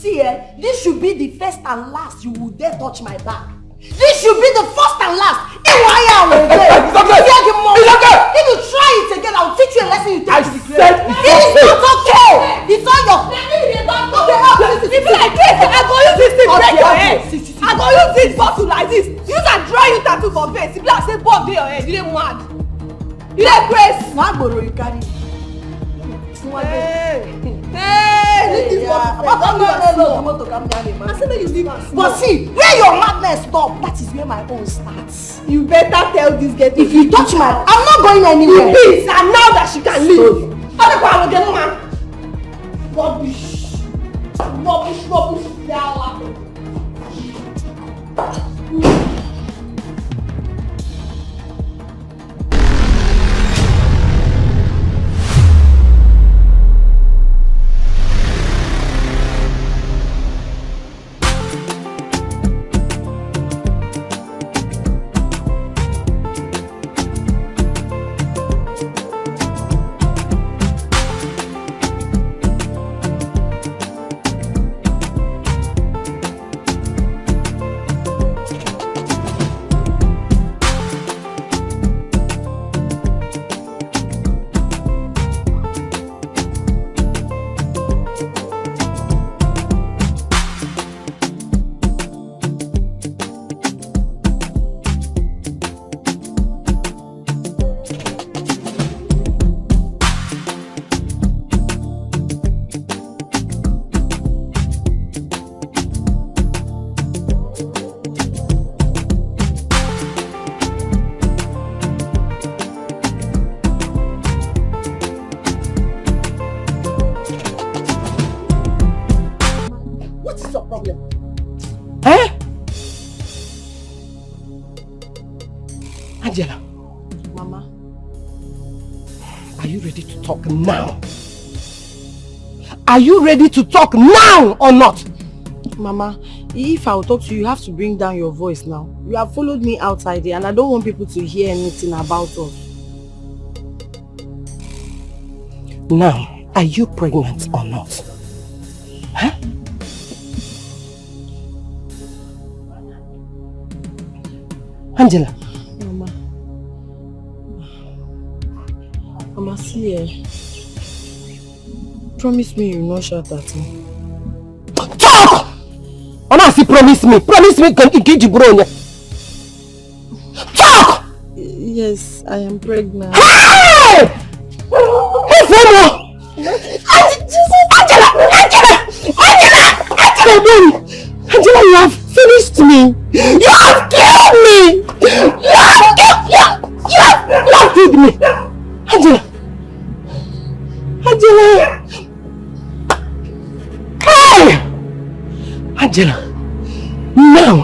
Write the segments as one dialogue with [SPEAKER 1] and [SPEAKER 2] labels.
[SPEAKER 1] See, this should be the first and last you will dare touch my back. This should be the first and last. If you try it again, I'll teach you a lesson you take to the grave. It is not okay. It's on your... If you like this, I'm going to use this to break your head. I'm going to use this bottle like this. Use and draw you tattoo for face. If you like say bomb in your head, you didn't mad. You didn't grace. Now you carry. Hey, but see, where your madness stop, that is where my own starts. You better tell this girl if you touch my... I'm not going anywhere. Please, and now that she can leave. Rubbish.
[SPEAKER 2] Angela.
[SPEAKER 1] Mama.
[SPEAKER 2] Are you ready to talk now? Are you ready to talk now or not?
[SPEAKER 1] Mama, if I will talk to you, you have to bring down your voice now. You have followed me outside here and I don't want people to hear anything about us.
[SPEAKER 2] Now, are you pregnant or not? Huh? Angela.
[SPEAKER 1] Mama, see, promise me you will not shout at me.
[SPEAKER 2] Talk! Onasi, promise me. Promise me, talk!
[SPEAKER 1] Yes, I am pregnant.
[SPEAKER 2] Hey! Angela! Angela, you have finished me. You have killed me. You have killed me. Angela! Hey! Angela, now,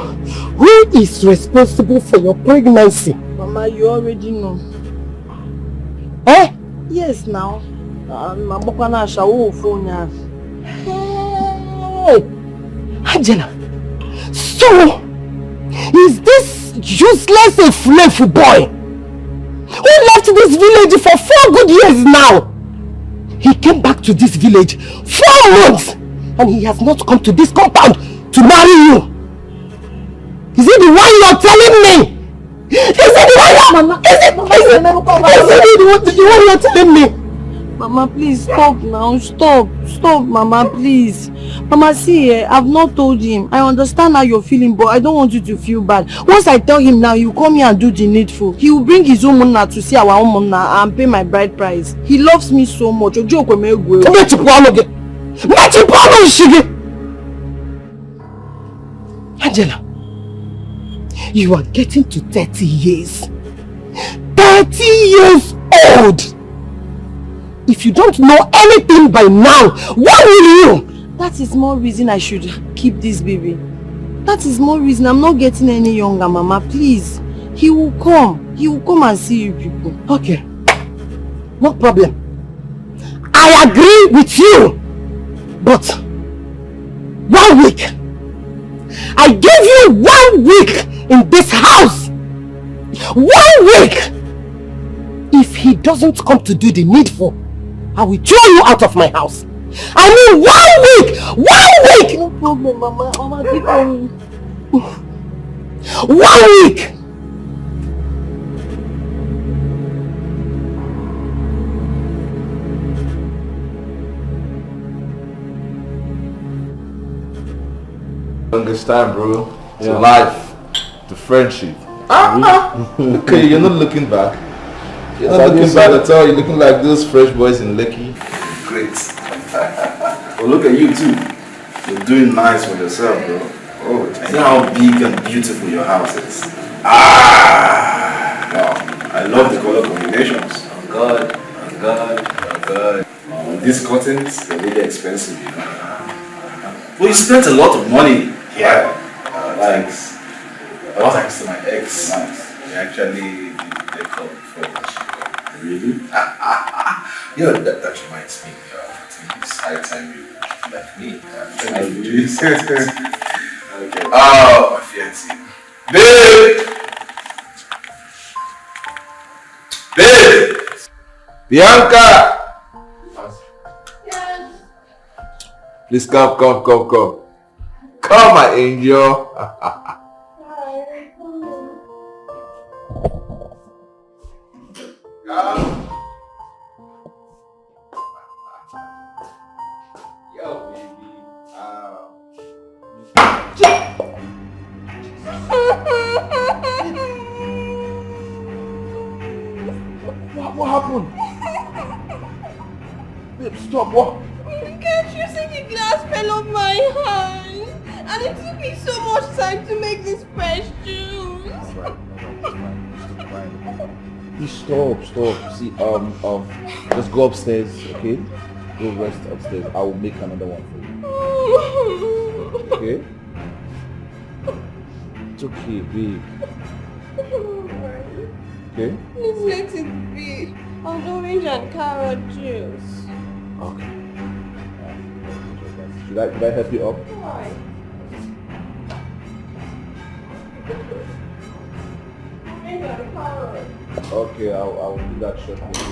[SPEAKER 2] who is responsible for your pregnancy?
[SPEAKER 1] Mama, you already know.
[SPEAKER 2] Eh?
[SPEAKER 1] Yes, now.
[SPEAKER 2] Hey! Angela, so, is this useless and flaky boy who left this village for 4 good years now? He came back to this village 4 months and he has not come to this compound to marry you. Is it the one you are telling me? Is it the one you are telling me?
[SPEAKER 1] Mama, please stop now. Stop, Mama, please. Mama, see, I've not told him. I understand how you're feeling, but I don't want you to feel bad. Once I tell him now, he'll come here and do the needful. He will bring his own money to see our own money and pay my bride price. He loves me so much.
[SPEAKER 2] Angela, you are getting to 30 years. 30 years old! If you don't know anything by now, what will you?
[SPEAKER 1] That is more reason I should keep this baby. That is more reason I'm not getting any younger, Mama. Please. He will come. He will come and see you people.
[SPEAKER 2] Okay. No problem. I agree with you. But 1 week. I give you 1 week in this house. 1 week. If he doesn't come to do the needful, I will throw you out of my house. I mean 1 week! 1 week! problem, Mama. Mama, keep on. 1 week!
[SPEAKER 3] Longest time, bro. To life, to friendship. Okay, you're not looking back. You're not looking back at all. You're looking like those fresh boys in Lekki. Great. Well, look at you too. You're doing nice for yourself, bro. Oh, see how big and beautiful your house is. Wow. I love the color combinations. Oh God, oh God, oh God. These curtains, they're really expensive, you know. Well, you spent a lot of money here. Thanks. Thanks to my ex. Nice. We actually did the call before. Really? You know, that reminds me. I think it's high time you like me. Okay. Oh, my fiancé. Babe! Babe! Bianca!
[SPEAKER 1] Yes.
[SPEAKER 3] Please come. Come, my angel. Come. Yo, baby. What happened? Babe, stop. What?
[SPEAKER 1] Can't you see the glass fell off my hand? And it took me so much time to make this fresh juice.
[SPEAKER 3] Please stop. See, just go upstairs, okay? Go rest upstairs. I will make another one for you. Okay? It's okay, babe. Okay?
[SPEAKER 1] Please let it be. An orange and carrot juice.
[SPEAKER 3] Okay. Should I help you up?
[SPEAKER 1] Why? Orange and carrot.
[SPEAKER 3] Okay, I'll do that shortly.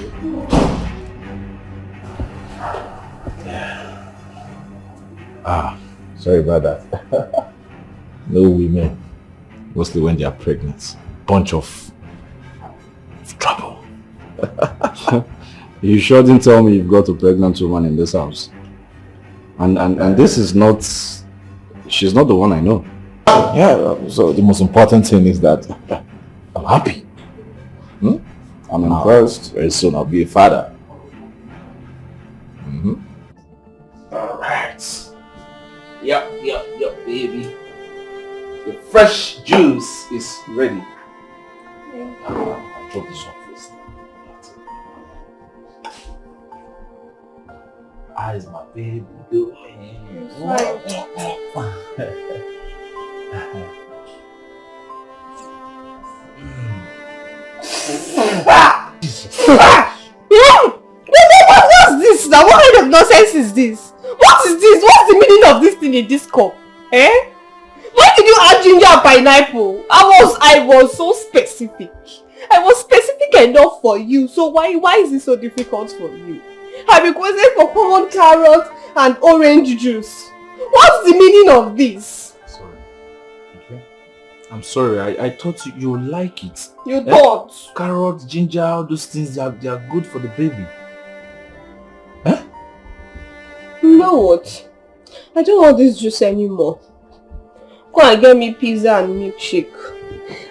[SPEAKER 3] Sorry about that. No women, mostly when they are pregnant, bunch of trouble.
[SPEAKER 4] You sure didn't tell me you've got a pregnant woman in this house. And this is not, she's not the one I know.
[SPEAKER 3] Yeah, so the most important thing is that I'm happy.
[SPEAKER 4] I'm impressed.
[SPEAKER 3] Very soon I'll be a father. Alright. Yep, baby. The fresh juice is ready. I'll drop this one first. How is my baby doing?
[SPEAKER 1] What's this now? What kind of nonsense is this? What is this? What's the meaning of this thing in this cup? Eh? Why did you add ginger and pineapple? I was so specific. I was specific enough for you. So why is it so difficult for you? I requested for common carrot and orange juice. What's the meaning of this?
[SPEAKER 3] Sorry. Okay. I'm sorry. I thought you like it.
[SPEAKER 1] You thought?
[SPEAKER 3] Carrot, ginger, all those things, they are good for the baby.
[SPEAKER 1] You know what? I don't want this juice anymore. Go and get me pizza and milkshake.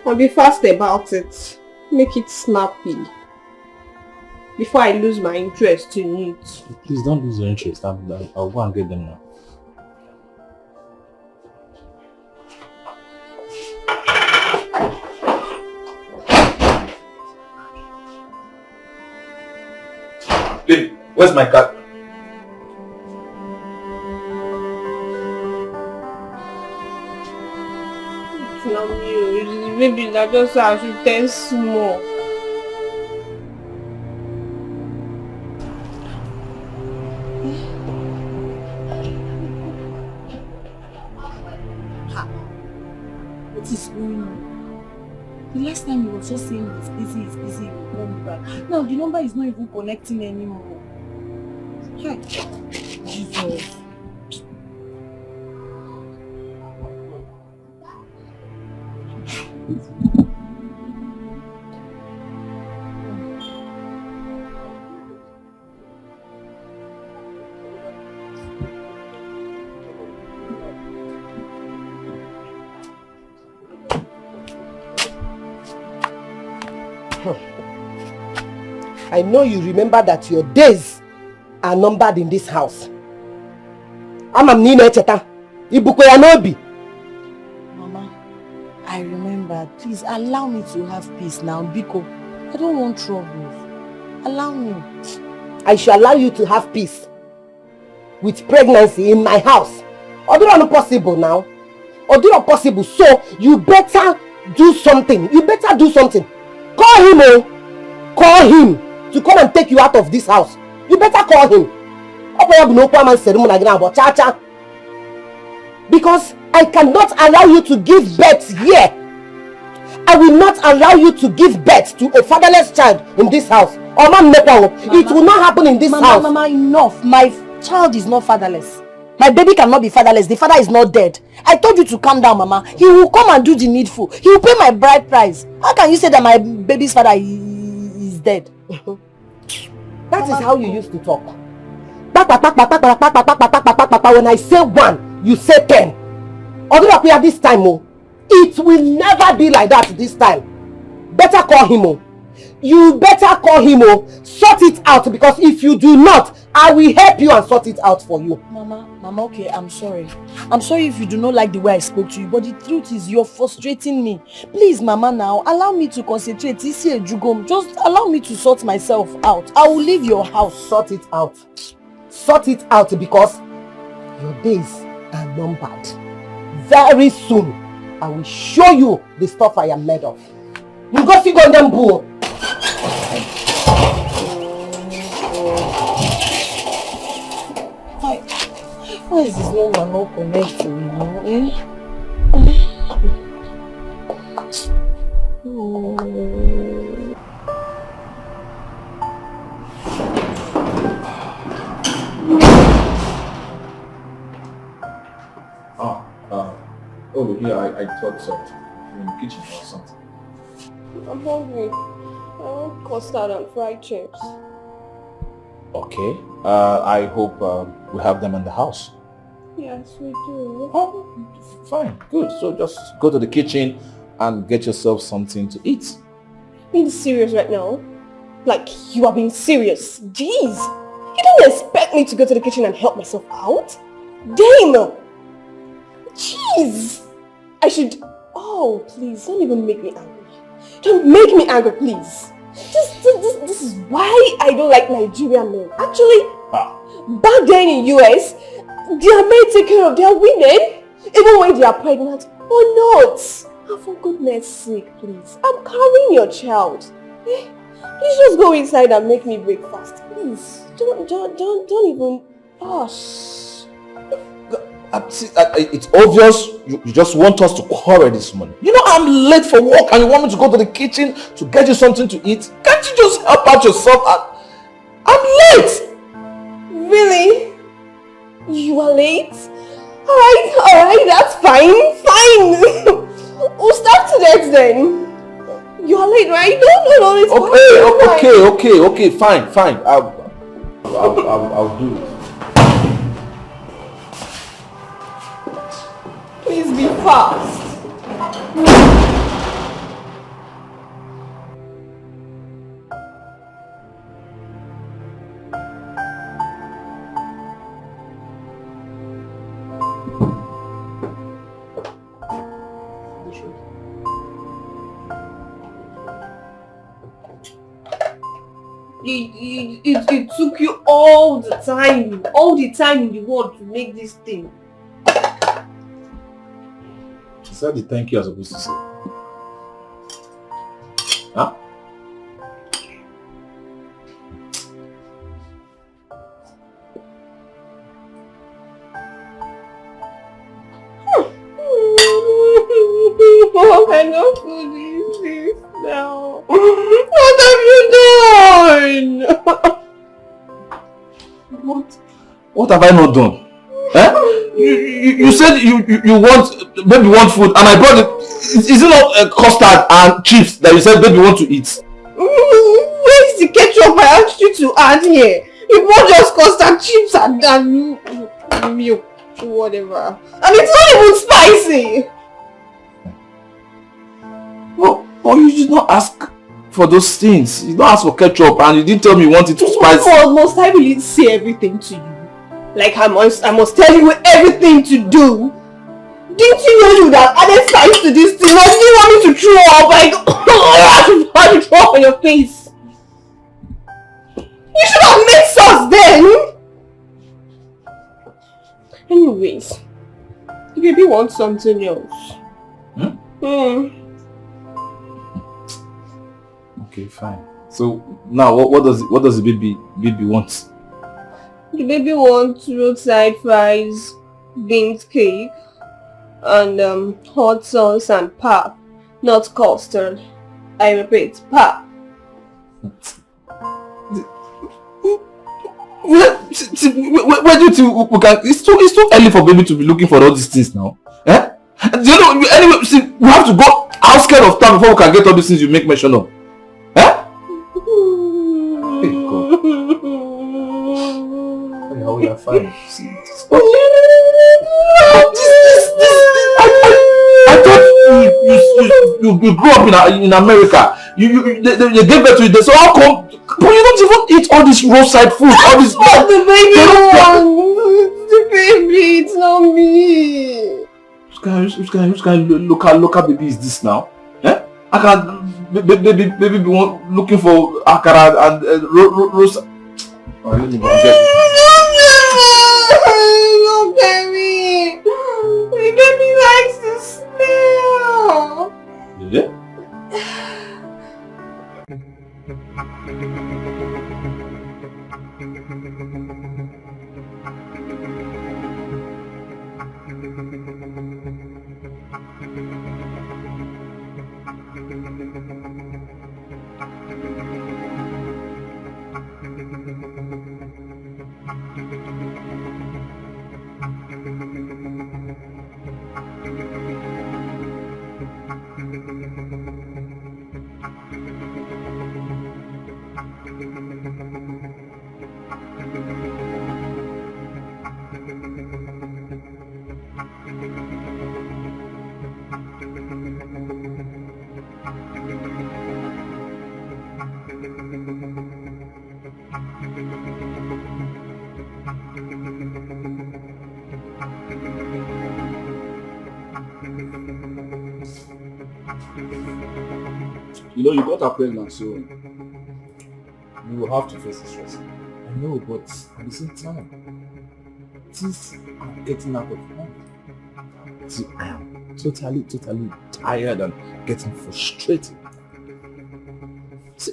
[SPEAKER 1] And be fast about it. Make it snappy. Before I lose my interest in it.
[SPEAKER 3] Please don't lose your interest. I'll go and get them now. Babe, where's my cat?
[SPEAKER 1] It's not you. It's the baby that just I should taste small.
[SPEAKER 5] What is going on? The last time you were just saying it's busy, you call me back. Now the number is not even connecting anymore. Hi. Jesus.
[SPEAKER 2] I know you remember that your days are numbered in this house. Mama,
[SPEAKER 5] I remember. Please allow me to have peace now, Biko. I don't want trouble. Allow me.
[SPEAKER 2] I shall allow you to have peace with pregnancy in my house. Or do not possible now? Or do not possible? So you better do something. You better do something. Call him, oh. Call him to come and take you out of this house. You better call him. Because I cannot allow you to give birth here. I will not allow you to give birth to a fatherless child in this house. It will not happen in this house.
[SPEAKER 5] Mama, enough. My child is not fatherless. My baby cannot be fatherless. The father is not dead. I told you to calm down, Mama. He will come and do the needful. He will pay my bride price. How can you say that my baby's father is dead?
[SPEAKER 2] That is how you used to talk. When I say 1, you say 10. Although we are this time, it will never be like that this time. Better call him. You better call him. Sort it out, because if you do not, I will help you and sort it out for you.
[SPEAKER 5] Mama, okay, I'm sorry. I'm sorry if you do not like the way I spoke to you, but the truth is you're frustrating me. Please, Mama, now, allow me to concentrate. Just allow me to sort myself out. I will leave your house.
[SPEAKER 2] Sort it out. Sort it out, because your days are numbered. Very soon, I will show you the stuff I am made of. You go see them boo.
[SPEAKER 5] Why is this number not connecting?
[SPEAKER 3] I thought so. In the kitchen or something.
[SPEAKER 6] I'm hungry. I want custard and fried chips.
[SPEAKER 3] Okay. I hope we have them in the house.
[SPEAKER 6] Yes, we do.
[SPEAKER 3] Oh, fine. Good. So just go to the kitchen and get yourself something to eat.
[SPEAKER 6] Being serious right now? Like, you are being serious? Jeez! You don't expect me to go to the kitchen and help myself out? Damn! Jeez! I should... Oh, please, don't even make me angry. Don't make me angry, please. This is why I don't like Nigerian men. Actually, back then in US, their men take care of their women, even when they are pregnant or not. And for goodness sake, please, I'm carrying your child. Please just go inside and make me breakfast, please. Don't even... Oh,
[SPEAKER 3] it's obvious you just want us to quarrel this morning. You know I'm late for work and you want me to go to the kitchen to get you something to eat? Can't you just help out yourself? I'm late!
[SPEAKER 6] Really? You are late? Alright, that's fine. We'll start to next then. You are late, right? No, it's
[SPEAKER 3] fine. Okay, fine. I'll do it.
[SPEAKER 6] Please be fast. It took you all the time in the world to make this thing.
[SPEAKER 3] Is that the thank you I'm supposed to say? Huh?
[SPEAKER 6] What kind of food is this now? What have you done?
[SPEAKER 3] What have I not done? Eh? You said you want food and I brought it.
[SPEAKER 4] Is it not custard and chips that you said baby want to eat?
[SPEAKER 6] Where is the ketchup I asked you to add here? You bought just custard, chips and milk, whatever. And it's not even spicy.
[SPEAKER 4] Well, you did not ask for those things. You don't ask for ketchup and you didn't tell me you want it to spicy.
[SPEAKER 6] Well, must I really say everything to you? Like I must tell you everything to do? Didn't you know you would have added spice to this thing? Or did you want me to throw up? Like, I to throw up on your face. You should have made sauce then. Anyways, the baby wants something else.
[SPEAKER 4] Okay, fine. So now, what does the baby want?
[SPEAKER 6] The baby wants roadside fries, beans cake, and hot sauce and pap, not custard. I repeat, pap.
[SPEAKER 4] Where do you think we can? It's too early for baby to be looking for all these things now. Eh? Do you know? Anyway, see, we have to go outside of town before we can get all these things you make mention of. Eh? Hey God. Oh, we are fine. I thought you grew up in America. They gave birth to you. So how come? But you don't even eat all this roadside food. All this.
[SPEAKER 6] What the baby wants? The baby, it's not me.
[SPEAKER 4] Which kind of local baby is this now? Eh? I can't. Baby want looking for akara and roadside. Oh, let me go and get it.
[SPEAKER 6] Look at me. The baby likes to smell.
[SPEAKER 4] Yeah? You know, you got her pregnant, so you will have to face the stress. I know, but at the same time, things are getting out of hand. See, I am totally tired and getting frustrated. See,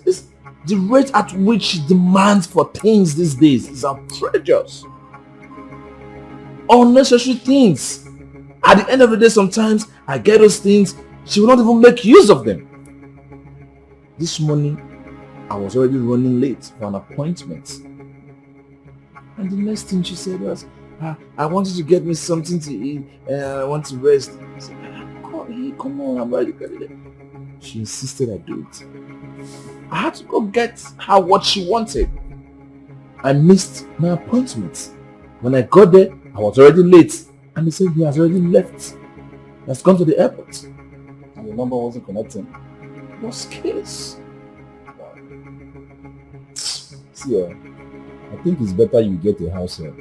[SPEAKER 4] the rate at which she demands for things these days is outrageous. Unnecessary things. At the end of the day, sometimes I get those things, she will not even make use of them. This morning, I was already running late for an appointment. And the next thing she said was, I wanted to get me something to eat and I want to rest. I said, come on, I'm already getting it. She insisted I do it. I had to go get her what she wanted. I missed my appointment. When I got there, I was already late. And they said he has already left. He has gone to the airport. And the number wasn't connecting. What's case? See, I think it's better you get a house help.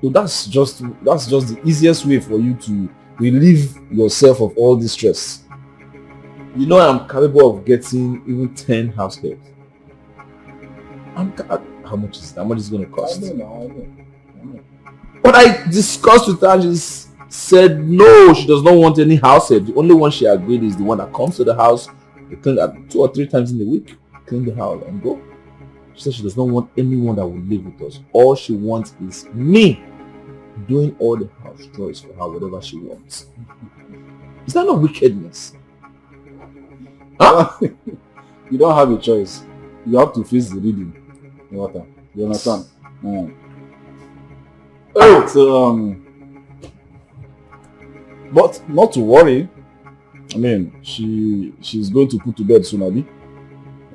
[SPEAKER 4] So that's just the easiest way for you to relieve yourself of all this stress. You know I'm capable of getting even 10 house helps. How much is it going to cost? I don't know. But I discussed with her and she said no, she does not want any house help. The only one she agreed is the one that comes to the house, they clean 2 or 3 times in the week, clean the house and go. She said she does not want anyone that will live with us. All she wants is me doing all the house chores for her, whatever she wants. Is that not wickedness? Huh?
[SPEAKER 7] You don't have a choice. You have to face the reading. You understand?
[SPEAKER 4] Oh,
[SPEAKER 7] so but not to worry. I mean, she's going to put to bed soon, Abi.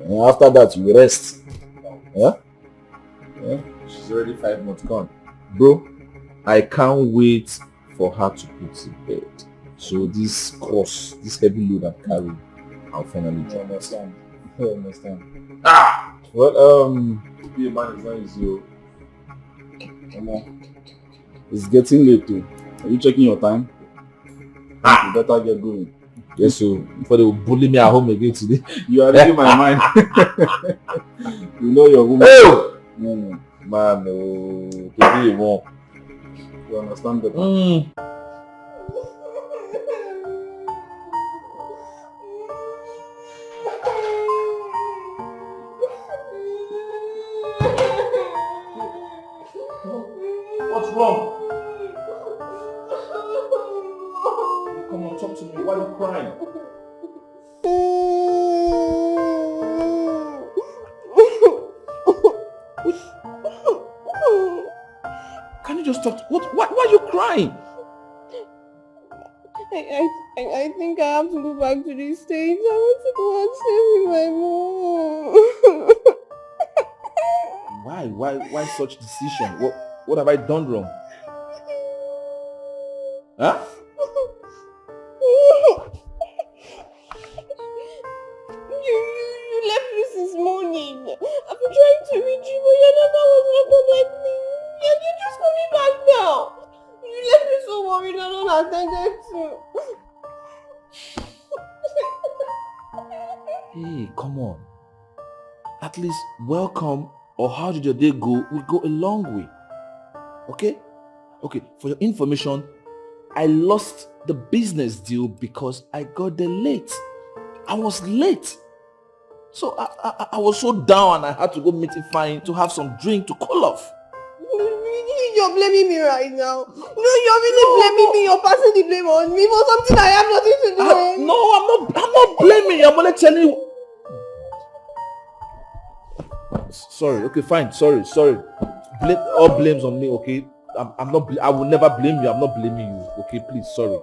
[SPEAKER 7] And after that, you rest. Yeah?
[SPEAKER 4] Yeah, she's already 5 months gone. Bro, I can't wait for her to put to bed. So this cross, this heavy load I'm carrying, I'll finally drop.
[SPEAKER 7] I understand. Ah! Well, to be a man is not easy. Come on. It's getting late too. Are you checking your time? You better get going.
[SPEAKER 4] Yes, so before they will bully me at home again today.
[SPEAKER 7] You are reading my mind. You know your woman.
[SPEAKER 4] Oh!
[SPEAKER 7] No.
[SPEAKER 4] Man, to be a mom.
[SPEAKER 7] You understand that?
[SPEAKER 4] What's wrong? Come on, talk to me. Why are you crying? Can you just talk to... Why are you crying?
[SPEAKER 6] I think I have to go back to the States. I want to go and stay with my mom.
[SPEAKER 4] Why such decision? What have I done wrong? Huh?
[SPEAKER 6] You left me since morning. I've been trying to reach you, but your number was not connecting. And you're just coming back now. You left me so worried and unattended to.
[SPEAKER 4] Hey, come on. At least welcome or how did your day go will go a long way. Okay? Okay, for your information, I lost the business deal because I got there late. I was late. So I was so down and I had to go meet Ifeanyi to have some drink to cool off.
[SPEAKER 6] You're blaming me right now. No, you're really blaming me. You're passing the blame on me for something I have nothing to do with.
[SPEAKER 4] No, I'm not blaming you. I'm only telling you. Sorry, okay, fine. Sorry. All blames on me, okay? I'm not. I will never blame you. I'm not blaming you. Okay, please. Sorry.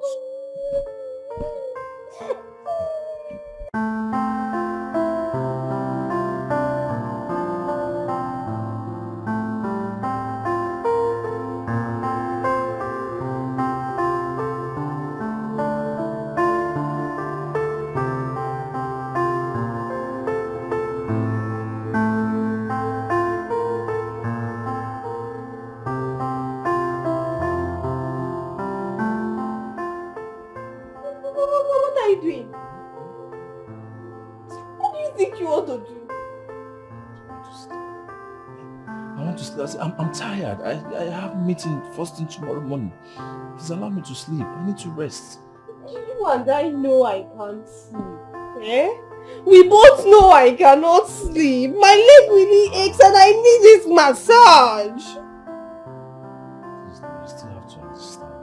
[SPEAKER 4] I'm tired. I have a meeting first thing tomorrow morning. Please allow me to sleep. I need to rest.
[SPEAKER 6] You and I know I can't sleep. Eh? We both know I cannot sleep. My leg really aches and I need this massage.
[SPEAKER 4] Please, you still have to understand.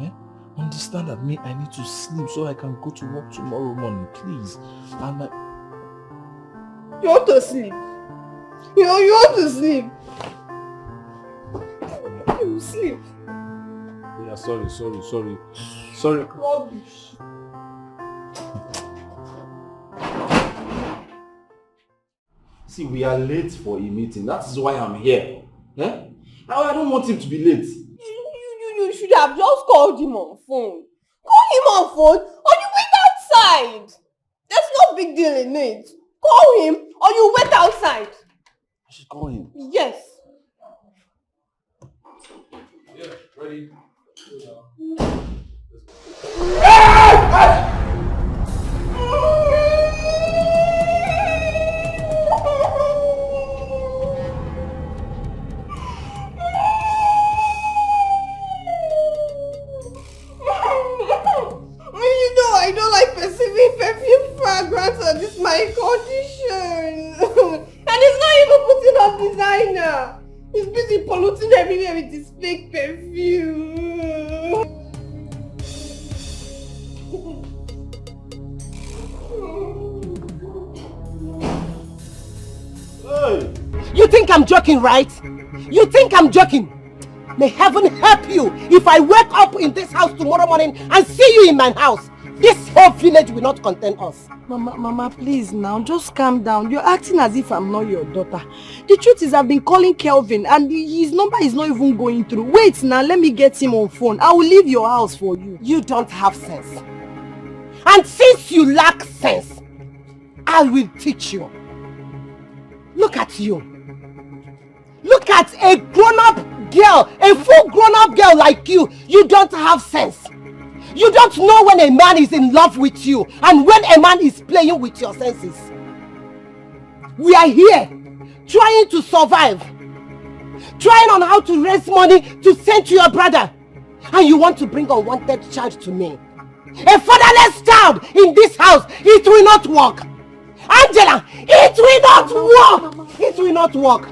[SPEAKER 4] Eh? Understand that I need to sleep so I can go to work tomorrow morning. Please. And
[SPEAKER 6] you want to sleep? You want to sleep? You sleep.
[SPEAKER 4] Yeah, sorry.
[SPEAKER 6] Rubbish.
[SPEAKER 4] See, we are late for a meeting. That is why I'm here. Eh? I don't want him to be late.
[SPEAKER 6] You should have just called him on phone. Call him on phone or you wait outside. There's no big deal in it. Call him or you wait outside.
[SPEAKER 4] I should call him.
[SPEAKER 6] Yes.
[SPEAKER 4] Yeah, ready.
[SPEAKER 6] I don't like perceiving perfume fragrance and it's my condition. And it's not even putting on designer. He's busy polluting everywhere with his fake perfume.
[SPEAKER 2] Hey. You think I'm joking, right? You think I'm joking? May heaven help you if I wake up in this house tomorrow morning and see you in my house. This whole village will not contain us.
[SPEAKER 5] Mama, please now, just calm down. You're acting as if I'm not your daughter. The truth is I've been calling Kelvin and his number is not even going through. Wait now, let me get him on phone. I will leave your house for you.
[SPEAKER 2] You don't have sense. And since you lack sense, I will teach you. Look at you. Look at a grown-up girl, a full grown-up girl like you. You don't have sense. You don't know when a man is in love with you and when a man is playing with your senses. We are here trying to survive, trying on how to raise money to send to your brother, and you want to bring a unwanted child to me. A fatherless child in this house, it will not work. Angela, it will not work. It will not work.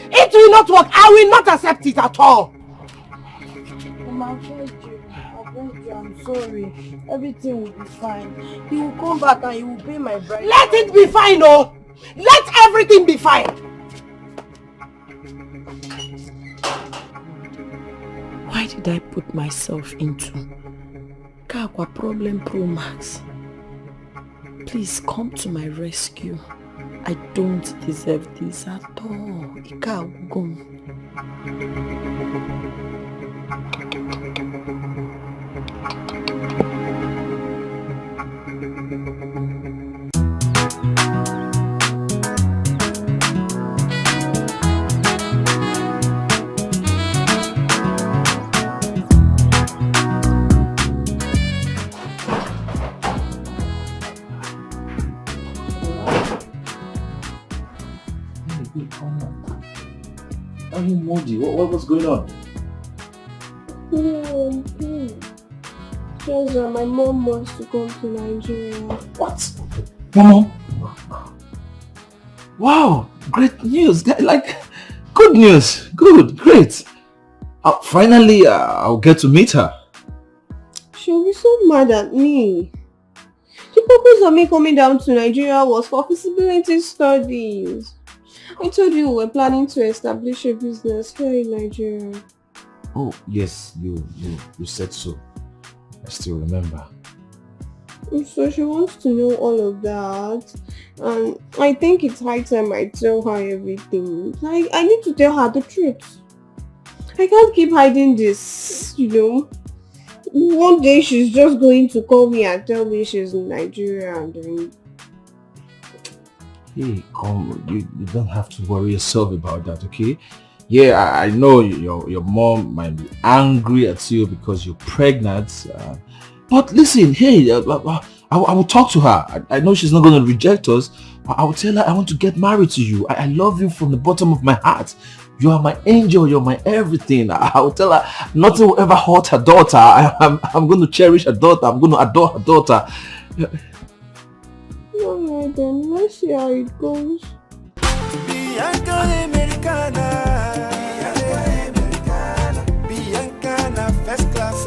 [SPEAKER 2] It will not work. I will not accept it at all.
[SPEAKER 5] Mama, I'm sorry. Everything will be fine. He will come back and he will pay my bride.
[SPEAKER 2] Let it be fine, oh! Let everything be fine.
[SPEAKER 5] Why did I put myself into Kakwa Problem Pro Max? Please come to my rescue. I don't deserve this at all. Ika Ugum.
[SPEAKER 4] Are you moody? What's going on?
[SPEAKER 6] Just my mom wants to come to Nigeria.
[SPEAKER 4] What? Mama? Wow, great news. Like, good news. Good, great. Finally, I'll get to meet her.
[SPEAKER 6] She'll be so mad at me. The purpose of me coming down to Nigeria was for feasibility studies. I told you we were planning to establish a business here in Nigeria.
[SPEAKER 4] Oh, yes, you said so. I still remember.
[SPEAKER 6] So she wants to know all of that. And I think it's high time I tell her everything. Like, I need to tell her the truth. I can't keep hiding this, you know. One day she's just going to call me and tell me she's in Nigeria and then...
[SPEAKER 4] Hey, come, you don't have to worry yourself about that, okay? Yeah, I know your mom might be angry at you because you're pregnant. But listen, hey, I will talk to her. I know she's not going to reject us. I will tell her I want to get married to you. I love you from the bottom of my heart. You are my angel. You're my everything. I will tell her nothing will ever hurt her daughter. I'm going to cherish her daughter. I'm going to adore her daughter.
[SPEAKER 6] Alright then, let's see how it goes.
[SPEAKER 8] First class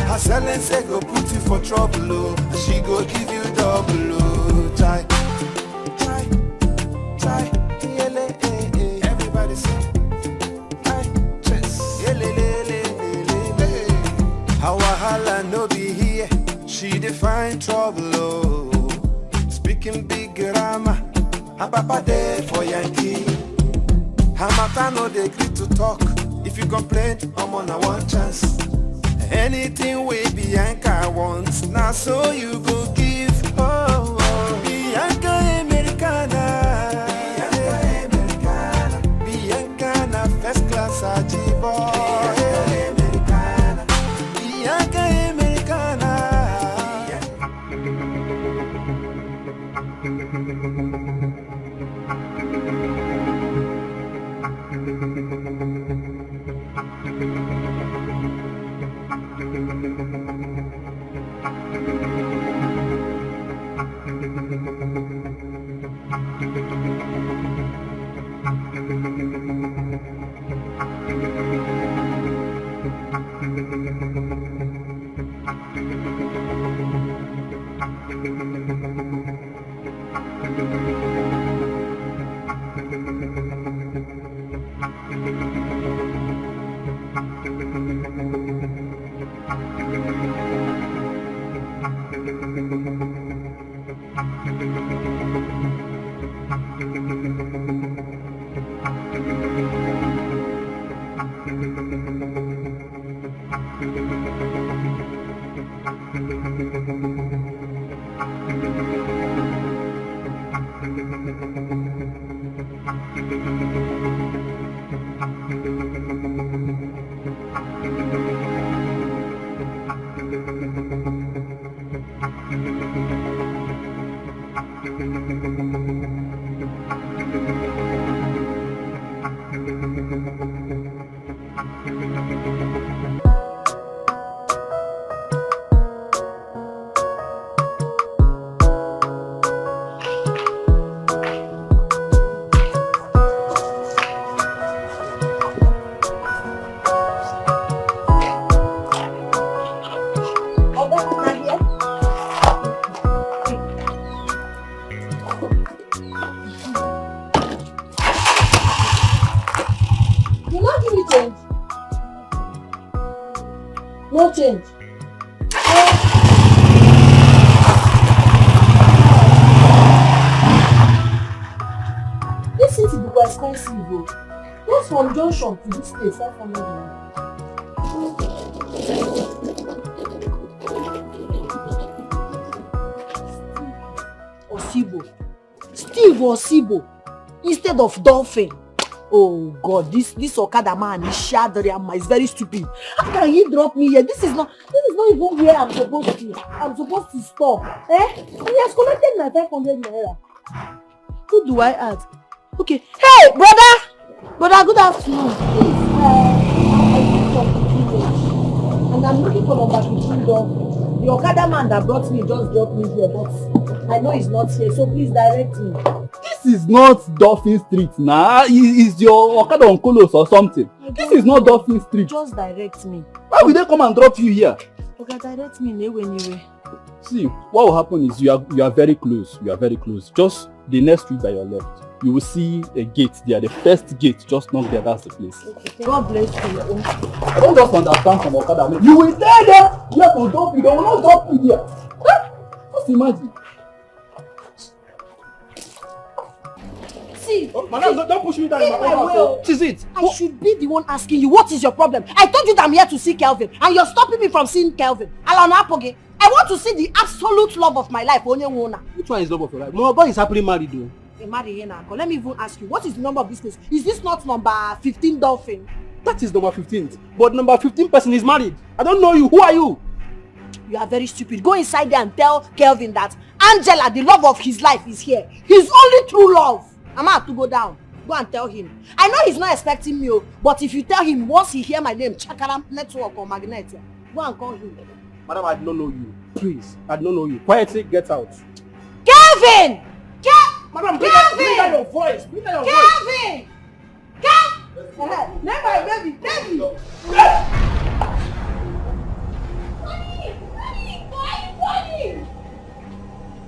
[SPEAKER 8] Hustling say go put you for trouble, oh. She go give you double, oh. Try. Everybody say, how wahala no be here. She define trouble, oh. Speaking big grammar. Her papa there for Yankee. Her mata no dey gree to talk. If you complain, I'm on a one chance. Anything we Bianca wants, now so you go give. Oh, oh. Bianca Americana. Bianca first class Ajibo. Bianca Americana.
[SPEAKER 5] No change. This city be quite expensive though. Just from junction to this place, 500 naira. Steve Osibo instead of Dolphin. Oh God, this Okada man is Shadariyama is very stupid. How can he drop me here? This is not even where I'm supposed to. I'm supposed to stop. And he has collected my 500 naira. Who do I ask? Okay. Hey, brother, good afternoon. Please, I'm from the village, and I'm looking for number 15 Dolphin. The Okada man that brought me just dropped me here, but I know he's not here, so please direct me.
[SPEAKER 7] This is not Dolphin Street now. Is your Okada on Kolos or something? This is not Dolphin Street.
[SPEAKER 5] Just direct me.
[SPEAKER 7] Why will they come and drop you here?
[SPEAKER 5] Okay, direct me anyway.
[SPEAKER 7] See, what will happen is you are very close. You are very close. Just the next street by your left. You will see a gate there. The first gate, just knock there. That's the place.
[SPEAKER 5] Okay. God bless you.
[SPEAKER 7] I don't just understand from Okada. You will stay there. You have to drop you. They will not drop you here. Just imagine.
[SPEAKER 5] See,
[SPEAKER 7] Madam, don't push me down.
[SPEAKER 5] What is it? I should be the one asking you, what is your problem? I told you that I'm here to see Kelvin, and you're stopping me from seeing Kelvin. Alanapoge, I want to see the absolute love of my life.
[SPEAKER 9] Which one is love of your life? My boy is happily married though.
[SPEAKER 5] Let me even ask you, what is the number of this place? Is this not number 15 Dolphin?
[SPEAKER 9] That is number 15. But number 15 person is married. I don't know you. Who are you?
[SPEAKER 5] You are very stupid. Go inside there and tell Kelvin that Angela, the love of his life, is here. His only true love. I'm out to go down. Go and tell him. I know he's not expecting me, but if you tell him once he hear my name, Chakaram Network or Magnet, go and call him.
[SPEAKER 9] Madam, I don't know you. Please, I don't know you. Quietly get out.
[SPEAKER 5] Kelvin!
[SPEAKER 9] Madam, bring down your voice. Bring down your voice.
[SPEAKER 5] Kelvin! Never, baby.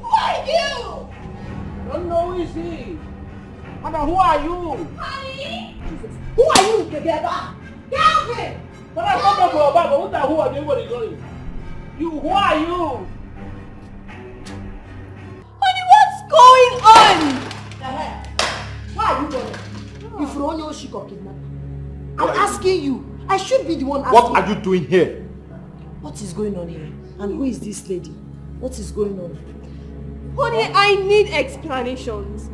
[SPEAKER 5] Who are you?
[SPEAKER 9] Don't know who is he. Madam, who are you?
[SPEAKER 5] Honey? Who are you together? Kelvin!
[SPEAKER 9] Madam, come back for your bag. Who are you? What is going? You, who are you?
[SPEAKER 6] Honey, what's going on?
[SPEAKER 5] Why are you going? If Ronyo Shiko kidnapped, I'm asking you. I should be the one asking.
[SPEAKER 4] What are you doing here?
[SPEAKER 5] What is going on here? And who is this lady? What is going on?
[SPEAKER 6] Honey, I need explanations.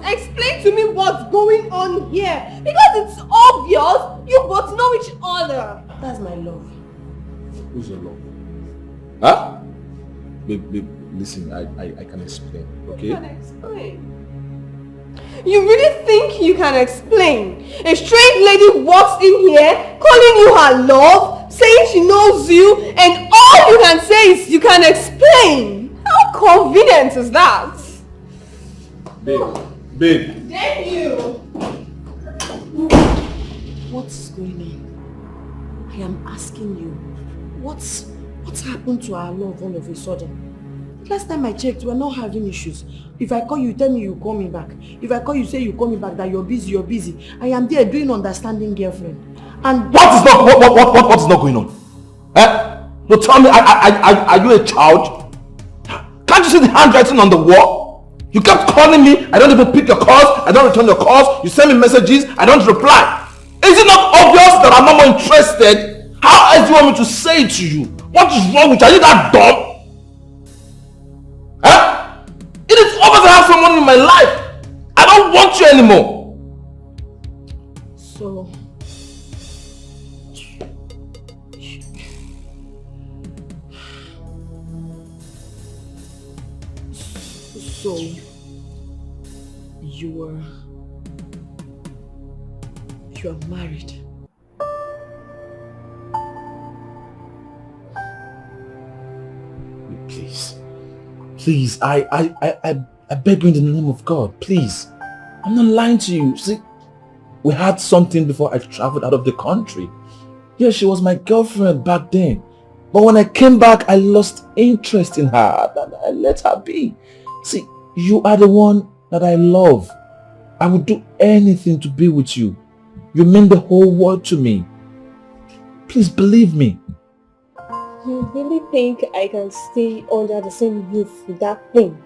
[SPEAKER 6] Explain to me what's going on here. Because it's obvious you both know each other.
[SPEAKER 5] That's my love.
[SPEAKER 4] Who's your love? Huh? Babe, listen, I can explain, okay?
[SPEAKER 6] You can explain. You really think you can explain? A strange lady walks in here, calling you her love, saying she knows you, and all you can say is you can explain. How convenient is that?
[SPEAKER 4] Babe.
[SPEAKER 6] Damn you!
[SPEAKER 5] What's going on? I am asking you. What's happened to our love all of a sudden? Last time I checked, we're not having issues. If I call you, tell me you call me back. If I call you, say you call me back, that you're busy. I am there doing understanding girlfriend. And
[SPEAKER 4] What is not going on? Eh? No, tell me, are you a child? Can't you see the handwriting on the wall? You kept calling me, I don't even pick your calls, I don't return your calls, you send me messages, I don't reply. Is it not obvious that I'm not more interested? How else do you want me to say it to you? What is wrong with you? Are you that dumb? It is obvious I have someone in my life. you anymore.
[SPEAKER 6] So... So, you are married.
[SPEAKER 4] Please, I beg you in the name of God, please. I'm not lying to you. See, we had something before I traveled out of the country. Yeah, she was my girlfriend back then. But when I came back, I lost interest in her. I let her be. See, you are the one that I love. I would do anything to be with you. You mean the whole world to me. Please believe me.
[SPEAKER 6] You really think I can stay under the same roof with that thing?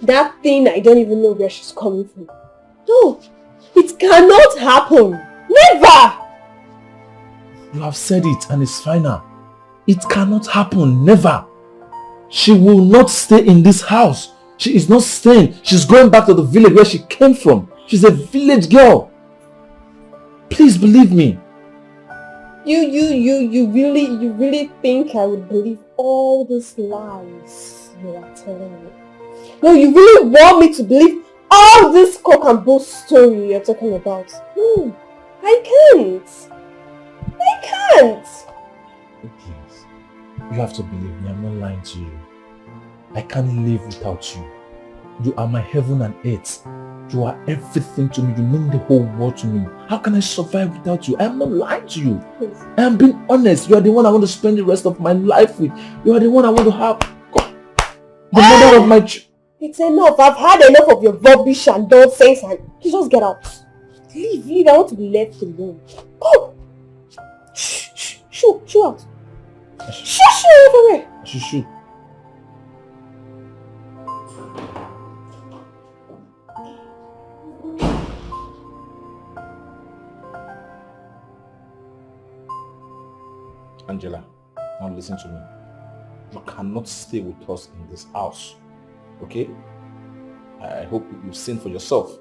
[SPEAKER 6] That thing I don't even know where she's coming from. No, it cannot happen. Never!
[SPEAKER 4] You have said it and it's final. It cannot happen, never. She will not stay in this house. She is not staying. She's going back to the village where she came from. She's a village girl. Please believe me.
[SPEAKER 6] You really think I would believe all these lies you are telling me? No, you really want me to believe all this cock and bull story you're talking about? No, I can't. I can't.
[SPEAKER 4] Please, you have to believe me. I'm not lying to you. I can't live without you. You are my heaven and earth. You are everything to me. You mean the whole world to me. How can I survive without you? I am not lying to you.
[SPEAKER 6] Please.
[SPEAKER 4] I am being honest. You are the one I want to spend the rest of my life with. You are the one I want to have. The mother of my children.
[SPEAKER 6] It's enough. I've had enough of your rubbish and nonsense, and you just get out. Leave. I want to be left alone. Go. Shoo out. Shoo everywhere.
[SPEAKER 4] Shoo. Angela, now listen to me. You cannot stay with us in this house, okay? I hope you've seen for yourself.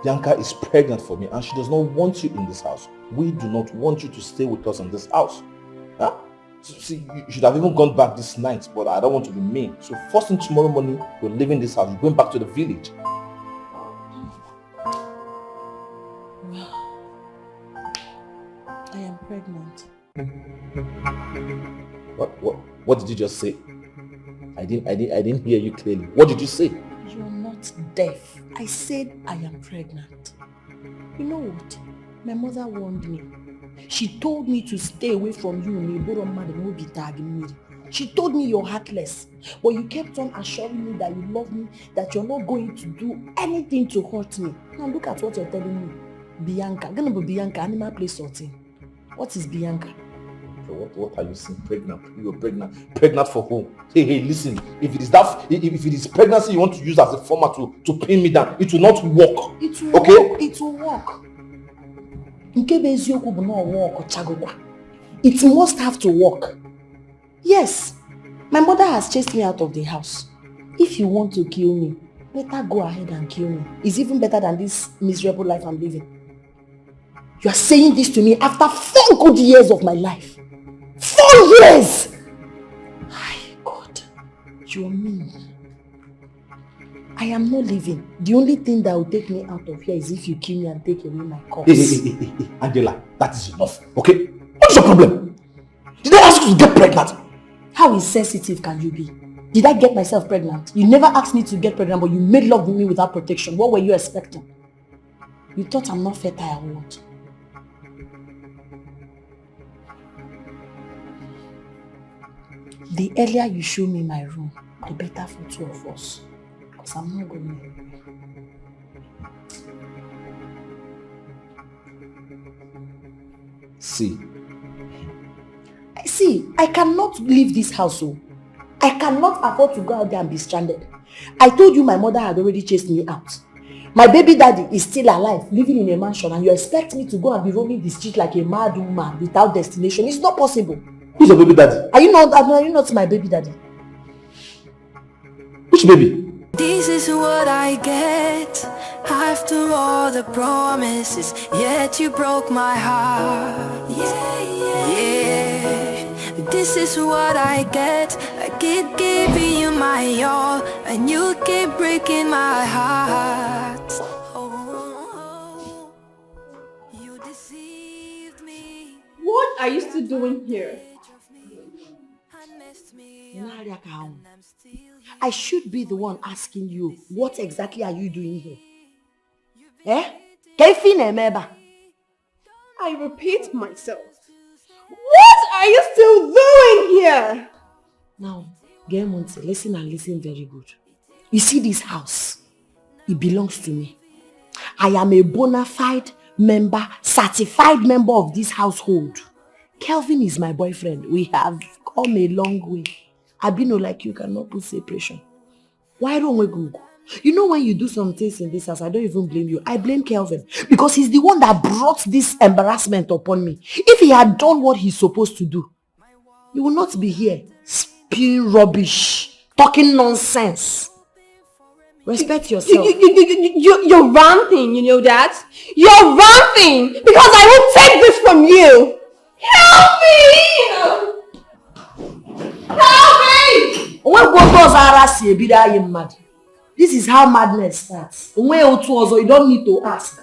[SPEAKER 4] Bianca is pregnant for me and she does not want you in this house. We do not want you to stay with us in this house. Huh? So, see, you should have even gone back this night, but I don't want to be mean. So first thing tomorrow morning, you're leaving this house. You're going back to the village.
[SPEAKER 5] I am pregnant.
[SPEAKER 4] What did you just say? I didn't hear you clearly. What did you say?
[SPEAKER 5] You're not deaf. I said I am pregnant. You know what? My mother warned me. She told me to stay away from you. She told me you're heartless. But you kept on assuring me that you love me, that you're not going to do anything to hurt me. Now look at what you're telling me. Bianca. Gonna be Bianca, animal place sorting. What is Bianca?
[SPEAKER 4] What are you saying? Pregnant? You're pregnant. Pregnant for whom? Hey, listen. If it is pregnancy you want to use as a format to pin me down, it will not work.
[SPEAKER 5] It will work. It will work. It must have to work. Yes. My mother has chased me out of the house. If you want to kill me, better go ahead and kill me. It's even better than this miserable life I'm living. You are saying this to me after 4 good years of my life. 4 years! My God, you are mean. I am not living. The only thing that will take me out of here is if you kill me and take away my corpse.
[SPEAKER 4] Hey, Angela, that is enough, okay? What is your problem? Did I ask you to get pregnant?
[SPEAKER 5] How insensitive can you be? Did I get myself pregnant? You never asked me to get pregnant, but you made love with me without protection. What were you expecting? You thought I'm not fertile or what? The earlier you show me my room, the better for 2 of us. Because I'm not going anywhere. See, I cannot leave this house. I cannot afford to go out there and be stranded. I told you my mother had already chased me out. My baby daddy is still alive, living in a mansion, and you expect me to go and be roaming the street like a mad woman without destination. It's not possible.
[SPEAKER 4] Who's your baby daddy?
[SPEAKER 5] Are you not my baby daddy?
[SPEAKER 4] Which baby?
[SPEAKER 10] This is what I get after all the promises, yet you broke my heart. Yeah. This is what I get. I keep giving you my all, and you keep breaking my heart. Oh, you deceived me.
[SPEAKER 6] What are you still doing here?
[SPEAKER 5] I should be the one asking you, what exactly are you doing here? Eh?
[SPEAKER 6] I repeat myself. What are you still doing here?
[SPEAKER 5] Now, Germonte, listen and listen very good. You see this house? It belongs to me. I am a bona fide member, certified member of this household. Kelvin is my boyfriend. We have come a long way. Abino like you cannot put separation. Why don't we go? You know when you do some things in this house, I don't even blame you. I blame Kelvin because he's the one that brought this embarrassment upon me. If he had done what he's supposed to do, you will not be here spewing rubbish, talking nonsense. Respect yourself.
[SPEAKER 6] You're ranting, you know that? You're ranting because I won't take this from you. Help me! Help me!
[SPEAKER 5] This is how madness starts. You don't need to ask.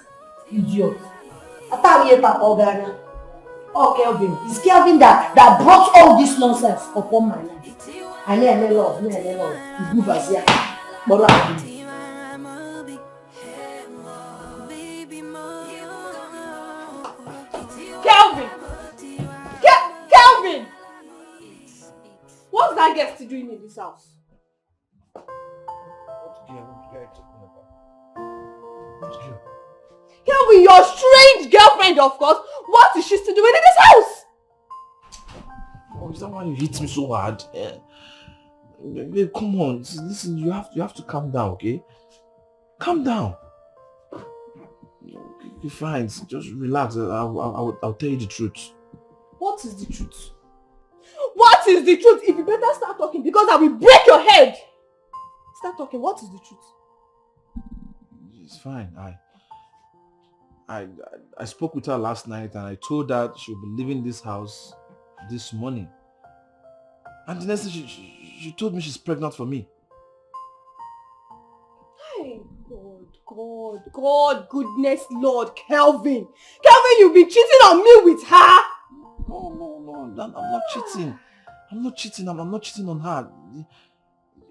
[SPEAKER 5] Idiot. Oh, Kelvin. It's Kelvin that brought all this nonsense upon my life. I never love. It's good as here.
[SPEAKER 6] Kelvin! Kelvin! What's that guest doing in this house? Kelvin, your strange girlfriend, of course. What is she still doing in this house?
[SPEAKER 4] Oh, is that why you hit me so hard? Babe, come on. Listen, you have to calm down, okay? Calm down. You're fine. Just relax. I'll tell you the truth.
[SPEAKER 6] What is the truth? What is the truth? If you better start talking, because I will break your head. Start talking. What is the truth?
[SPEAKER 4] It's fine. I spoke with her last night and I told her she'll be leaving this house this morning. And the next thing she told me she's pregnant for me.
[SPEAKER 6] Hey, God, goodness, Lord, Kelvin, you've been cheating on me with her.
[SPEAKER 4] No, I'm not cheating. I'm not cheating on her.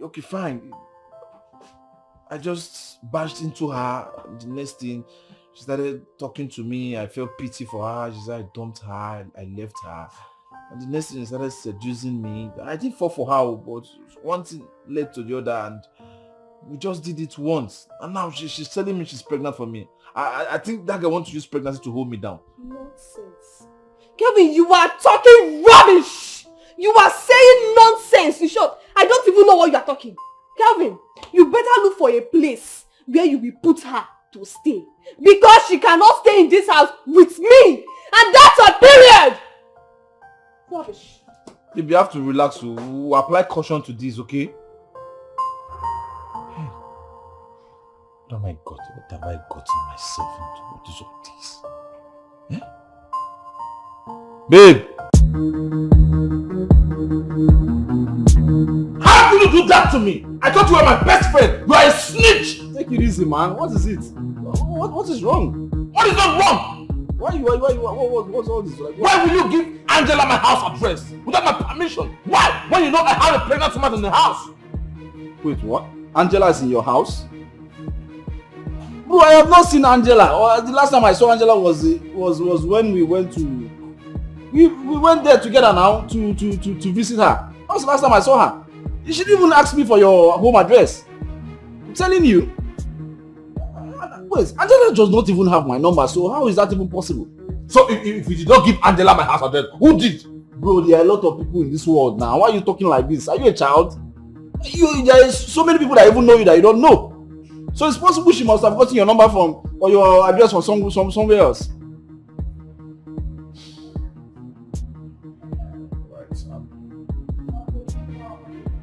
[SPEAKER 4] Okay, fine. I just bashed into her. The next thing, she started talking to me. I felt pity for her. She said I dumped her. I left her. And the next thing, she started seducing me. I didn't fall for her, but one thing led to the other, and we just did it once. And now she's telling me she's pregnant for me. I think that girl wants to use pregnancy to hold me down.
[SPEAKER 6] Nonsense. Kelvin, you are talking rubbish. You are saying nonsense. In short, I don't even know what you are talking. Kelvin, you better look for a place where you will put her to stay. Because she cannot stay in this house with me. And that's a period. Rubbish.
[SPEAKER 4] If you have to relax, we'll apply caution to this, okay? Hey. Oh my God, what have I gotten myself into? What is all this? Babe! How could you do that to me? I thought you were my best friend. You are a snitch!
[SPEAKER 7] Take it easy, man. What is it? What is wrong?
[SPEAKER 4] What is not wrong?
[SPEAKER 7] What's all this? Like,
[SPEAKER 4] why will you give Angela my house address without my permission? Why? When you know I have a pregnant woman in the house?
[SPEAKER 7] Wait, what? Angela is in your house? Bro, I have not seen Angela. The last time I saw Angela was when we went to... We went there together now to visit her. That was the last time I saw her. You shouldn't even ask me for your home address. I'm telling you. Wait, Angela does not even have my number, so how is that even possible?
[SPEAKER 4] So if you did not give Angela my house address, who did?
[SPEAKER 7] Bro, there are a lot of people in this world now. Why are you talking like this? Are you a child? There is so many people that even know you that you don't know. So it's possible she must have gotten your number from or your address from somewhere else.
[SPEAKER 4] Right,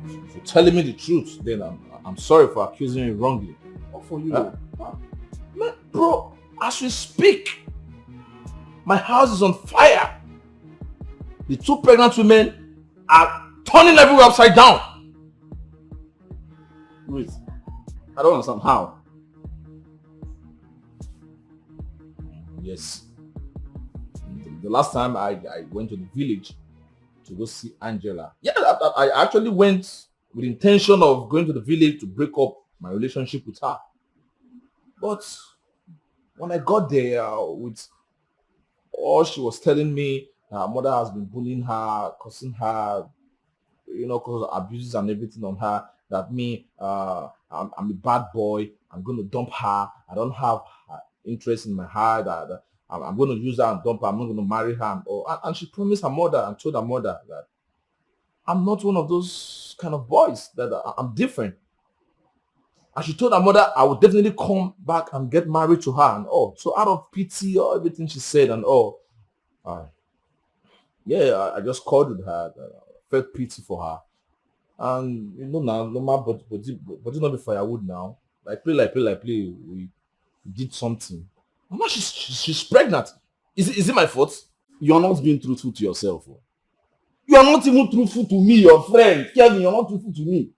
[SPEAKER 4] if you're telling me the truth, then I'm sorry for accusing you wrongly.
[SPEAKER 7] What for you?
[SPEAKER 4] Man, bro, as we speak, my house is on fire. The 2 pregnant women are turning everywhere upside down.
[SPEAKER 7] Wait, I don't understand how.
[SPEAKER 4] Yes. The last time I went to the village to go see Angela. Yeah, I actually went with the intention of going to the village to break up my relationship with her. But when I got there with all she was telling me, her mother has been bullying her, cursing her, because of abuses and everything on her, that I'm a bad boy, I'm going to dump her, I don't have her interest in my heart, that I'm going to use her and dump her, I'm not going to marry her. And she promised her mother and told her mother that I'm not one of those kind of boys, that I'm different. And she told her mother I would definitely come back and get married to her and all. So out of pity or everything she said and all, I just called with her, felt pity for her. And now, no matter but not be firewood now. Like play, we did something. And now she's pregnant. Is it my fault?
[SPEAKER 7] You're not being truthful to yourself. You are not even truthful to me, your friend. Kevin, you're not truthful to me.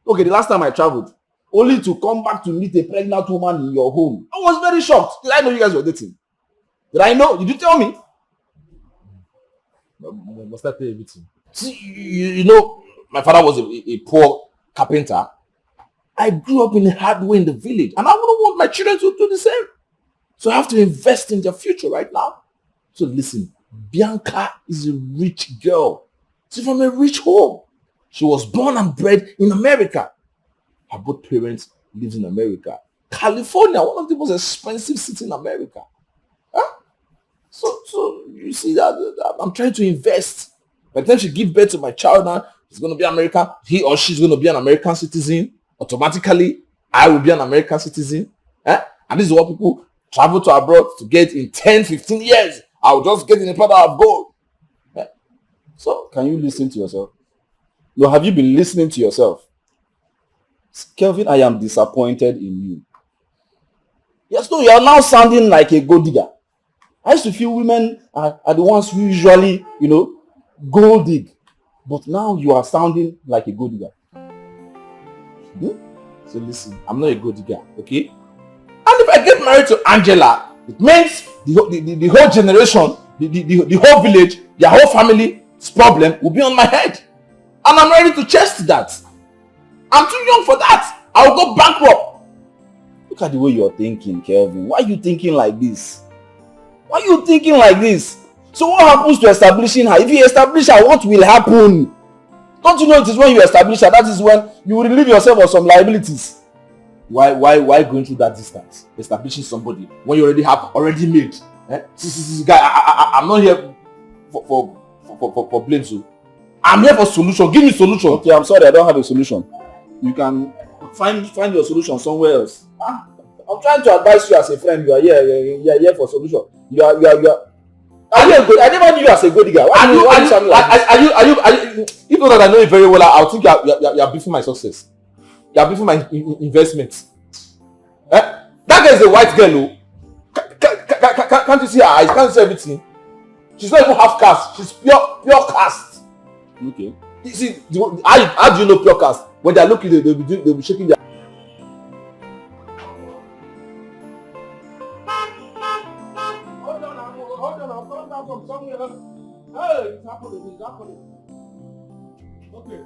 [SPEAKER 7] Okay, the last time I traveled, only to come back to meet a pregnant woman in your home. I was very shocked. Did I know you guys were dating? Did I know? Did you tell me?
[SPEAKER 4] Must I tell you everything? See, my father was a poor carpenter. I grew up in a hard way in the village, and I wouldn't want my children to do the same. So I have to invest in their future right now. So listen, Bianca is a rich girl. She's from a rich home. She was born and bred in America. Her both parents live in America. California, one of the most expensive cities in America. Huh? So you see that I'm trying to invest. By the time she gives birth to my child now, he's going to be American. He or she's going to be an American citizen. Automatically, I will be an American citizen. And this is what people travel to abroad to get in 10, 15 years. I'll just get in a platter of gold.
[SPEAKER 7] So, can you listen to yourself? No, have you been listening to yourself? Kelvin, I am disappointed in you. Yes, no, you are now sounding like a gold digger. I used to feel women are the ones who usually, gold dig. But now you are sounding like a gold digger.
[SPEAKER 4] So listen, I'm not a gold digger, okay? And if I get married to Angela, it means the whole generation, the whole village, their whole family's problem will be on my head. And I'm ready to chest that. I'm too young for that. I'll go bankrupt.
[SPEAKER 7] Look at the way you're thinking, Kelvin. Why are you thinking like this? Why are you thinking like this? So what happens to establishing her? If you establish her, what will happen? Don't you know it is when you establish her, that is when you will relieve yourself of some liabilities.
[SPEAKER 4] Why going through that distance? Establishing somebody when you already made. Guy, I'm not here for blame. So I'm here for solution. Give me solution.
[SPEAKER 7] Okay, I'm sorry, I don't have a solution. You can find your solution somewhere else. I'm trying to advise you as a friend. You are here for solution. You are I never knew you as a good guy.
[SPEAKER 4] Are you? If not that I know you very well, I'll think you are beefing my success. You are beefing my investment. That girl is a white girl, can't you see her eyes? Can't you see everything? She's not even half caste. She's pure caste.
[SPEAKER 7] Okay.
[SPEAKER 4] You see, how do you know pure caste? When they are looking, they'll be shaking their.
[SPEAKER 9] From somewhere. Hey, it's happening. Okay.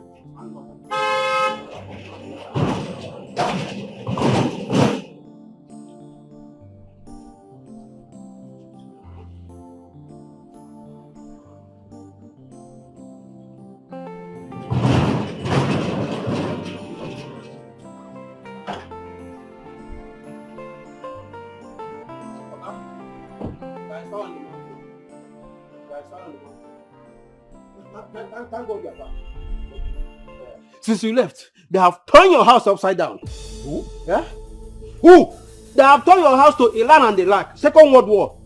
[SPEAKER 9] Thank God you are back. Since you left, they have turned your house upside down.
[SPEAKER 7] Who?
[SPEAKER 9] Yeah? Who? They have turned your house to a land and the lack. Second World War.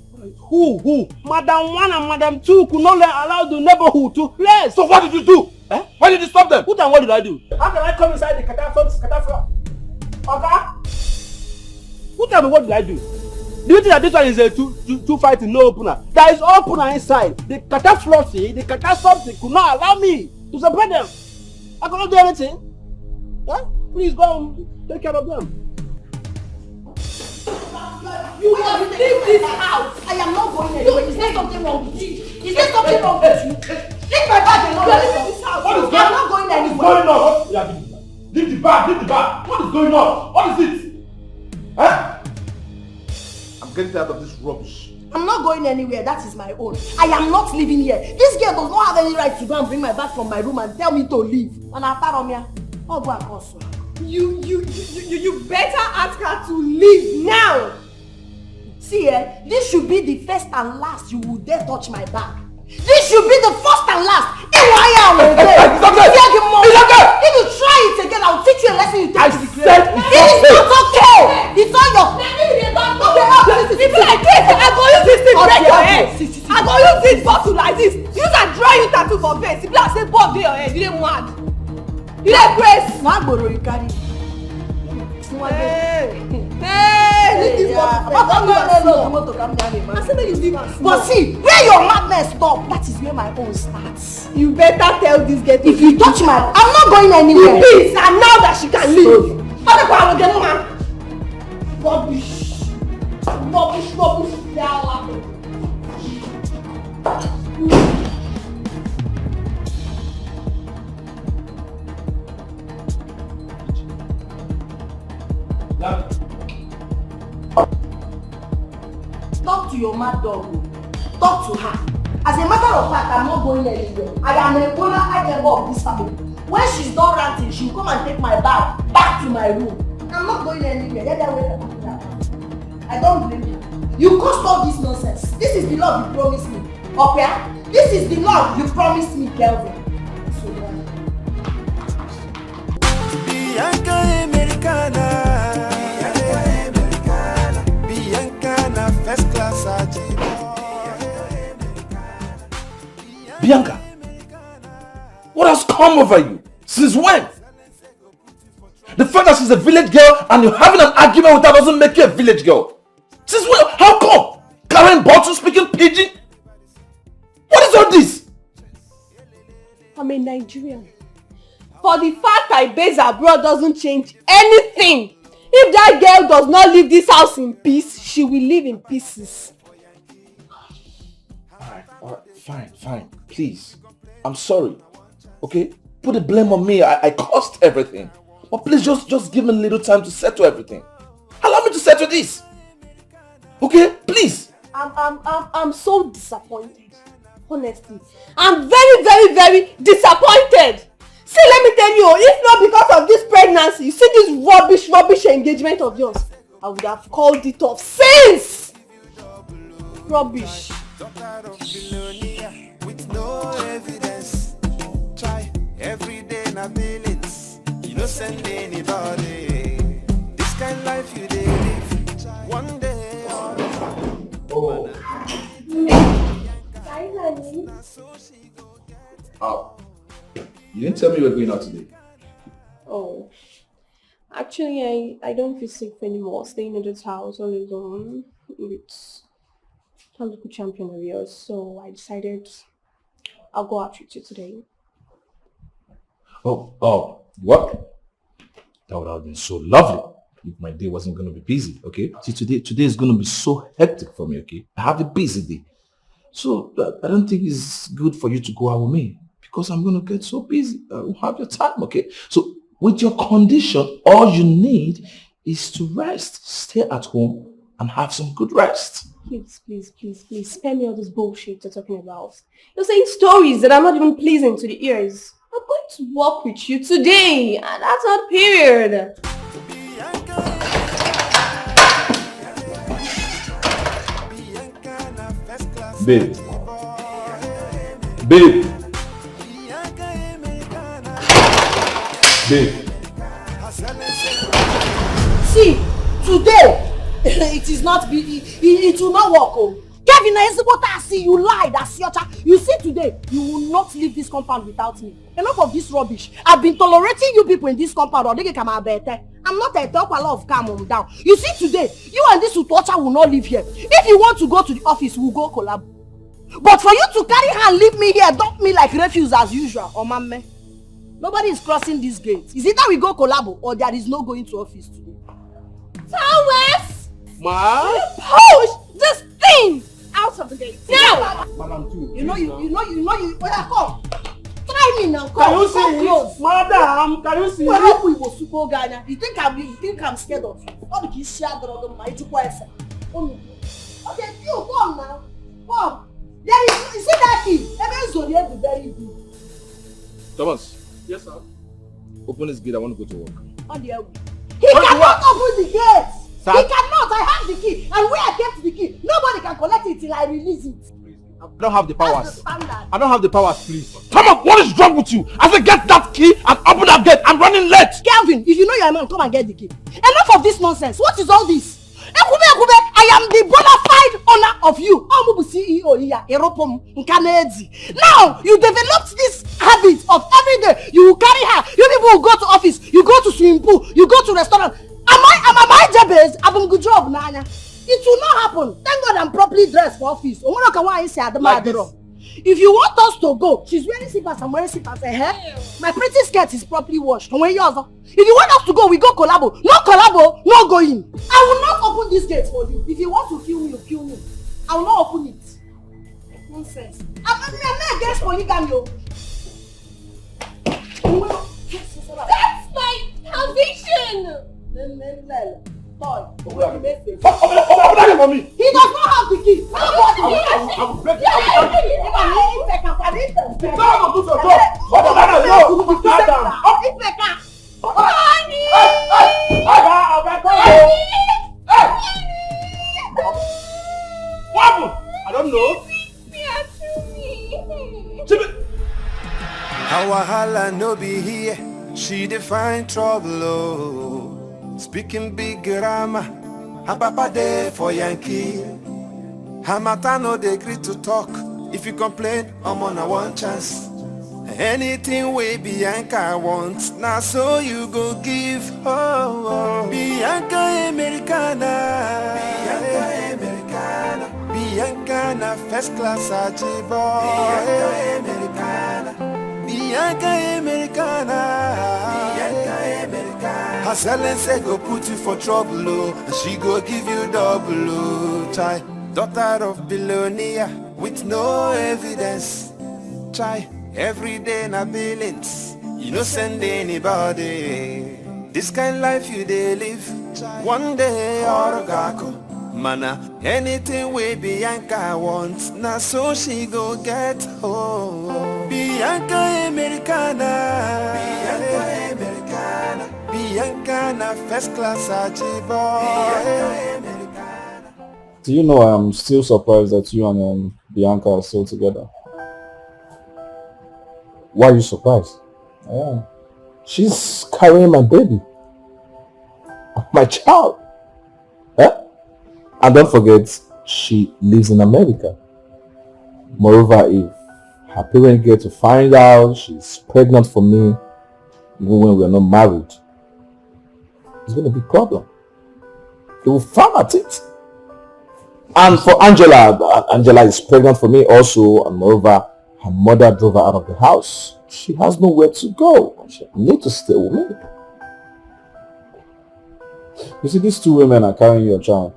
[SPEAKER 9] Who? Madam 1 and Madam 2 could not allow the neighborhood to rest.
[SPEAKER 4] So what did you do?
[SPEAKER 9] Eh? Why did you stop them? What and what did I do? How can I come inside the catastrophe? Okay? What and what did I do? Do you think that this one is a two fighting, no opener? There is opener inside. The catastrophe could not allow me to separate them. I cannot do anything. Huh? Please go and take care of them.
[SPEAKER 1] You must leave this house. I am not going anywhere. Is there something wrong with you? Is there something wrong with you? Leave my bag alone. Leave this house.
[SPEAKER 7] What is
[SPEAKER 1] I am not going anywhere.
[SPEAKER 7] What is going on? Yeah, leave the bag. What is going on? What is it? Huh? I'm getting tired of this rubbish.
[SPEAKER 1] I'm not going anywhere. That is my own. I am not living here. This girl does not have any right to go and bring my bag from my room and tell me to leave. And after Romia, I'll go and also. You better ask her to leave now. See, this should be the first and last you will dare touch my bag. This should be the first and last. If you try it again, I'll teach you a lesson you take to the grave. It is not okay. It's not your... People like this, I'm going to use this to break your head. I'm going to use this bottle like this. Use a drawing tattoo for face. People are saying, Bob, your head. You didn't mad. You didn't grace. Magboro, you carry. Hey, but see, where your madness stop, that is where my own starts. You better tell this girl if you touch my... I'm not going anywhere. Please, and now that she can leave. Rubbish. Talk to your mad dog. Talk to her. As a matter of fact, I'm not going anywhere. I am a bona fide member of this family. When she's done ranting, she'll come and take my bag back to my room. I'm not going anywhere. I don't blame you. You caused all this nonsense. This is the love you promised me. Okay? This is the love you promised me, Kelvin. So Bianca Americana. First class
[SPEAKER 4] Bianca, what has come over you? Since when? The fact that she's a village girl and you're having an argument with her doesn't make you a village girl. Since when? How come? Carrying bottles, speaking pidgin? What is all this?
[SPEAKER 6] I'm a Nigerian. For the fact I base abroad doesn't change anything. If that girl does not leave this house in peace, she will live in pieces.
[SPEAKER 4] Alright, fine. Please. I'm sorry. Okay? Put the blame on me. I caused everything. But please just give me a little time to settle everything. Allow me to settle this. Okay? Please.
[SPEAKER 6] I'm so disappointed. Honestly. I'm very disappointed. See, let me tell you, if not because of this pregnancy, you see this rubbish engagement of yours, I would have called it off since. Rubbish.
[SPEAKER 8] With no evidence, try every day na feelings. You don't send anybody. This kind of life you live, one day.
[SPEAKER 4] Oh. Oh. You didn't tell me you were going out today.
[SPEAKER 6] Oh, actually, I don't feel safe anymore. Staying in this house all alone with a local champion of yours. So I decided I'll go out with you today.
[SPEAKER 4] Oh, what? That would have been so lovely if my day wasn't going to be busy, okay? See, today is going to be so hectic for me, okay? I have a busy day. So I don't think it's good for you to go out with me. Because I'm going to get so busy. I won't have your time, okay? So with your condition, all you need is to rest. Stay at home and have some good rest.
[SPEAKER 6] Please, spare me all this bullshit you're talking about. You're saying stories that are not even pleasing to the ears. I'm going to walk with you today, and that's not period.
[SPEAKER 4] Babe.
[SPEAKER 1] See, today it is not it will not work. Oh. Get
[SPEAKER 5] Kevin, I see you lied. You see today, you will not leave this compound without me. Enough of this rubbish. I've been tolerating you people in this compound. I'm not a talk a lot of calm down. You see today, you and this Utocha will not live here. If you want to go to the office, we'll go collab. But for you to carry her and leave me here, dump me like refuse as usual, oh mama. Nobody is crossing this gate. Is either we go collab or there is no going to office today.
[SPEAKER 6] Thomas!
[SPEAKER 9] Ma?
[SPEAKER 6] Push this thing out of the gate. Now!
[SPEAKER 9] Madam too.
[SPEAKER 5] You know you. Come. Try me now. Come.
[SPEAKER 9] Can you see
[SPEAKER 5] close.
[SPEAKER 9] Madam, can you see
[SPEAKER 5] Well, we will super Ghana. You think I'm scared of you? All the kids share the other my Okay, you come now. Come. There is, you see that key? Every zone is very good.
[SPEAKER 4] Thomas.
[SPEAKER 9] Yes, sir.
[SPEAKER 4] Open this gate, I want to go to work.
[SPEAKER 5] On the way. He cannot open the gate.
[SPEAKER 9] Sir?
[SPEAKER 5] He cannot. I have the key. And where I kept the key, nobody can collect it till I release it.
[SPEAKER 9] I don't have the powers.
[SPEAKER 5] That's the standard.
[SPEAKER 9] I don't have the powers, please.
[SPEAKER 4] Thomas, what is wrong with you? I said get that key and open that gate. I'm running late.
[SPEAKER 5] Kelvin, if you know you're a man, come and get the key. Enough of this nonsense. What is all this? I am the bona fide owner of you. CEO here, Eropom Nkanezi. Now, you developed this habit of every day. You will carry her. You people will go to office. You go to swimming pool. You go to restaurant. Am I Jabez? I'm good job, Nanya. It will not happen. Thank God I'm properly dressed for office. Like this. If you want us to go, she's wearing slippers, I'm wearing slippers. My pretty skirt is properly washed. If you want us to go, we go collabo. No collabo, no going. I will not open this gate for you. If you want to kill me, you kill me. I will not open it. Nonsense. I'm not against polygamy.
[SPEAKER 6] That's my foundation!
[SPEAKER 5] He does not have the key.
[SPEAKER 9] I don't know.
[SPEAKER 8] How wahala no be here, she define trouble, oh. Speaking big grammar, her papa there for Yankee. Her mata no dey agree to talk. If you complain, I'm on a one chance. Anything way Bianca wants, now so you go give. Oh. Bianca Americana, Bianca Americana, Bianca first class achievement. Bianca Americana, Bianca Americana, Bianca Americana. Her silence go put you for trouble, oh, and she go give you double, oh, child. Daughter of billionaire with no evidence, child. Every day na billings, you no send anybody. This kind life you dey live, one day or gako. Mana, anything way Bianca wants, na so she go get home. Bianca Americana, Bianca Americana, Bianca first class achievement.
[SPEAKER 7] Do you know I'm still surprised that you and Bianca are still together? Why are you surprised? Yeah. She's carrying my baby. My child. Yeah? And don't forget, she lives in America. Moreover, if her parents get to find out she's pregnant for me, even when we're not married, it's going to be a problem. They will frown at it. And for Angela, Angela is pregnant for me also, and moreover, her mother drove her out of the house. She has nowhere to go. She needs to stay with me. You see, these two women are carrying your child.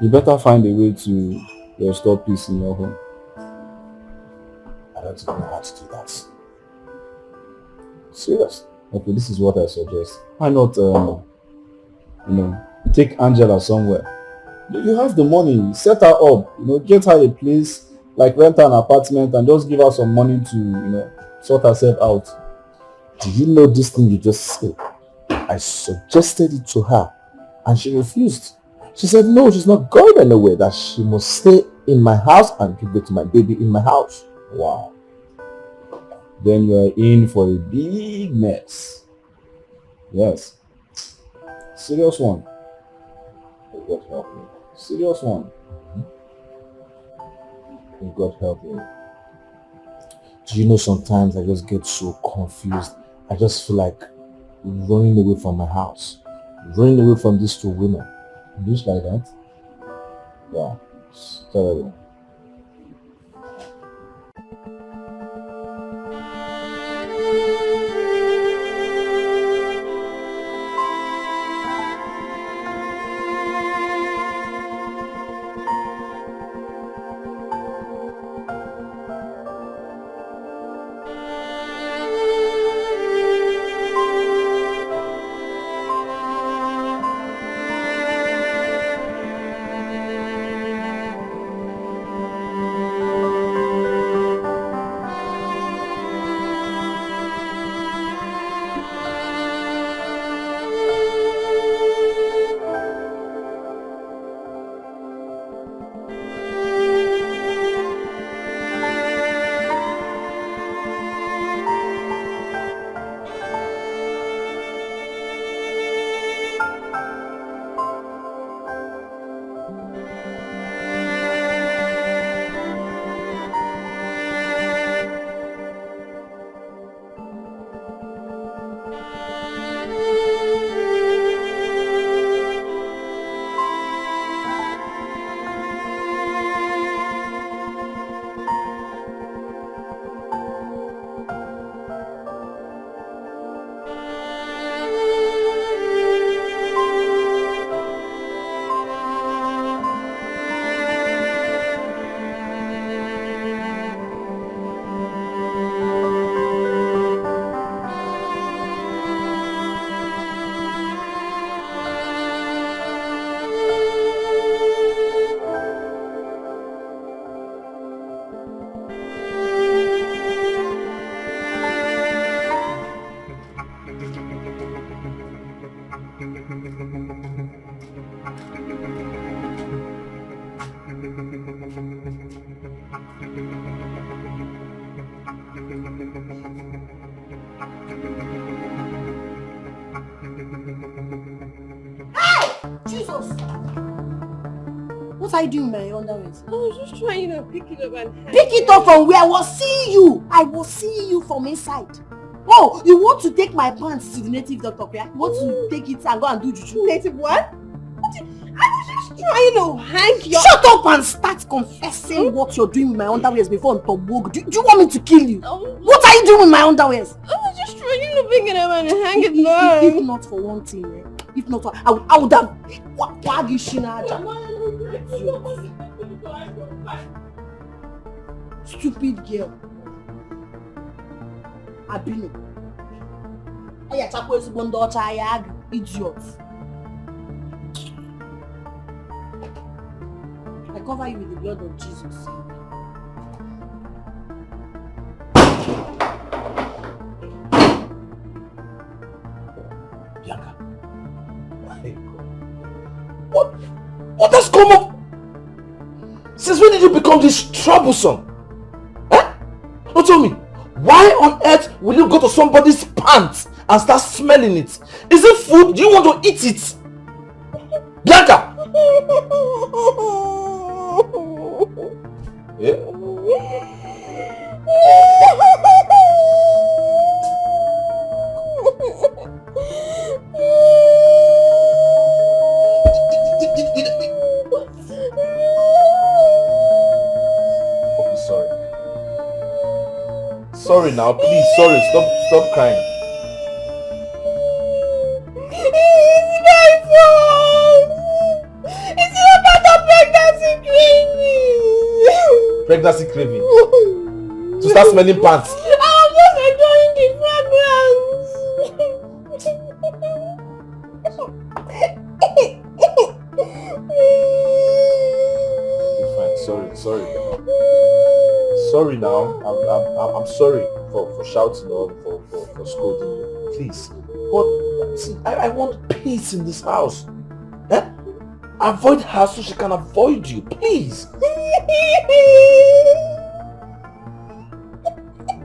[SPEAKER 7] You better find a way to restore peace in your home. I don't even know how to do that. Serious. Okay, this is what I suggest. Why not, take Angela somewhere. You have the money, set her up, get her a place, like rent her an apartment and just give her some money to, sort herself out. Do you know this thing you just said? I suggested it to her and she refused. She said no, she's not going anywhere, that she must stay in my house and give birth to my baby in my house. Wow. Then you are in for a big mess. Yes. Serious one. God help me. Serious one. May God help you.
[SPEAKER 4] Do you know sometimes I just get so confused. I just feel like running away from my house. Running away from these two women.
[SPEAKER 7] Just like that? Yeah. It's terrible.
[SPEAKER 5] What are you doing with my underwears?
[SPEAKER 6] I was just trying to pick it up and hang
[SPEAKER 5] Pick it up from where? I was seeing you. I was seeing you from inside. Oh, you want to take my pants to the native doctor, yeah? You want to take it and go and do juju?
[SPEAKER 6] Native what? I was just trying to hang your...
[SPEAKER 5] Shut up and start confessing what you're doing with my underwears before on top work. Do you want me to kill you? What are you doing with my underwears?
[SPEAKER 6] I was just trying to pick it up and hang it now.
[SPEAKER 5] If not for one thing, if not for... I would have... Wag you shinaja. Stupid girl. Abino. Aya chakwa ezigbo ndị ọcha aya agụ. Idiot. I cover you with the blood of Jesus.
[SPEAKER 4] Bianca. What has come up? Since when did you become this troublesome? Eh? Now tell me, why on earth will you go to somebody's pants and start smelling it? Is it food? Do you want to eat it? Bianca! Yeah? Sorry now, please, sorry, stop crying.
[SPEAKER 6] It's my fault! It's about the pregnancy craving!
[SPEAKER 4] Pregnancy craving? To start smelling pants?
[SPEAKER 6] I was just enjoying the
[SPEAKER 4] Fine, sorry. Sorry now. I'm sorry for shouting or for scolding you. Please. But see, I want peace in this house. Eh? Avoid her so she can avoid you. Please.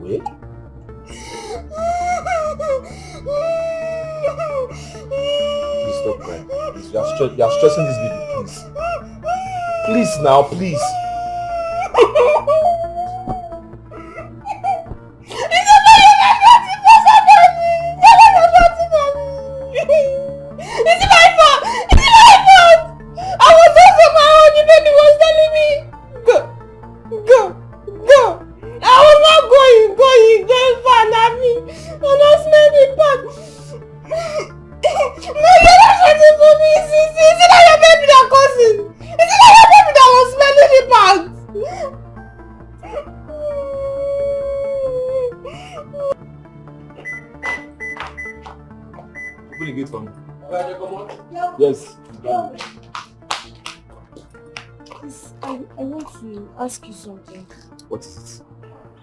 [SPEAKER 4] Wait. Please stop crying. Please, you are stressing this baby, please. Please now, please. Yes.
[SPEAKER 5] I want to ask you something.
[SPEAKER 4] What is it?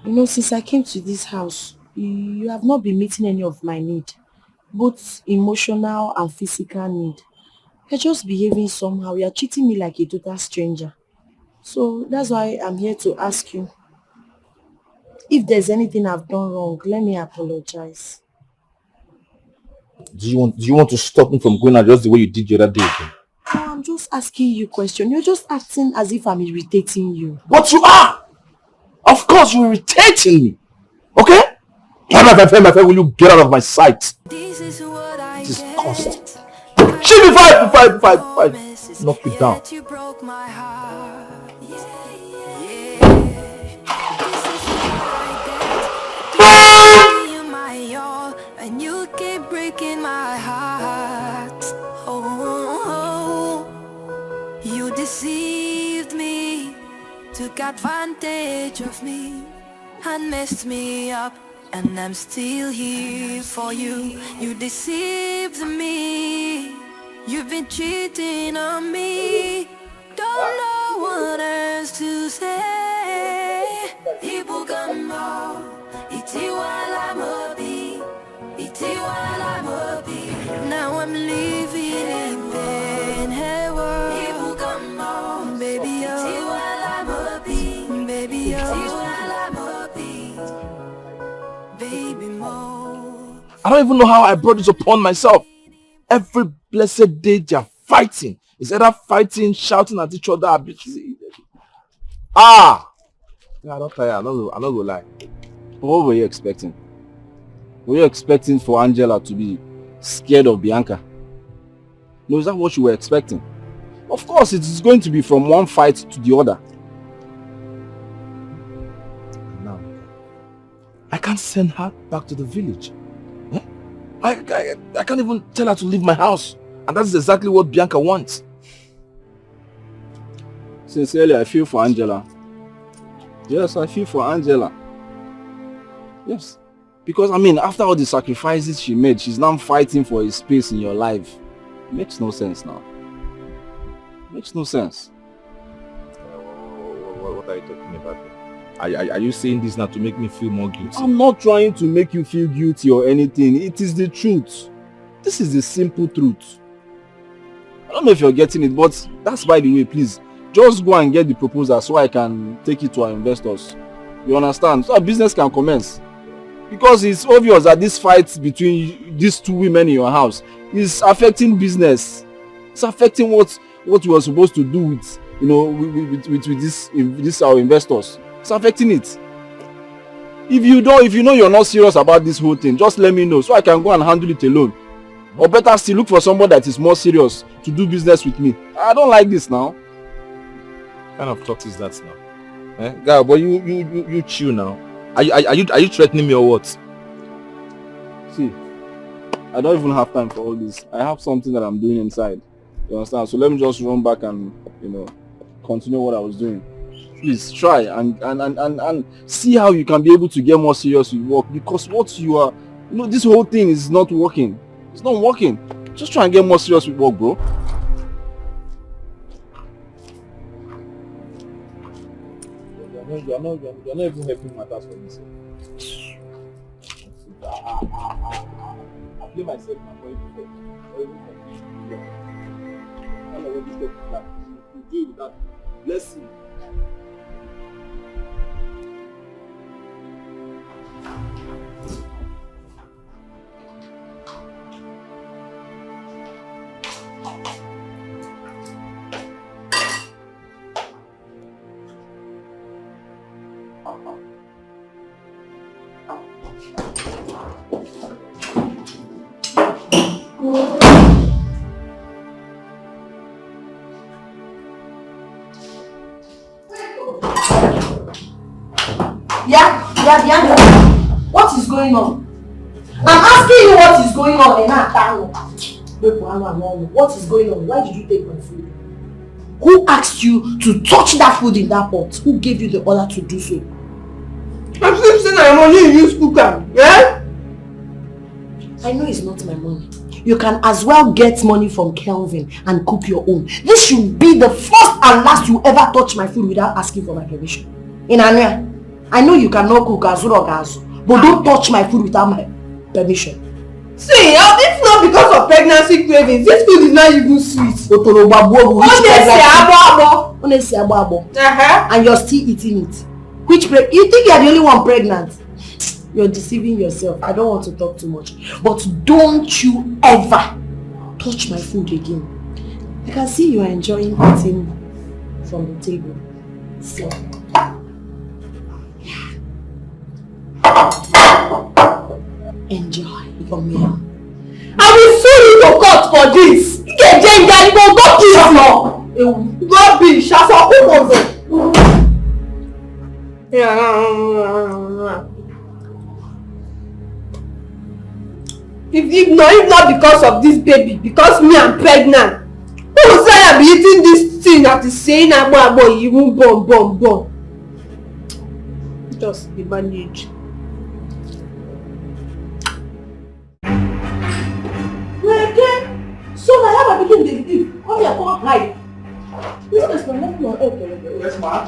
[SPEAKER 5] You know, since I came to this house, you have not been meeting any of my need, both emotional and physical need. You're just behaving somehow. You're treating me like a total stranger. So that's why I'm here to ask you. If there's anything I've done wrong, let me apologize.
[SPEAKER 4] Do you want to stop me from going out just the way you did the other day again?
[SPEAKER 5] No, I'm just asking you a question. You're just acting as if I'm irritating you.
[SPEAKER 4] But you are! Of course you're irritating me. Okay? My friend, will you get out of my sight?
[SPEAKER 10] This is what I
[SPEAKER 4] Disgust. Shoot me five. Knock me down.
[SPEAKER 10] You broke my heart. Yeah. This is what I get. You my all, and you keep breaking my heart. Oh, you deceived me, took advantage of me, and messed me up. And I'm still here for you. You deceived me. You've been cheating on me. Don't know what else to say. Ibugambo, itiwala mobi, itiwala mobi. Now I'm living in pain. Hey, world. Ibugambo, baby, oh. Itiwala mobi, baby, oh. Itiwala mobi, baby, mo.
[SPEAKER 4] I don't even know how I brought this upon myself. Every blessed day they are fighting. It's either fighting, shouting at each other. Yeah, I'm not tired. I'm not gonna lie.
[SPEAKER 7] But what were you expecting? Were you expecting for Angela to be scared of Bianca? No, is that what you were expecting? Of course, it is going to be from one fight to the other.
[SPEAKER 4] Now, I can't send her back to the village. I can't even tell her to leave my house. And that's exactly what Bianca wants.
[SPEAKER 7] Sincerely, I feel for Angela. Yes, I feel for Angela. Yes. Because, I mean, after all the sacrifices she made, she's now fighting for a space in your life. It makes no sense now. It makes no sense.
[SPEAKER 4] What are you talking about? Are you saying this now to make me feel more guilty?
[SPEAKER 7] I'm not trying to make you feel guilty or anything. It is the truth. This is the simple truth. I don't know if you're getting it, but that's by the way, please. Just go and get the proposal so I can take it to our investors. You understand? So our business can commence. Because it's obvious that this fight between these two women in your house is affecting business. It's affecting what you are supposed to do with, you know, with this our investors. It's affecting it. If you know you're not serious about this whole thing, just let me know so I can go and handle it alone. Or better still, look for somebody that is more serious to do business with me. I don't like this now.
[SPEAKER 4] What kind of talk is that now? Guy, but you chill now. Are you threatening me or what?
[SPEAKER 7] See, I don't even have time for all this. I have something that I'm doing inside. You understand? So let me just run back and, you know, continue what I was doing. Please try and see how you can be able to get more serious with work, because what you are, you know, this whole thing is not working. It's not working. Just try and get more serious with work, bro. You're not even helping matters for me. I play myself my boy before. I don't know what this stuff is like. You deal with that. Let's see.
[SPEAKER 5] What is going on? I'm asking you what is going on. What is going on? Why did you take my food? Who asked you to touch that food in that pot? Who gave you the order to do so?
[SPEAKER 6] I'm still saying my money in use cooker. Yeah?
[SPEAKER 5] I know it's not my money. You can as well get money from Kelvin and cook your own. This should be the first and last you ever touch my food without asking for my permission. Inanya, I know you cannot cook azur or gazu, but don't touch my food without my permission.
[SPEAKER 6] See, it's not because of pregnancy cravings. This food is not even sweet.
[SPEAKER 5] And you're still eating it. You think you're the only one pregnant? You're deceiving yourself. I don't want to talk too much. But don't you ever touch my food again. I can see you are enjoying eating from the table. So, enjoy your meal.
[SPEAKER 6] I will sue you to court for this. Rubbish. If not because of this baby, because me I'm pregnant, who will say I'll be eating this thing that is saying boy, you won't bomb. Just be managed.
[SPEAKER 5] So I have a begin the leave. Come here, come hide. This is my neck.
[SPEAKER 4] Yes, ma'am.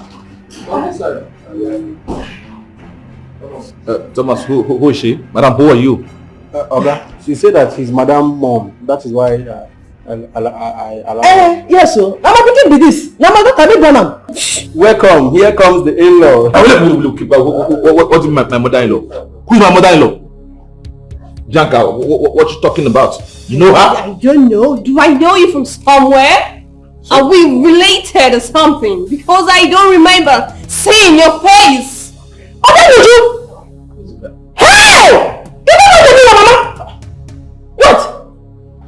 [SPEAKER 4] Thomas, who is she? Madam, who are you?
[SPEAKER 9] Oga, she said that she's Madam Mom. That is why I
[SPEAKER 5] yes, sir. I'm a begin with this. Now my daughter be born.
[SPEAKER 9] Welcome. Here comes the in-law.
[SPEAKER 4] What is my mother-in-law? Who is my mother-in-law? Bianca, what you talking about? You know her?
[SPEAKER 6] I don't know. Do I know you from somewhere? So, are we related or something? Because I don't remember seeing your face.
[SPEAKER 5] Oh, then you? Hey! You don't know me, Mama? What?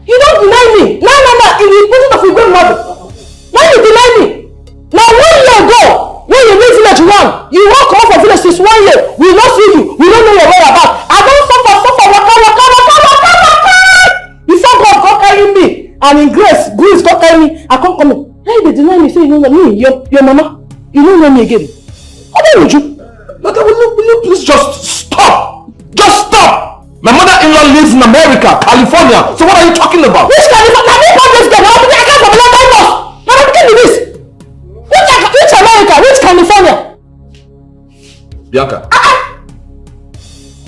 [SPEAKER 5] You don't deny me? No. In the position of your grandmother. Why you deny me? Now 1 year ago, when you leave village 1, you won't come from village since 1 year. We don't see you. We don't know your whereabouts. I don't suffer. Before God go carry me, and in grace go carry me, I can't come in. Hey, they deny me, say you don't know me, your mama. You don't know me again. What are you?
[SPEAKER 4] But will you please just stop? Just stop! My mother-in-law lives in America, California. So what are you talking about?
[SPEAKER 5] Which California? I can't from London. Now I'm getting this. Which America? Which California?
[SPEAKER 4] Bianca.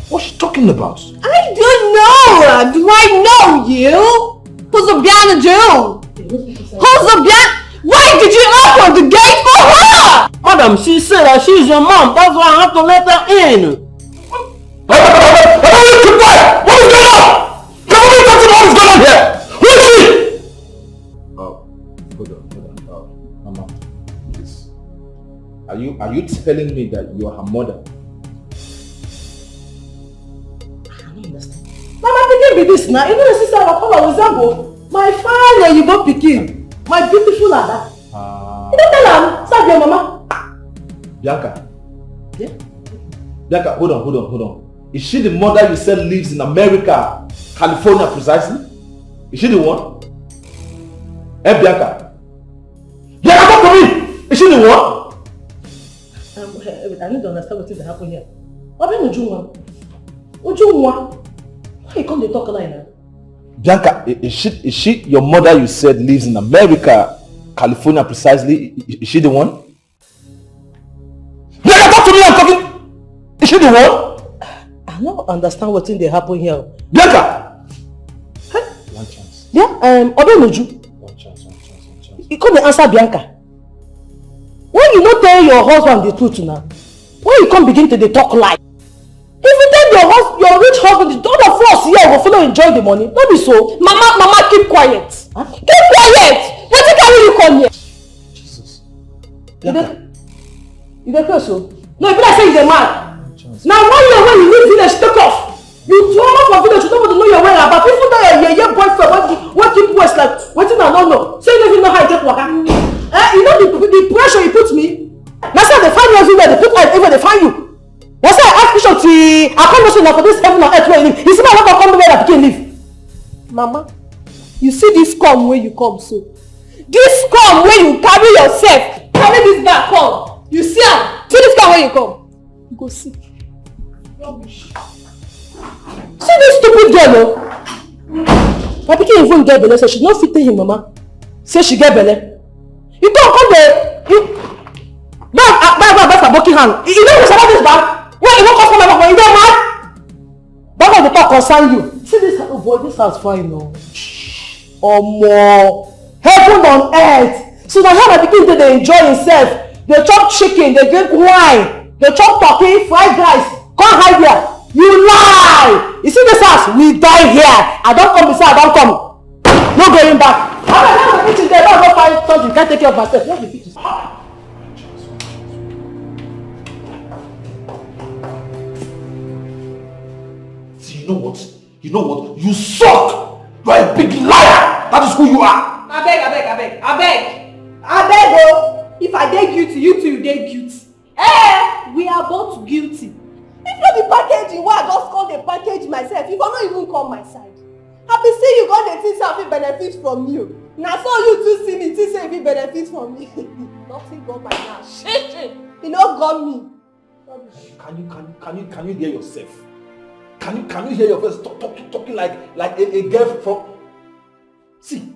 [SPEAKER 4] What's she talking about?
[SPEAKER 6] I don't know. Do I know you? Who's the Bianca Joe? Why did you open the gate for her?
[SPEAKER 9] Madam, she said that she's your mom. That's why I have to let her in.
[SPEAKER 4] What is going on? What is going on here? Who is she? Hold on. Mama, please. Are you telling me that you are her mother?
[SPEAKER 5] Mama, pikin be this now. Even the sister of Okolo resemble my father. You go pikin. My beautiful Ada. You don't tell her. Stop your mama.
[SPEAKER 4] Bianca.
[SPEAKER 5] Yeah?
[SPEAKER 4] Bianca, hold on. Is she the mother you said lives in America, California precisely? Is she the one? Bianca. Bianca, talk to me! Is she the one?
[SPEAKER 5] I need to understand what is happening here. What about Ujunwa? Why you come to talk like that?
[SPEAKER 4] Bianca, is she your mother you said lives in America, California precisely? Is she the one? Bianca, talk to me, I'm talking! Is she the one?
[SPEAKER 5] I don't understand what's in the happen here.
[SPEAKER 4] Bianca!
[SPEAKER 5] Huh?
[SPEAKER 4] One chance.
[SPEAKER 5] Yeah, Obenuju.
[SPEAKER 4] One chance.
[SPEAKER 5] You come and answer Bianca. When you not tell your husband the truth now, when you come begin to talk lie. If you tell your rich husband, all of us here will follow enjoy the money. Don't be so.
[SPEAKER 6] Mama, keep quiet. Huh? Keep quiet. What did you come here?
[SPEAKER 4] Jesus.
[SPEAKER 5] You don't care so? No, if I say he's a man. Now 1 year when you leave village, take off. You travel from village, you don't want to know your whereabouts. People that your boyfriend what keep west like waiting I don't know. So you don't even know how you take work. You know the pressure you put me. That's how they find you everywhere. They put everywhere they find you. That's why I ask Bishop to accommodation for this heaven and earth where you live. You see my work come where I can't live.
[SPEAKER 6] Mama, you see this come where you come so. This come where you carry yourself. Carry this bag come. You see am? See this come where you come. Go see. Rubbish.
[SPEAKER 5] See this stupid girl, no? My pikin even get belle, so she no fit tell him mama. Say she get belle. You come there. You bag for broken hand. You don't know about this bag. Where you won't come from my bag, you get mad? Bag of the talk concern you. See this boy, this house fine, no? Omo, heaven on earth. So now how my pikin dey enjoy himself. They chop chicken, they drink wine, they chop turkey, fried rice. Come hide here. You lie! You see this house? We die here. I don't come beside, I don't come. No going back. How am I eating there? Don't go find something. Can't take care of myself. What the bitch is?
[SPEAKER 4] See, you know what? You know what? You suck! You are a big liar! That is who you are!
[SPEAKER 6] I beg, oh! If I dey guilty, you too, you dey guilty. We are both guilty. If no be packaging, why I just call the package myself? You cannot even come my side. Happy see you got the things that benefit from you. Now so you too see me, think say if it benefit from me. Nothing got my now. Shit. You know got me.
[SPEAKER 4] Can you hear yourself? Can you hear your voice talking like a girl from? See,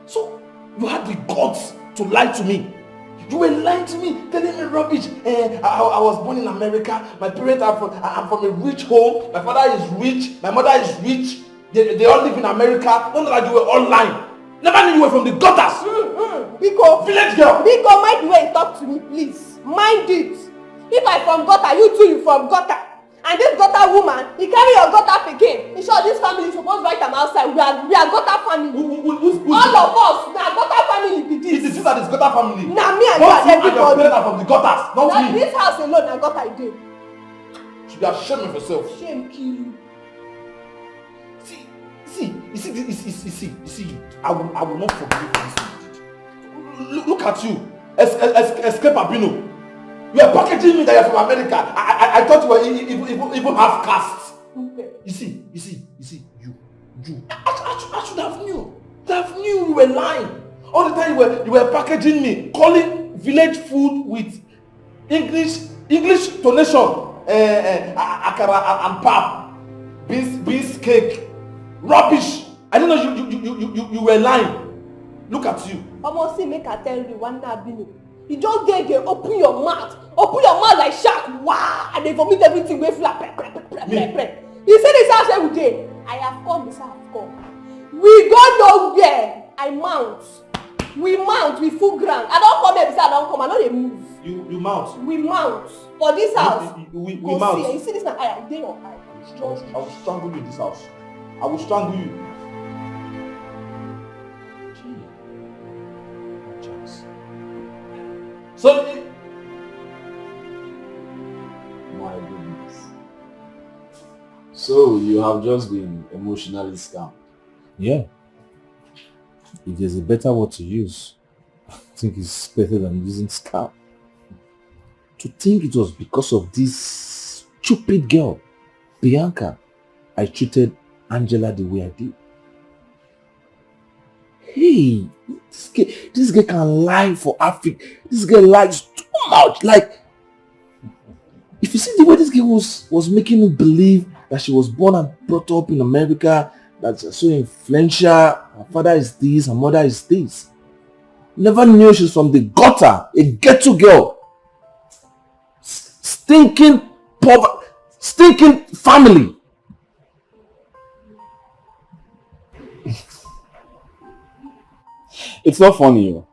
[SPEAKER 4] so you had the guts to lie to me. You were lying to me, telling me rubbish. I was born in America. My parents are I'm from a rich home. My father is rich. My mother is rich. They all live in America. None of that you were all lying. Never knew you were from the gutters.
[SPEAKER 6] Biko,
[SPEAKER 4] village girl.
[SPEAKER 6] Biko, mind the way you talk to me, please. Mind it. If I from gutter, you too, you from gutter. And this gutter woman, he carry your gutter pikin. In short, this family is supposed to write am outside. We are gutter family. All of us, we are gutter family be this.
[SPEAKER 4] It is you that is gutter family.
[SPEAKER 6] Now me and you
[SPEAKER 4] Both
[SPEAKER 6] and everybody.
[SPEAKER 4] and your parents are from the gutters, not me.
[SPEAKER 6] This house alone, I got idea.
[SPEAKER 4] You should be ashamed of yourself.
[SPEAKER 6] Shame kill you.
[SPEAKER 4] See, I will not forgive you for this. Look at you, escape Abino. You are packaging me that you are from America. I thought you were even half caste.
[SPEAKER 6] Okay.
[SPEAKER 4] You see, you. I should have knew. You were lying. All the time you were packaging me, calling village food with English donation, akara and pap, beans cake, rubbish. I didn't know you were lying. Look at you.
[SPEAKER 6] Almost see make I tell you one Abino. You just there, open your mouth like shark. Wow, and they vomit everything way flat. You say this house every day. I have come, this I have come. We go nowhere. I mount. We mount, we full ground. I don't come here because I don't come. I know they move.
[SPEAKER 4] You mount.
[SPEAKER 6] We mount for this house.
[SPEAKER 4] We mount.
[SPEAKER 6] See, you see this now? I dey on eye.
[SPEAKER 4] I will strangle you in this house. I will strangle you. So,
[SPEAKER 7] my goodness. So you have just been emotionally scammed.
[SPEAKER 4] Yeah. If there's a better word to use, I think it's better than using scam. To think it was because of this stupid girl, Bianca, I treated Angela the way I did. Hey, this girl can lie for Africa. This girl lies too much. Like, if you see the way this girl was making me believe that she was born and brought up in America, that's so influential. Her father is this, her mother is this. Never knew she's from the gutter, a ghetto girl. Stinking poverty, stinking family.
[SPEAKER 7] It's not funny,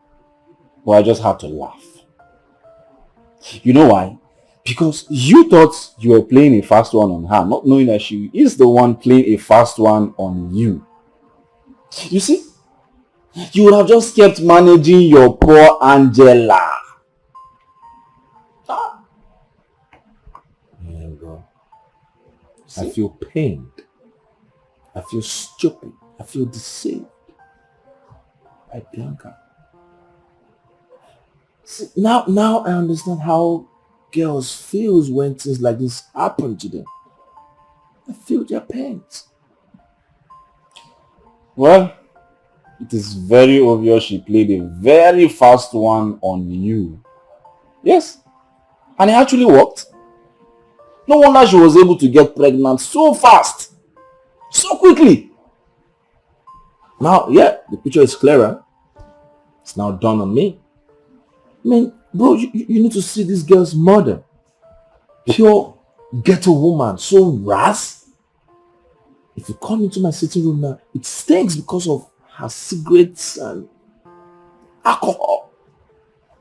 [SPEAKER 7] but I just had to laugh. You know why? Because you thought you were playing a fast one on her, not knowing that she is the one playing a fast one on you. You see? You would have just kept managing your poor Angela.
[SPEAKER 4] Yeah, bro. I feel pained. I feel stupid. I feel deceived. By Bianca. See, now I understand how girls feel when things like this happen to them. I feel their pains.
[SPEAKER 7] Well, it is very obvious she played a very fast one on you. Yes, and it actually worked. No wonder she was able to get pregnant so fast, so quickly.
[SPEAKER 4] Now, yeah, the picture is clearer. It's now done on me. I mean, bro, you need to see this girl's mother. Pure ghetto woman, so ras. If you come into my sitting room now, it stinks because of her cigarettes and alcohol.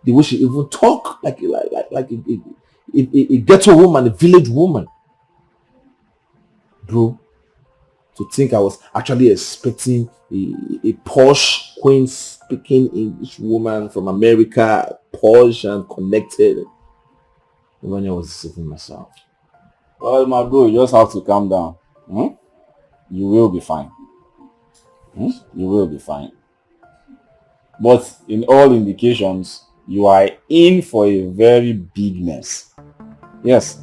[SPEAKER 4] The way she even talk like a ghetto woman, a village woman. Bro, to think I was actually expecting a posh queen speaking English woman from America, posh and connected. When I was deceiving myself.
[SPEAKER 7] Well, my bro, you just have to calm down. You will be fine. You will be fine. But in all indications, you are in for a very big mess. Yes.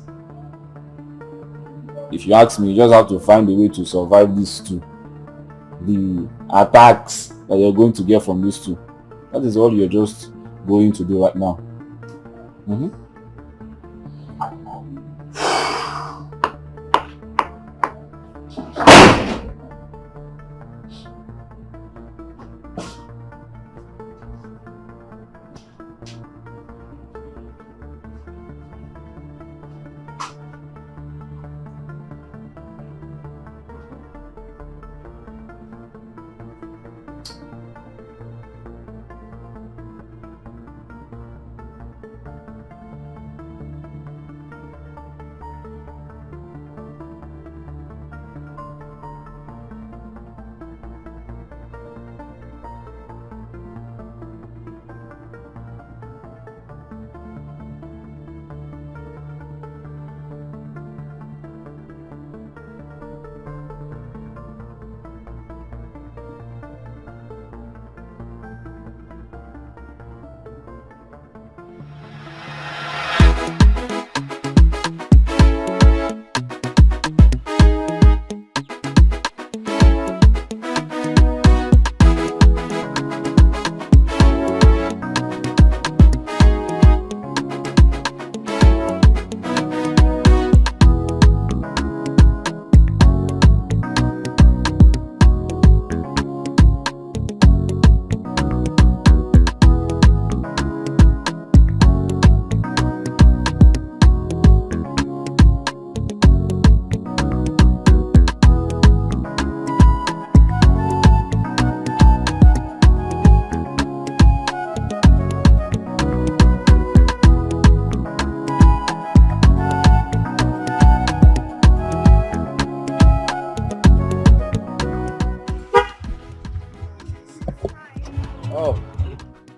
[SPEAKER 7] If you ask me, you just have to find a way to survive these two. The attacks that you're going to get from these two. That is all you're just going to do right now.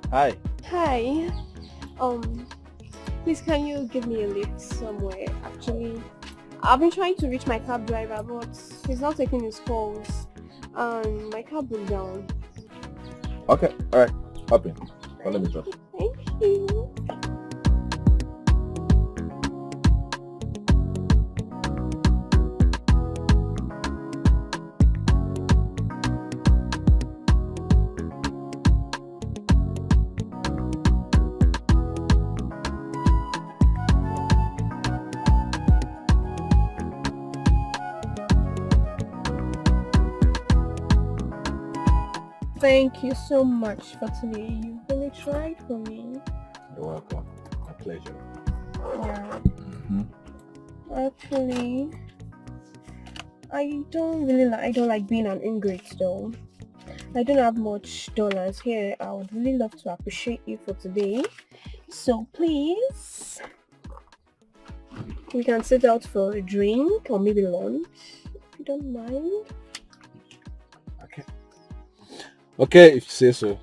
[SPEAKER 9] Hi.
[SPEAKER 6] Hi. Please can you give me a lift somewhere? Actually, I've been trying to reach my cab driver, but he's not taking his calls. And my cab broke down.
[SPEAKER 4] Okay, alright. Hop in. Well, let me drop.
[SPEAKER 6] Thank you. Thank you so much for today. You really tried for me.
[SPEAKER 4] You're welcome. My pleasure.
[SPEAKER 6] Yeah. Actually, I don't like being an ingrate though. I don't have much dollars here. I would really love to appreciate you for today. So please, we can sit out for a drink or maybe lunch, if you don't mind.
[SPEAKER 4] Okay, if you say so.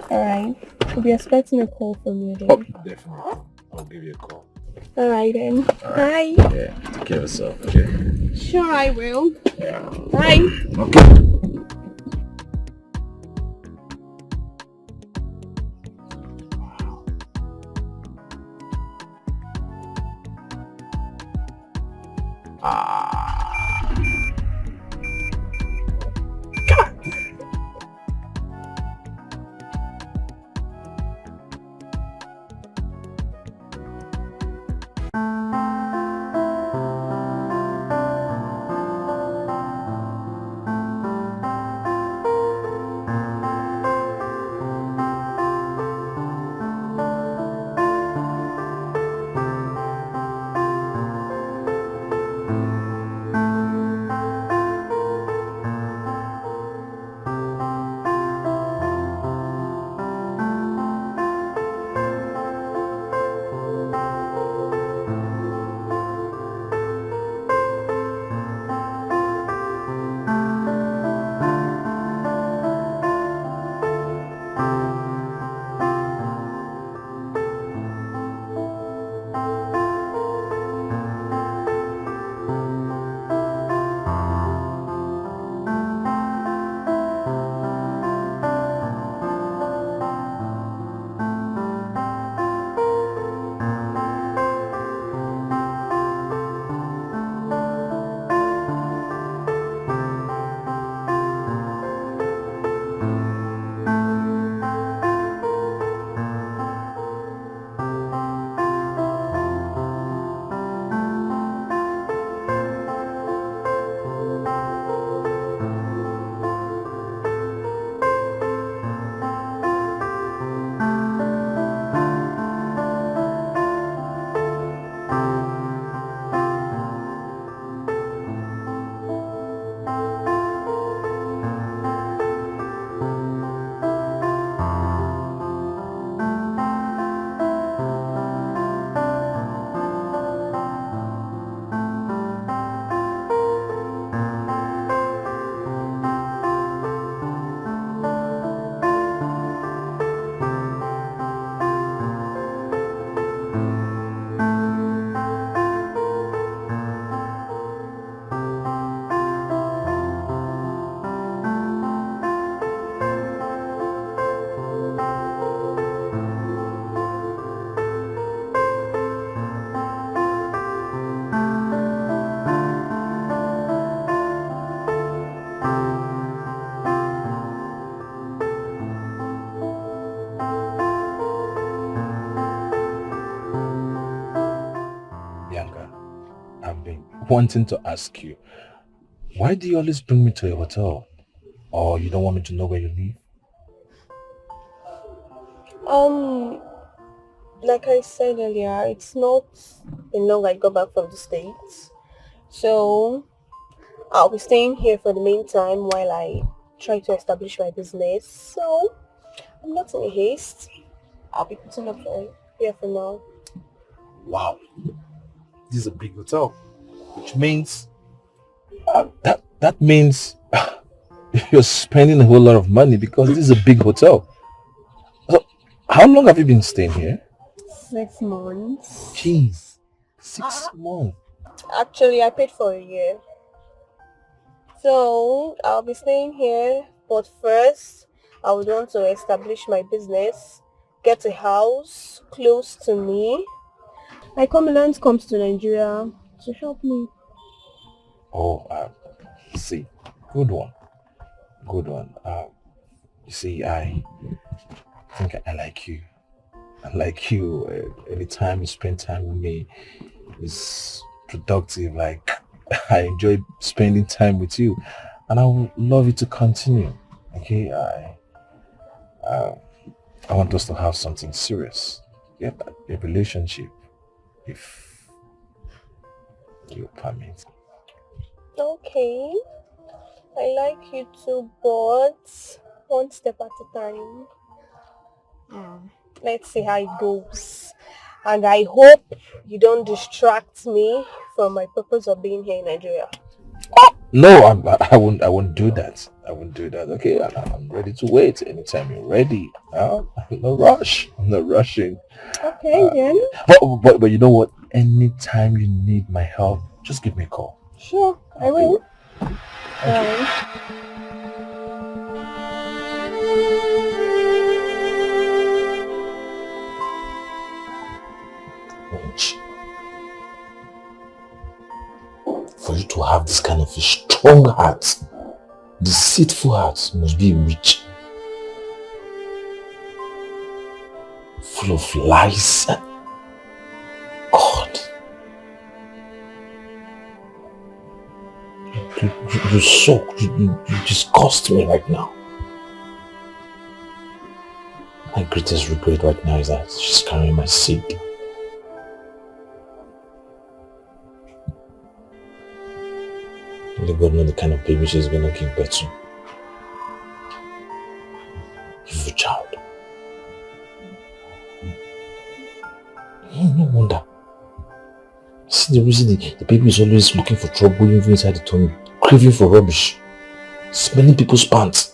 [SPEAKER 6] Alright. I'll be expecting a call from you then.
[SPEAKER 4] Oh, definitely. I'll give you a call.
[SPEAKER 6] Alright then. Bye.
[SPEAKER 4] Yeah, take care of yourself, okay?
[SPEAKER 6] Sure I will.
[SPEAKER 4] Yeah.
[SPEAKER 6] Bye.
[SPEAKER 4] Okay. wanting to ask you, why do you always bring me to a hotel? Or you don't want me to know where you live?
[SPEAKER 6] Like I said earlier, it's not been long I got back from the States. So I'll be staying here for the meantime while I try to establish my business. So I'm not in a haste. I'll be putting up here for now.
[SPEAKER 4] Wow. This is a big hotel. Which means that means you're spending a whole lot of money because this is a big hotel. So how long have you been staying here?
[SPEAKER 6] 6 months.
[SPEAKER 4] Jeez. 6 months.
[SPEAKER 6] Actually, I paid for a year. So I'll be staying here, but first I would want to establish my business, get a house close to me. My commandant comes to Nigeria to help me.
[SPEAKER 4] Oh, see, good one. You see, I think I like you. I like you. Anytime you spend time with me, it's productive. Like, I enjoy spending time with you, and I would love it to continue. Okay, I want us to have something serious. Yep, a relationship, if you permit.
[SPEAKER 6] Okay, I like you too, but one step at a time. Let's see how it goes. And I hope you don't distract me from my purpose of being here in Nigeria.
[SPEAKER 4] Oh, no, I won't do that. I won't do that. Okay, I'm ready to wait anytime you're ready. No rush. I'm not rushing.
[SPEAKER 6] Okay, then.
[SPEAKER 4] But you know what? Anytime you need my help, just give me a call.
[SPEAKER 6] Sure, I will.
[SPEAKER 4] have this kind of a strong heart. Deceitful heart must be a witch. Full of lies. God. You suck. You disgust me right now. My greatest regret right now is that she's carrying my seed. Only God knows the kind of baby she's gonna give birth to. Evil child. No wonder. See the reason the baby is always looking for trouble even inside the tummy, craving for rubbish, smelling people's pants.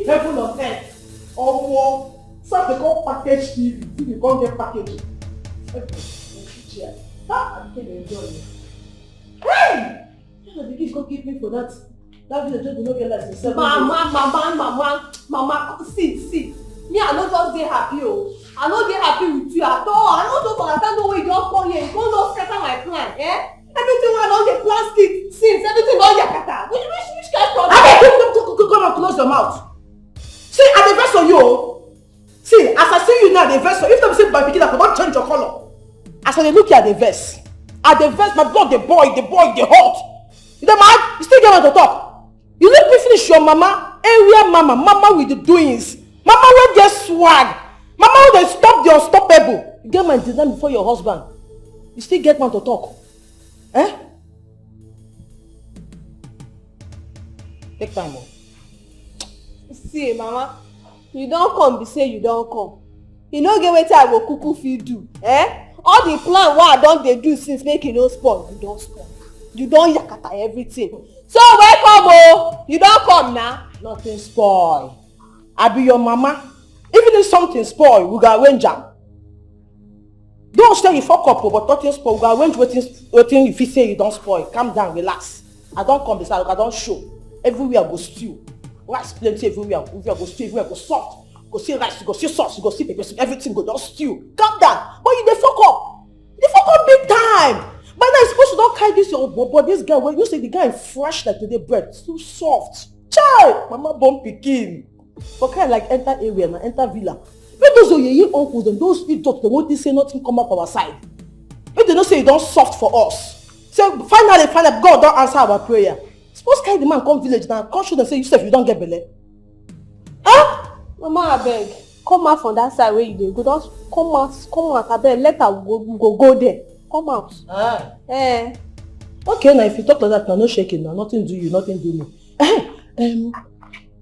[SPEAKER 9] Heaven on earth. Or more. Some they call package TV. If you can't get packaging. I can't enjoy it. Hey! The kids go give me for that. That video just will not get less than 7 days.
[SPEAKER 1] Mama, see. Me, I not just dey happy, oh. I not dey happy with you at all. I not just understand the way you don't come here. You don't just scatter my plan, eh? Everything went on the plastic since everything on your kata. Which kind of problem?
[SPEAKER 9] Okay, come and close your mouth. See, I dey vex on you. See, as I see you now, I dey vex on you. If them say my pikin, I cannot change your color. As I dey look here, I dey vex. My blood, the boy, the hot. You dey mad? You still get on to talk. You let me finish your mama, area mama with the doings. Mama wey get swag. Mama wey dey stop the unstoppable. You get my design before your husband. You still get man to talk. Eh? Take time, oh.
[SPEAKER 6] See, mama, you don't come be say you don't come. You no get wetin I go kuku fit do, eh? All the plan what I don dey do since make e no spoil, you don spoil. You don yakata everything. So welcome, oh. You don come now.
[SPEAKER 9] Nothing spoil. I be your mama. Even if something spoil, we go arrange am. Don't say you fuck up, but nothing spoil. We go arrange wetin you fit say you don spoil. Calm down, relax. I don come beside, I don show. Everywhere go stew. Rice plenty everywhere. Everywhere go stew, everywhere go soft. Go see rice, you go see sauce, you go see pepper, everything go just stew. Calm down. But you dey fuck up. You dey fuck up big time. By now you supposed to don carry this your bobo. This guy, when you say the guy fresh like today bread, so soft. Child, mama born pikin. For kind like enter area na enter villa. When those oyeye uncles and those big dogs, they won't say nothing come up our side. When they don't say you don't soft for us. Say finally God don't answer our prayer. Suppose carry the man come village now, come show them say you don't get belle. Huh?
[SPEAKER 6] Mama abeg, come out from that side where you dey go. Just come out abeg, let her go there. Come out. Eh.
[SPEAKER 9] Okay, now if you talk like that, now no shaking now, nothing do you, nothing do me.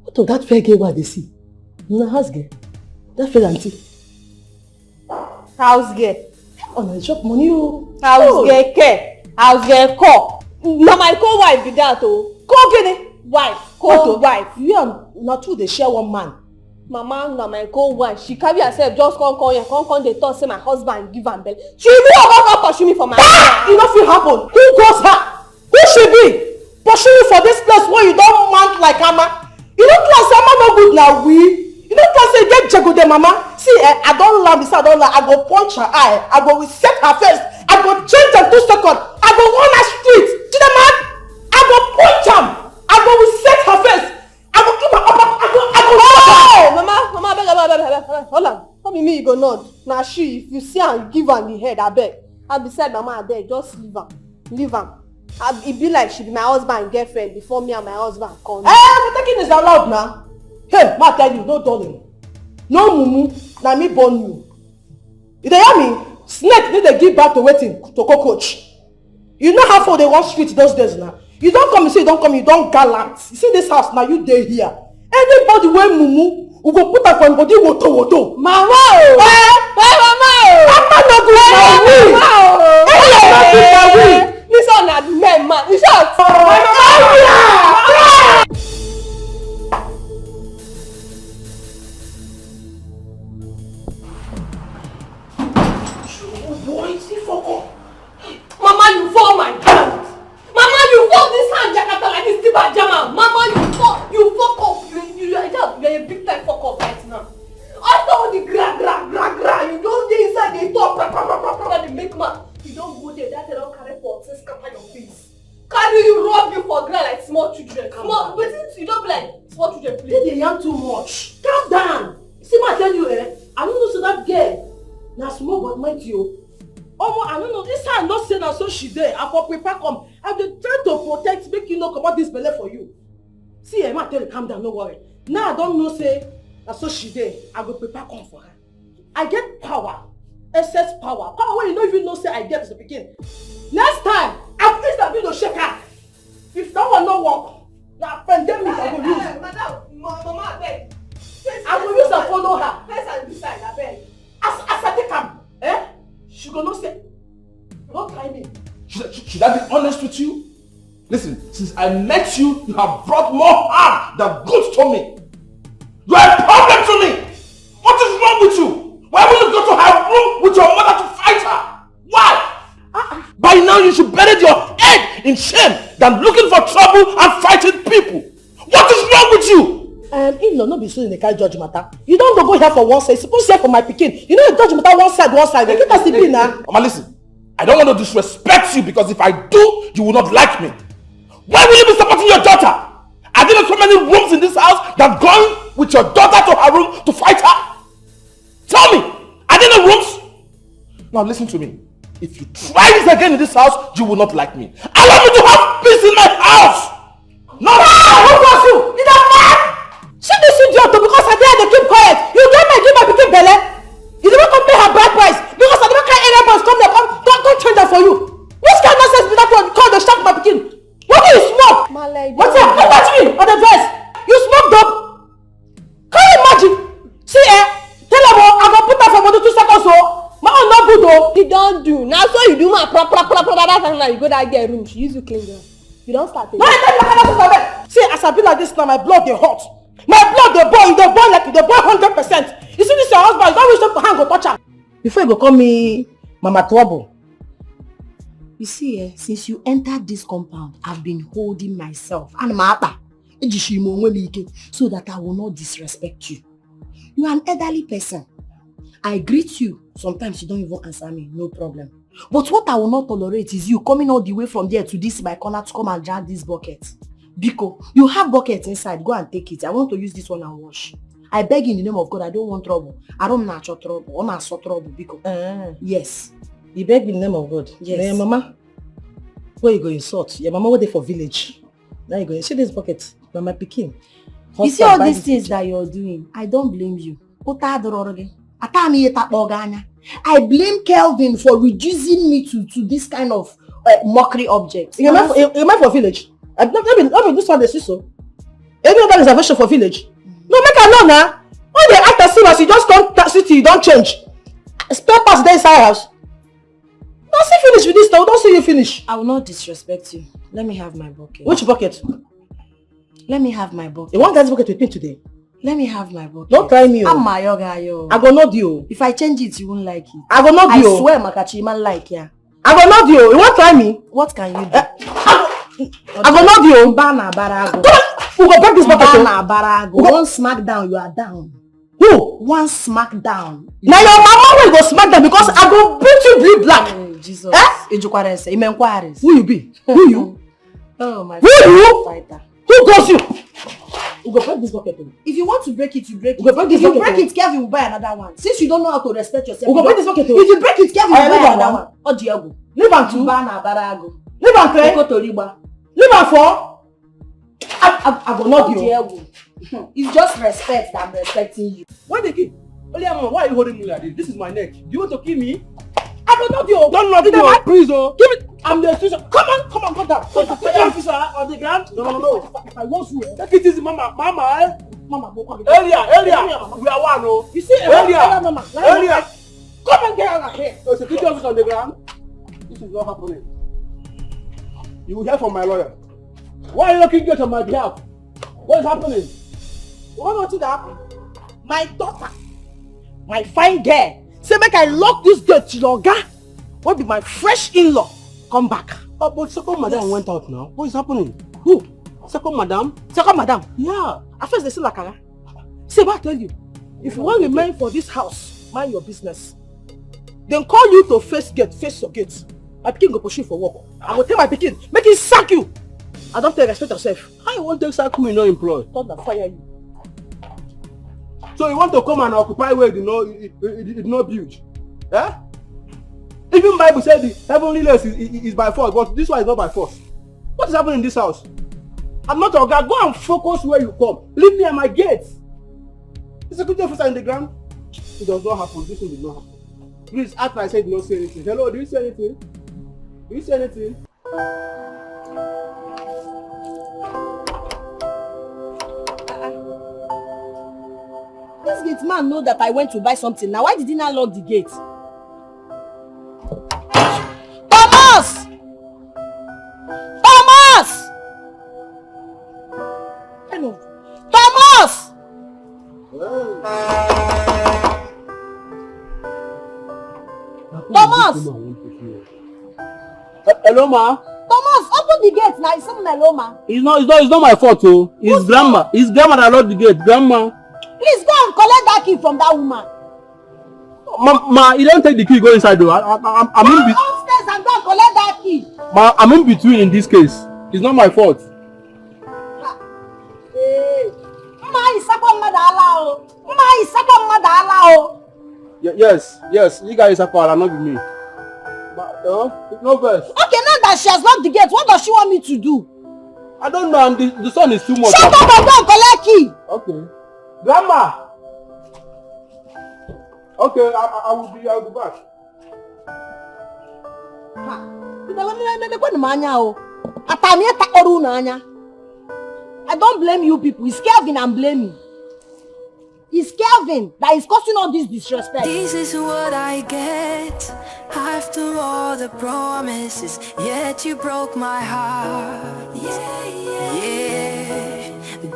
[SPEAKER 9] What of that fair girl what they see? Na house girl. That fair auntie.
[SPEAKER 6] House girl.
[SPEAKER 9] Oh, no, chop money oh.
[SPEAKER 6] House girl care. House girl call. Na my co-wife be that oh.
[SPEAKER 9] Co-gini?
[SPEAKER 6] Wife. Co-wife.
[SPEAKER 9] You and na two they share one man.
[SPEAKER 6] Mama na my co-wife. She carry herself just come here. Come dey talk say my husband give am belle. She know about pursue me for my
[SPEAKER 9] house. E no fit happen. Who goes her? Who she be? Pursue you for this place where you don't mount like Ama. You don't class Ama no good now we. You don't class say get jago de mama. See, I don't lie, I go punch her eye. I go reset her face. I go change her 2 seconds. I go run her street. See the man? I go punch him. I go reset her face. I go give her up. I go
[SPEAKER 6] Mama, abeg. Hold on. How be me you go nod? Na she, if you see am give am the head, abeg. I beside mama abeg, just leave am. It be like she be my husband girlfriend before me and my husband come.
[SPEAKER 9] But taking is allowed now. Hey, ma tell you, no darling. No mumu, na me born you. You dey hear me? Snake need to give back to waiting to cockroach. You know how far they want street those days now. You don't come, you say you don't come, you don't gallant. You see this house now, you dey here. Anybody wey mumu, we go put her for body woto.
[SPEAKER 6] Mama o! Mama o!
[SPEAKER 9] Mama no good na we! Mama no good na we!
[SPEAKER 6] This one na the men man. You shout! You don't go there, that they don't carry pots and scatter your face. Carry you rub you for ground like small children. Small, but you don't be like small children play.
[SPEAKER 9] They yarn too much. Calm down. See what I tell you, I don't know so that girl. Now small but mind you. Oh, I don't know. This time not say that so she there. I for prepare come. I've been trying to protect, make you know come out this belly for you. See, I might tell you calm down, no worry. Now I don't know say that so she there. I go prepare come for her. I get power. Excess power. Power when you don't even know say I get as a beginning. Next time, at least I'll be to shake her. If that one no work, now pandemic I will use.
[SPEAKER 6] Madam, Mama, I beg.
[SPEAKER 9] I will use and follow her.
[SPEAKER 6] First and decide, I beg.
[SPEAKER 9] As I take her, she go no say, don't try me.
[SPEAKER 4] Should I be honest with you? Listen, since I met you, you have brought more harm than good to me. You are a problem to me. What is wrong with you? Why will you go to her room with your mother to fight her? Why? By now you should bury your head in shame than looking for trouble and fighting people. What is wrong with you?
[SPEAKER 9] In no be so in the kind judge matter. You don't go here for one side. Suppose here for my pikin. You know the judge matter one side. They keep us sleeping now.
[SPEAKER 4] Mama, listen. I don't want to disrespect you because if I do, you will not like me. Why will you be supporting your daughter? Are there so many rooms in this house that going with your daughter to her room to fight her? Tell me, are there no rooms? Now listen to me. If you try this again in this house, you will not like me. Allow me to have peace in my house! No!
[SPEAKER 9] Who was you? Is that man? She this idiot because I dare to keep quiet. You get my give my pikin belle. You never come pay her bride price because I never carry any boys come there don't change that for you. Which kind of nonsense be that one call the shock my pikin? What do you smoke? What's up? Look at me on the dress. You smoked up. Can you imagine? See tell her I go put her for more than 2 seconds so. My own not good though.
[SPEAKER 6] You don't do. Now so you do my that time now you go that girl room. She use you clean girl. You don't start it.
[SPEAKER 9] No, see, as I be like this now, my blood they hot. My blood they boil like they boil 100%. You see this your husband, you don't wish to hand go touch her. Before you go call me Mama Trouble.
[SPEAKER 5] You see, since you entered this compound, I've been holding myself and my appa so that I will not disrespect you. You are an elderly person. I greet you. Sometimes you don't even answer me, no problem. But what I will not tolerate is you coming all the way from there to this my corner to come and drag this bucket. Biko, you have buckets inside. Go and take it. I want to use this one and wash. I beg in the name of God, I don't want trouble. I don't natural trouble. I'm not so trouble, Biko. Yes.
[SPEAKER 9] You beg in the name of God?
[SPEAKER 5] Yes.
[SPEAKER 9] Now, your mama, where you go insult? Your mama, where they for village? Now you go, see this bucket? By my pikin.
[SPEAKER 5] You see all these things that you're doing, I don't blame you. I blame Kelvin for reducing me to this kind of mockery object.
[SPEAKER 9] You meant for village? I mean this one they see so. Any other reservation for village? No, make her know now. When they act as serious, you just come to city, you don't change. Spare parts there inside house. Don't see finish with this now. Don't see you finish.
[SPEAKER 5] I will not disrespect you. Let me have my bucket.
[SPEAKER 9] Which bucket?
[SPEAKER 5] Let me have my bucket.
[SPEAKER 9] You want that bucket with me today?
[SPEAKER 5] Let me have my bucket.
[SPEAKER 9] Don't try me.
[SPEAKER 5] I'm my yoga yo.
[SPEAKER 9] I go not you.
[SPEAKER 5] If I change it, you won't like it.
[SPEAKER 9] I go not you.
[SPEAKER 5] I swear, Makachi, man like ya.
[SPEAKER 9] I go not you. You want try me?
[SPEAKER 5] What can you do?
[SPEAKER 9] I go not you.
[SPEAKER 5] Bana barago.
[SPEAKER 9] Who go break this bucket?
[SPEAKER 5] Bana barago. One smack down, you are down.
[SPEAKER 9] Who?
[SPEAKER 5] One smack down.
[SPEAKER 9] Now your mama will go smack them because I go beat you blue black.
[SPEAKER 5] Oh, Jesus. Ejukwarese, Imenkwares.
[SPEAKER 9] Who you be? Who you?
[SPEAKER 5] Oh my.
[SPEAKER 9] Who you?
[SPEAKER 5] Fighter.
[SPEAKER 9] Who goes you? You go break this bucket.
[SPEAKER 5] If you want to break it, you break it.
[SPEAKER 9] Break
[SPEAKER 5] if you break it, Kevin will buy another one. Since you don't know how to respect yourself.
[SPEAKER 9] You go break this bucket.
[SPEAKER 5] If you break it, Kevin will buy another one.
[SPEAKER 9] Oh Diego. Leave and two.
[SPEAKER 5] Bana barago.
[SPEAKER 9] Leave and three.
[SPEAKER 5] Kotoriba.
[SPEAKER 9] Leave and four. I go not
[SPEAKER 5] you. It's just respect that I'm respecting you.
[SPEAKER 9] Why they kill? Why are you holding me like this? This is my neck. Do you want to kill me? I go not you. Don't knock me. Please, oh. Give it. I'm the officer. Come on, go down. Put the officer on the ground. No. If I want you, take it easy, Mama, go come. Area. We are one, oh. You see, area. Come and get out of here. There's a security officer on the ground. This is not happening. You will hear from my lawyer. Why are you looking good on my behalf? What is happening? You want to know what happened? My daughter, my fine girl, say make I lock this gate till your guy, what be my fresh in-law, come back. Oh, but second madam went out now. What is happening? Who? Second madam? Second madam? Yeah. At first they say Lakara. Say what I tell you. If you want to remain for this house, mind your business. Then call you to face your gate. My pikin go push you for work. I will tell my pikin, make it sack you. I don't take respect yourself. How you want to sack me, no employ? Thought that fire you. So you want to come and occupy where it no build? Eh? Even Bible said the heavenly place is by force, but this one is not by force. What is happening in this house? I'm not a guy. Go and focus where you come. Leave me at my gate. The security officer in the ground. It does not happen. This one did not happen. Please, after I said, do not say anything. Hello, do you say anything? Do you say anything?
[SPEAKER 5] This gate man know that I went to buy something. Now why did he not lock the gate? Thomas! Thomas! Hello. Thomas! Thomas!
[SPEAKER 9] Hello, ma.
[SPEAKER 5] Thomas, open the gate now. It's something hello, ma.
[SPEAKER 9] It's not my fault, oh. It's grandma. It's grandma that locked the gate. Grandma.
[SPEAKER 5] Please go and collect that key from that woman.
[SPEAKER 9] Ma, you don't take the key, go inside though. I'm in between.
[SPEAKER 5] Upstairs and go and collect that key.
[SPEAKER 9] Ma, I'm in between in this case. It's not my fault.
[SPEAKER 5] Hey.
[SPEAKER 9] Yes. You guys are called, not with me. But no verse.
[SPEAKER 5] Okay, now that she has locked the gate, what does she want me to do?
[SPEAKER 9] I don't know, and the sun is too much.
[SPEAKER 5] Shut up and go and collect key.
[SPEAKER 9] Okay. Grandma! Okay, I'll be back.
[SPEAKER 5] I don't blame you people. It's Kelvin I'm blaming. It's Kelvin that is causing all this disrespect.
[SPEAKER 10] This is what I get after all the promises, yet you broke my heart. Yeah.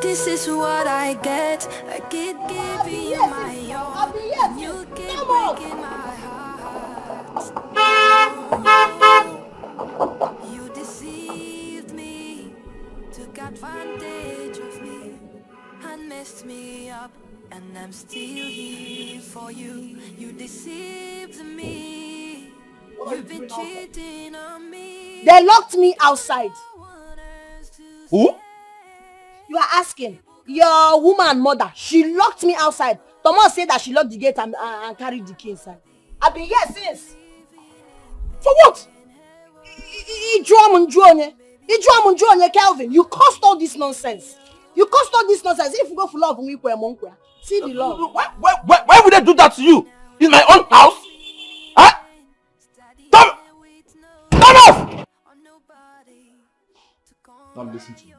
[SPEAKER 10] This is what I get. I keep giving you my all. You keep breaking my heart. You deceived me, took advantage of me, and messed me up. And I'm still here for you. You deceived me. You've been cheating on me.
[SPEAKER 5] They locked me outside.
[SPEAKER 9] Who?
[SPEAKER 5] You are asking. Your woman mother. She locked me outside. Thomas said that she locked the gate and carried the key inside. I've been here since. For what? Kelvin, you caused all this nonsense. If you go for love, we see the love.
[SPEAKER 9] Why would I do that to you? In my own house? Huh? Come off! Now listen to me.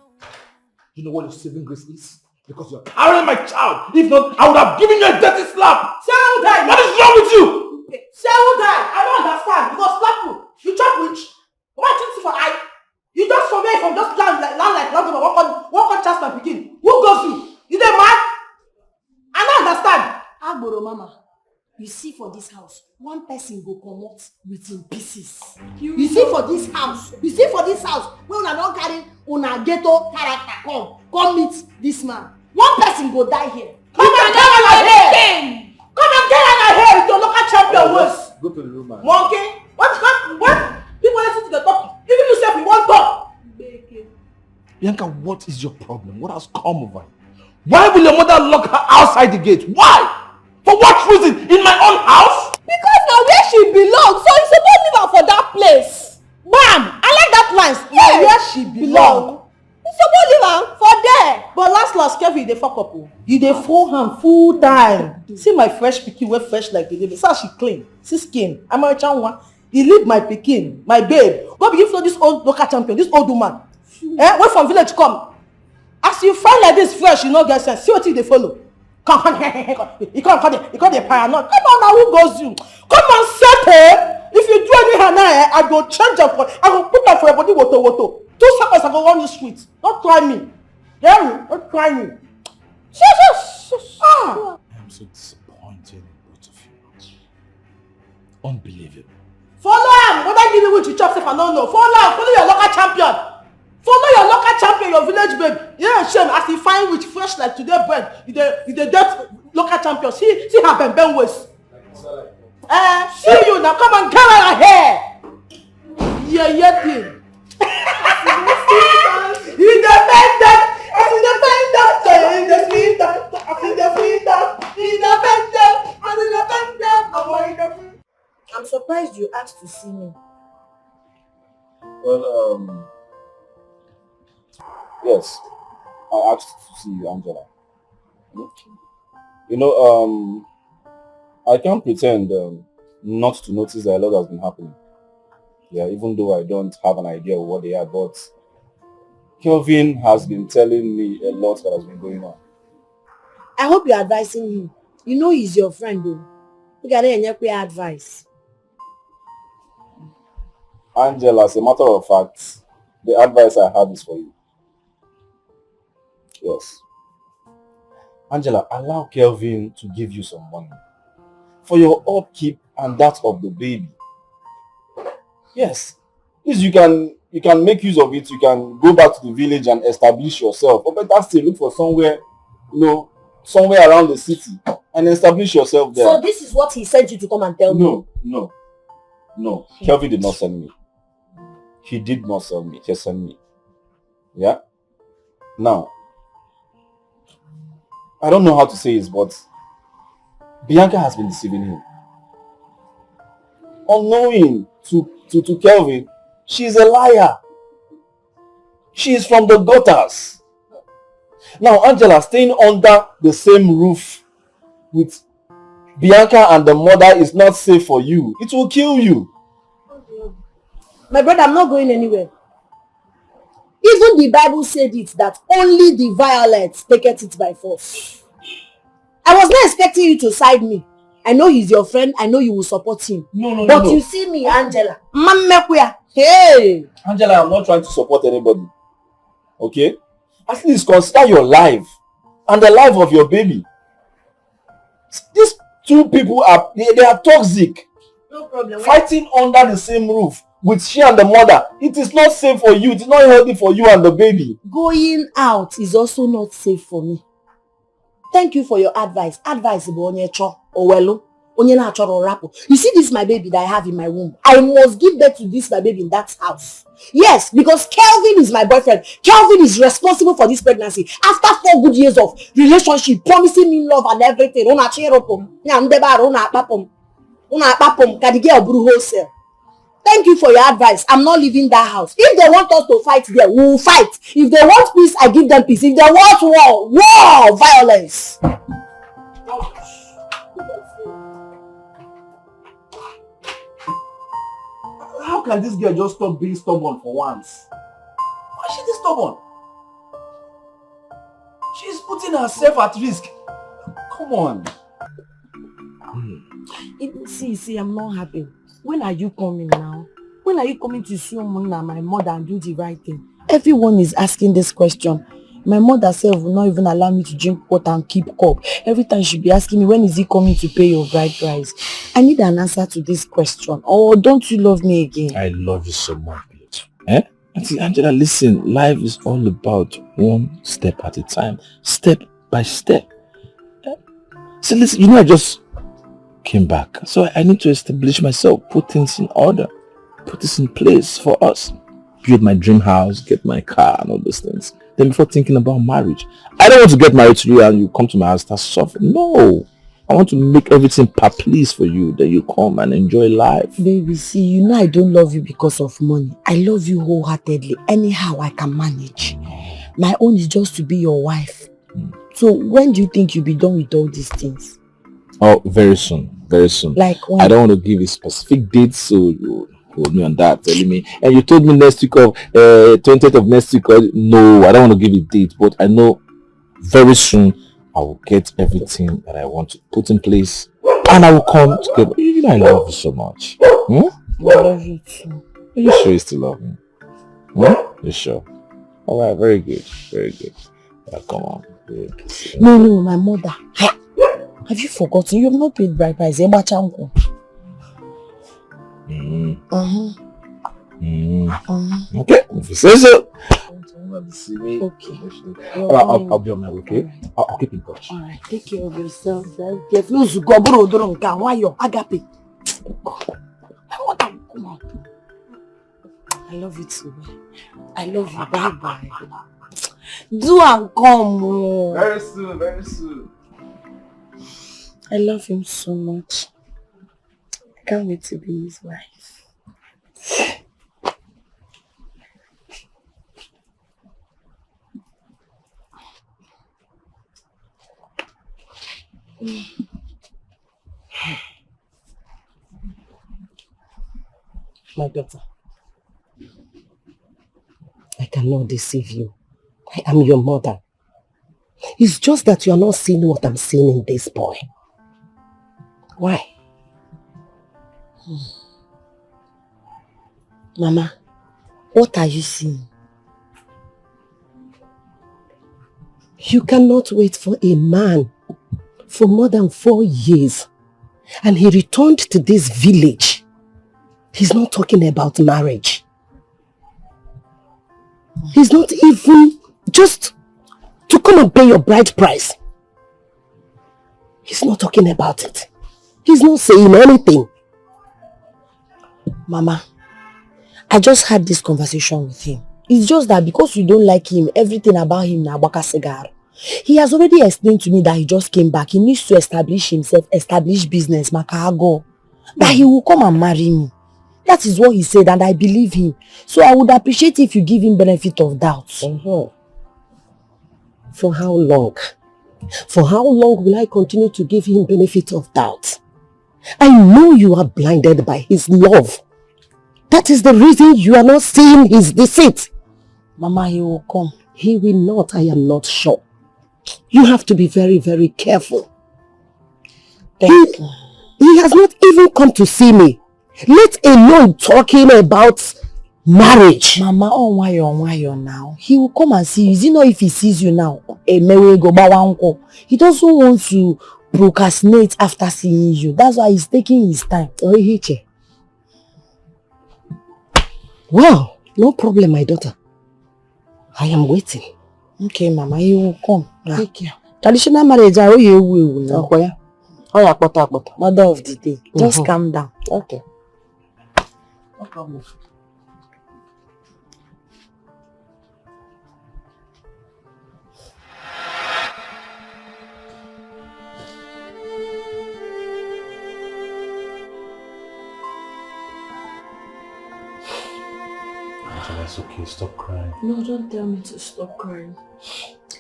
[SPEAKER 9] You know what your saving grace is? Because you're carrying my child. If not, I would have given you a dirty slap. What is wrong with you?
[SPEAKER 1] I don't understand. You go slap you. You chop which? Why you for eye? You just survey from just land like nothing. Walk on chance my pikin. Who goes you? You dey mad? I don't understand.
[SPEAKER 5] Agboro mama, you see for this house, one person go come out within pieces. You see for this house, when una don carry una ghetto character come meet this man. One person go die here.
[SPEAKER 1] Come and get on my hair with your local champion waist.
[SPEAKER 7] Go to the room, man.
[SPEAKER 1] Monkey? What? People listen to the talk. Even you say we want talk.
[SPEAKER 4] Bianca, what is your problem? What has come over you? Why will your mother lock her outside the gate? Why? For what reason? In my own house?
[SPEAKER 1] Because now where she belongs, so you supposed leave her for that place. Bam! I like that line. Yeah. Where she belong. You supposed leave her for there. But last Kevin, they fuck up. You dey fool her full time. See my fresh pikin, wey fresh like the baby. So she clean. See skin. I'm a chanwa. He leave my pikin, my babe. Go begin for this old local champion, this old woman. Where from village come. As you find like this fresh, you no get sense. See what they follow. Come, you can't the paranoid. Come on now, who goes you? Come on, settle. If you do anyhow now, I go change up for. I go put that for your body, woto. 2 seconds I go run the street. Don't try me. Hear me? Don't try me.
[SPEAKER 4] I am so disappointed in both of you. Unbelievable.
[SPEAKER 1] Follow him. What I give you with you chop if I don't know. Follow your local champion. Your village babe. Yeah, shame. As he find with fresh like today bread, you the dead local champion. See her ben waist. See you now. Come on, come on here. Yeah, thing. Independent.
[SPEAKER 5] I'm surprised you asked to see me.
[SPEAKER 7] Well, yes, I asked to see you, Angela. You know, I can't pretend not to notice that a lot has been happening. Yeah, even though I don't have an idea of what they are, but Kelvin has been telling me a lot that has been going on.
[SPEAKER 5] I hope you're advising him. You know he's your friend though. You gotta get advice.
[SPEAKER 7] Angela, as a matter of fact, the advice I have is for you. Yes. Angela, allow Kelvin to give you some money for your upkeep and that of the baby. Yes. Please, you can make use of it. You can go back to the village and establish yourself. Or better still, look for somewhere, somewhere around the city and establish yourself there.
[SPEAKER 5] So this is what he sent you to come and tell me?
[SPEAKER 7] No. Kelvin did not send me. He did not send me. He sent me. Yeah? Now, I don't know how to say this, but Bianca has been deceiving him. Unknowing to Kelvin, she's a liar. She is from the gutters. Now, Angela, staying under the same roof with Bianca and the mother is not safe for you. It will kill you.
[SPEAKER 5] My brother, I'm not going anywhere. Even the Bible said it that only the violent taketh it by force. I was not expecting you to side me. I know he's your friend. I know you will support him. But you see me, Angela. Hey!
[SPEAKER 7] Angela, I'm not trying to support anybody. Okay? At least consider your life and the life of your baby. These two people are toxic.
[SPEAKER 5] No problem.
[SPEAKER 7] Fighting under the same roof with she and the mother. It is not safe for you. It is not healthy for you and the baby.
[SPEAKER 5] Going out is also not safe for me. Thank you for your advice. Advice about you see this my baby that I have in my womb. I must give birth to this my baby in that house. Yes, because Kelvin is my boyfriend. Kelvin is responsible for this pregnancy. After 4 good years of relationship, promising me love and everything. Thank you for your advice. I'm not leaving that house. If they want us to fight there, we will fight. If they want peace, I give them peace. If they want war, violence.
[SPEAKER 9] How can this girl just stop being stubborn for once? Why is she this stubborn? She's putting herself at risk. Come on.
[SPEAKER 5] See, I'm not happy. When are you coming now? When are you coming to see my mother and do the right thing? Everyone is asking this question. My mother herself will not even allow me to drink water and keep cup. Every time she'll be asking me, when is he coming to pay your bride price? I need an answer to this question. Or don't you love me again?
[SPEAKER 4] I love you so much. Auntie Angela, listen, life is all about one step at a time. Step by step. So listen, I just came back. So I need to establish myself, put things in order, put this in place for us. Build my dream house, get my car and all those things. Then before thinking about marriage. I don't want to get married to you and you come to my house and suffer. No. I want to make everything please for you. That you come and enjoy life.
[SPEAKER 5] Baby, see, I don't love you because of money. I love you wholeheartedly. Anyhow I can manage. My own is just to be your wife. So when do you think you'll be done with all these things?
[SPEAKER 4] Oh, very soon. Very soon.
[SPEAKER 5] Like when?
[SPEAKER 4] I don't want to give a specific date, so you hold me on that, telling me. And you told me next week of 20th of next week. No, I don't want to give a date, but I know very soon I will get everything that I want to put in place, and I will come together. I love you so much.
[SPEAKER 5] I love you too.
[SPEAKER 4] Are you sure you still love me? You sure? All right, very good, very good. Come on.
[SPEAKER 5] No, my mother. Have you forgotten? You have not paid bride price.
[SPEAKER 4] Okay, if you say so.
[SPEAKER 5] Okay.
[SPEAKER 4] I'll be on my way, okay? I'll keep in touch.
[SPEAKER 5] Alright, take care of yourself. Agape. I love you too. I love you. Bye-bye. Do and come. Oh.
[SPEAKER 7] Very soon, very soon.
[SPEAKER 5] I love him so much. I can't wait to be his wife. My daughter, I cannot deceive you. I am your mother. It's just that you are not seeing what I'm seeing in this boy. Why? Mama, what are you seeing? You cannot wait for a man for more than 4 years, and he returned to this village. He's not talking about marriage. He's not even just to come and pay your bride price. He's not talking about it. He's not saying anything. Mama, I just had this conversation with him. It's just that because you don't like him, everything about him na baka cigar. He has already explained to me that he just came back. He needs to establish himself, establish business, makago. That he will come and marry me. That is what he said, and I believe him. So I would appreciate if you give him benefit of doubt. For how long? For how long will I continue to give him benefit of doubt? I know you are blinded by his love. That is the reason you are not seeing his deceit. Mama, he will come. He will not, I am not sure. You have to be very, very careful. He has not even come to see me. Let alone talking about marriage. Mama, on now. He will come and see you. Is it not if he sees you now? He doesn't want to procrastinate after seeing you. That's why he's taking his time. Well, no problem, my daughter. I am waiting. Okay, Mama, he will come. Take care. Traditional marriage, mother of the day. Just calm down. Okay. No problem.
[SPEAKER 4] Angela, it's okay. Stop crying.
[SPEAKER 5] No, don't tell me to stop crying.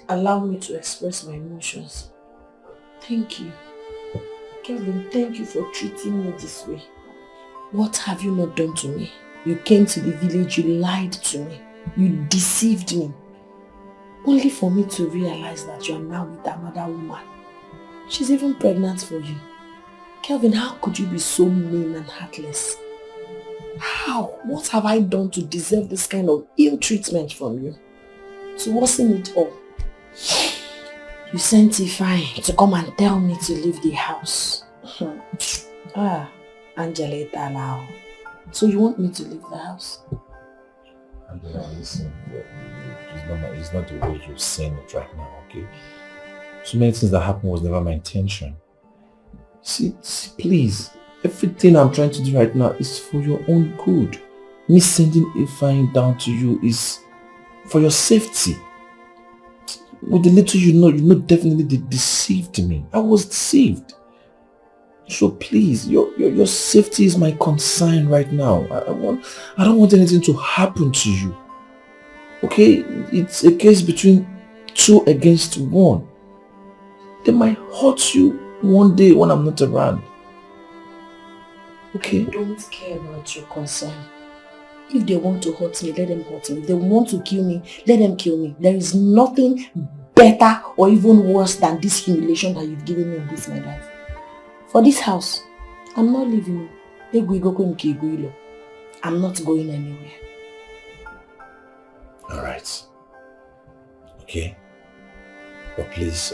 [SPEAKER 5] Allow me to express my emotions. Thank you. Kevin, thank you for treating me this way. What have you not done to me? You came to the village, you lied to me. You deceived me. Only for me to realize that you are now with another woman. She's even pregnant for you. Kelvin, how could you be so mean and heartless? How? What have I done to deserve this kind of ill treatment from you? To worsen it all, you sent Ifeanyi to come and tell me to leave the house. Angela Talao. So you want me to leave the house?
[SPEAKER 4] Angela, listen. It's not the way you're saying it right now, okay? So many things that happened was never my intention. See, please. Everything I'm trying to do right now is for your own good. Me sending Ifeanyi down to you is for your safety. With the little you know definitely they deceived me. I was deceived. So please, your safety is my concern right now. I don't want anything to happen to you. Okay? It's a case between 2 against 1. They might hurt you one day when I'm not around. Okay?
[SPEAKER 5] I don't care about your concern. If they want to hurt me, let them hurt me. If they want to kill me, let them kill me. There is nothing better or even worse than this humiliation that you've given me in this my life. For this house, I'm not leaving. I'm not going anywhere.
[SPEAKER 4] Alright. Okay? But please,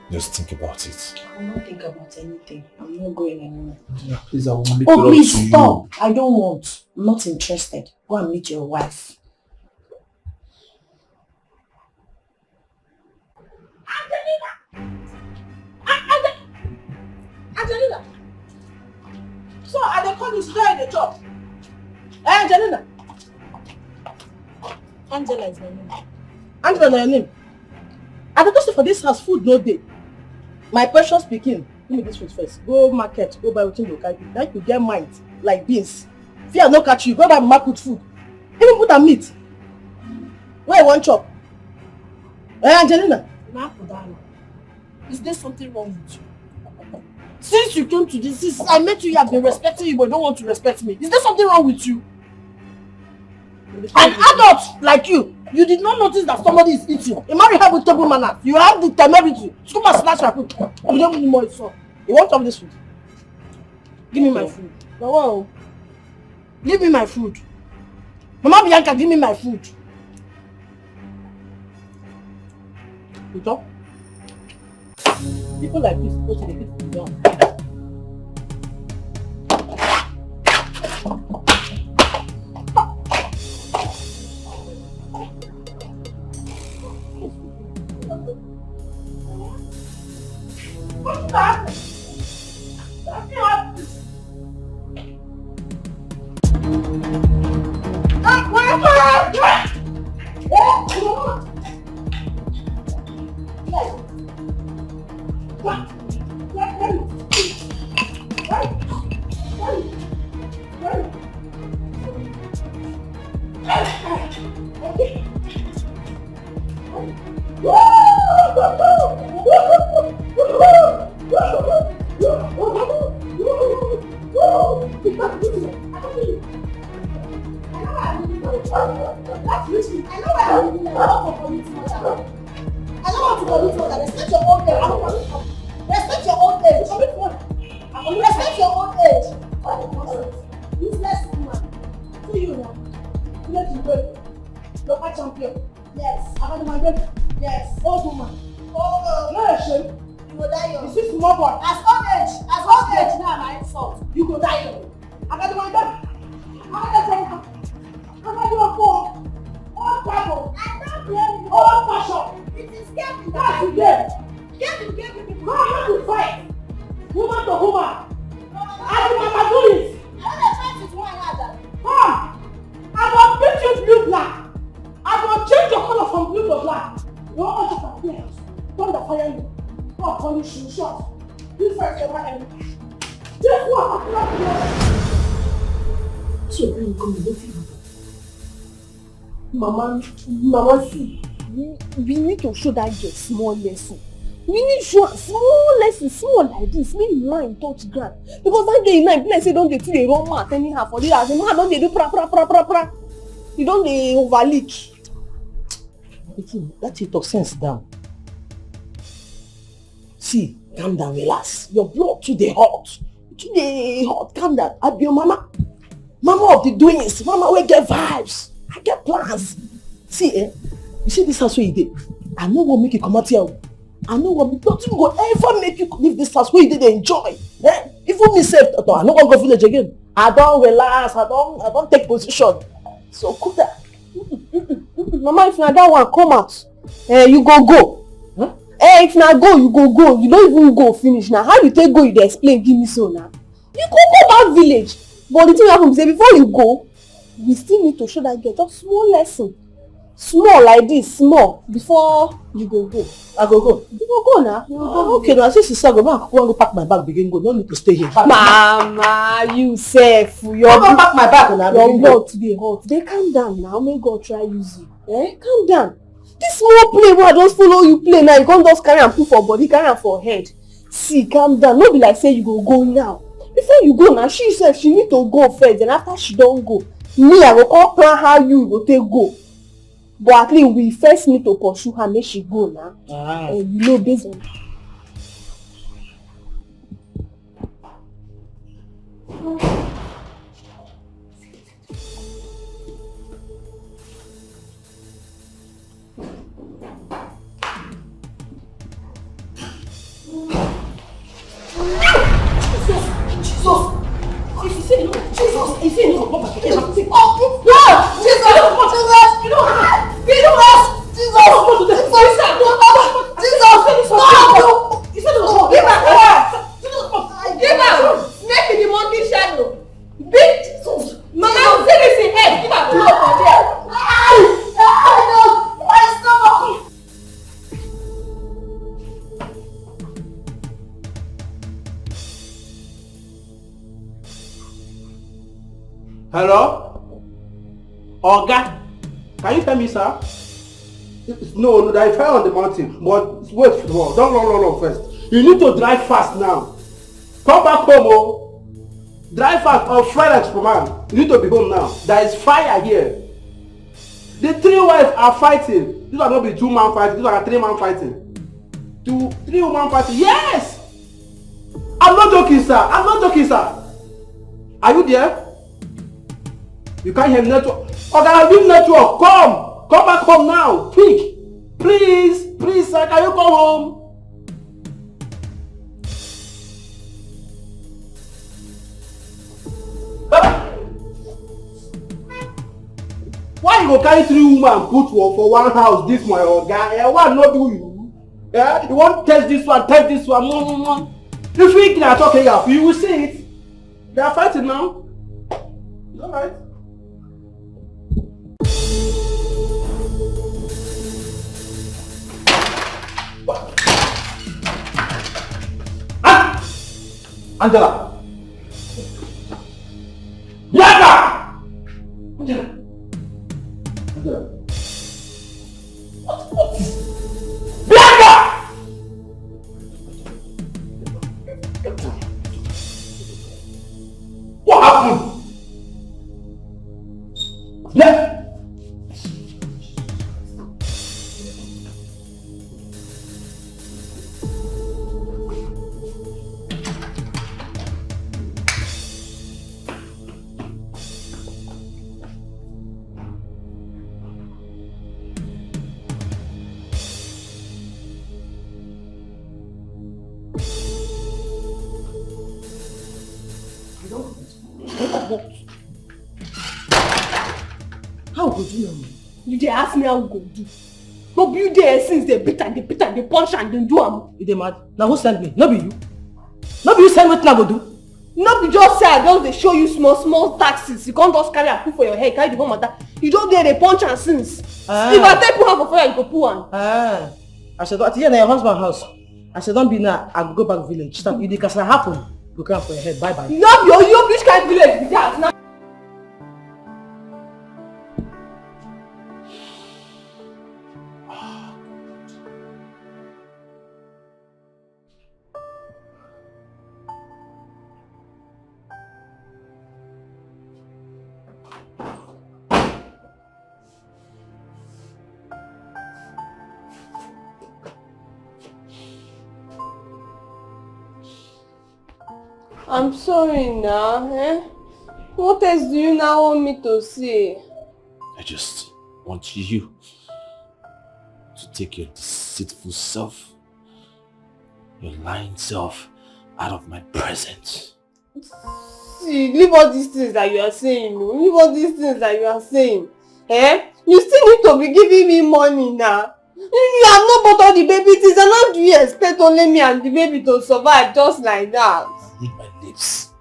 [SPEAKER 4] just think about it.
[SPEAKER 5] I will not think about anything. I'm not going anywhere.
[SPEAKER 4] Yeah, please, I will make it
[SPEAKER 5] Oh,
[SPEAKER 4] up to
[SPEAKER 5] please stop.
[SPEAKER 4] you.
[SPEAKER 5] I don't want. I'm not interested. Go and meet your wife. Angelina!
[SPEAKER 9] So I dey call you today in the chop. Eh, Angelina?
[SPEAKER 5] Angela is my name.
[SPEAKER 9] Angela na your name. I dey say for this house food no dey. My precious pikin, give me this food first. Go market, go buy wetin you carry. Like you get mind like beans. Fear no catch you, go buy mama put food. Even put am meat. Where you wan chop? Eh, Angelina?
[SPEAKER 5] Is there something wrong with you? Since you came to this, since I met you, you have been respecting you, but you don't want to respect me. Is there something wrong with you? An adult like you did not notice that somebody is eating. A man you have with table manners. You have the temerity to come and snatch your food. You don't need more so. You want some of this food? Give me my food. No, wow. Give me my food. Mama Bianca, give me my food. You talk? People like this supposed to be put down. What's that?
[SPEAKER 6] Mama, see, we need to show that girl small lesson. We need to show her small lesson, small like this, make line touch ground. Because that girl now, like say don't dey see the wrong mouth anyhow for the house. The man don't dey do pra. You don't dey overleak.
[SPEAKER 9] Let it talk sense down. See, calm down, relax. Your blood too dey hot. Too dey hot, calm down. I be your mama. Mama of the doings. Mama wey get vibes. I get plans. See, you see this house where you did? I no wan make you come out here. I no wan, nothing go ever make you leave this house where you did enjoy. Even me sef, I no wan go village again. I don relax, I don take position. So cool that.
[SPEAKER 6] Mama, if na that one come out, you go. Huh? If na go, you go. You don't even go finish now. How you take go, you dey explain, give me so now. You go back village. But the thing happen say before you go, we still need to show that girl just small lesson. Small like this, small, before you go.
[SPEAKER 9] I go.
[SPEAKER 6] You go now.
[SPEAKER 9] Okay, now since you say go back, go pack my bag, begin go. No need to stay here.
[SPEAKER 6] Mama, you safe.
[SPEAKER 9] Go pack my bag now.
[SPEAKER 6] Your blood today hot. They calm down now. May God try use you. Calm down. This small play where I just follow you play now. You can't just carry and put for body, carry and for head. See, calm down. No be like say you go now. Before you go now, she said she need to go first. And after she don't go, me I go come plan how you go take go. But at least we first need to pursue her, make she go now. You know, based on
[SPEAKER 1] Make the monkey shadow.
[SPEAKER 9] Hello? Oga? Can you tell me, sir? No, there is fire on the mountain. But wait, don't run first. You need to drive fast now. Come back home, oh. Drive fast or fly like Superman. You need to be home now. There is fire here. The 3 wives are fighting. These are not be 2-man fighting. These are 3-man fighting. 3-woman fighting. Yes! I'm not joking, sir. I'm not joking, sir. Are you there? You can't hear network. Okay, I'll give network. Come back home now. Quick. Please, sir. Can you come home? Why you go carry 3 women put for one house? This my oga. Why not do you? Yeah, you want to test this one. If we can talk here, you will see it. They are fighting now. It's alright. Angela! Bianca! Angela! What is... Bianca! What happened? Yeah.
[SPEAKER 5] How go do now?
[SPEAKER 6] You dey ask me how go do. No be you there since they beat and they punch and they do am.
[SPEAKER 5] You dey mad? Now who send me? No be you. No be you send wetin I go do.
[SPEAKER 6] No be just say I just dey show you small taxes. You can't just carry a put for your head, carry the one matter. You just there dey punch and since. If I take put hand for fire, you go put hand.
[SPEAKER 5] I said at here na your husband house. I said don't be now. I go back village. Stop. If the kasala happen, go carry for your head. Bye bye.
[SPEAKER 6] No be you which kind of village be that now? I'm sorry now, eh? What else do you now want me to say?
[SPEAKER 4] I just want you to take your deceitful self, your lying self out of my presence.
[SPEAKER 6] See, leave all these things that you are saying, no? Leave all these things that you are saying. Eh? You still need to be giving me money now. You have not bought all the baby things, and how do you expect only me and the baby to survive just like that?
[SPEAKER 4] Read my lips.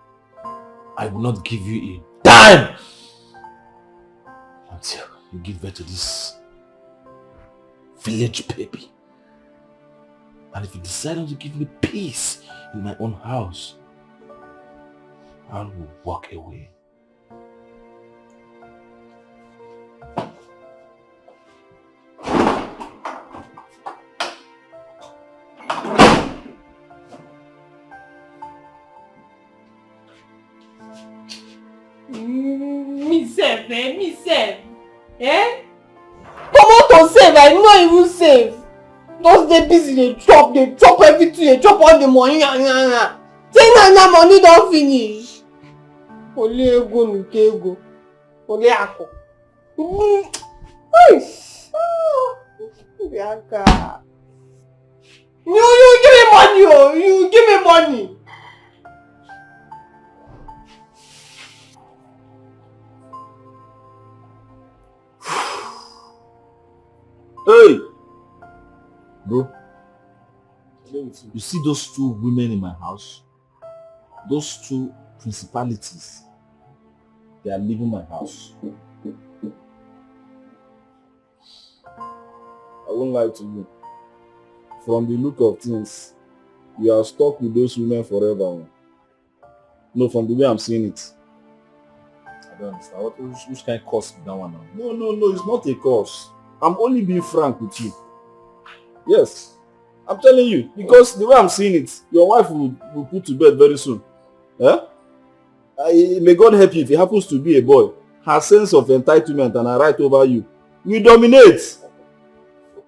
[SPEAKER 4] I will not give you a dime until you give birth to this village baby. And if you decide not to give me peace in my own house, I will walk away.
[SPEAKER 6] Me sef. Eh? Come out to save, I no even save. Just dey busy, they chop everything, they chop all the money. Say na money don finish. Ole ego nuke ego. Ole ako. Bianca. You give me money, oh. You give me money.
[SPEAKER 4] Hey! Bro, you see those 2 women in my house? Those 2 principalities, they are leaving my house.
[SPEAKER 7] I won't lie to you. From the look of things, you are stuck with those women forever. No, from the way I'm seeing it.
[SPEAKER 4] don't understand. Which kind of curse is that one now?
[SPEAKER 7] No, it's not a curse. I'm only being frank with you. Yes. I'm telling you, because the way I'm seeing it, your wife will put to bed very soon. Eh? May God help you if it happens to be a boy. Her sense of entitlement and her right over you will dominate.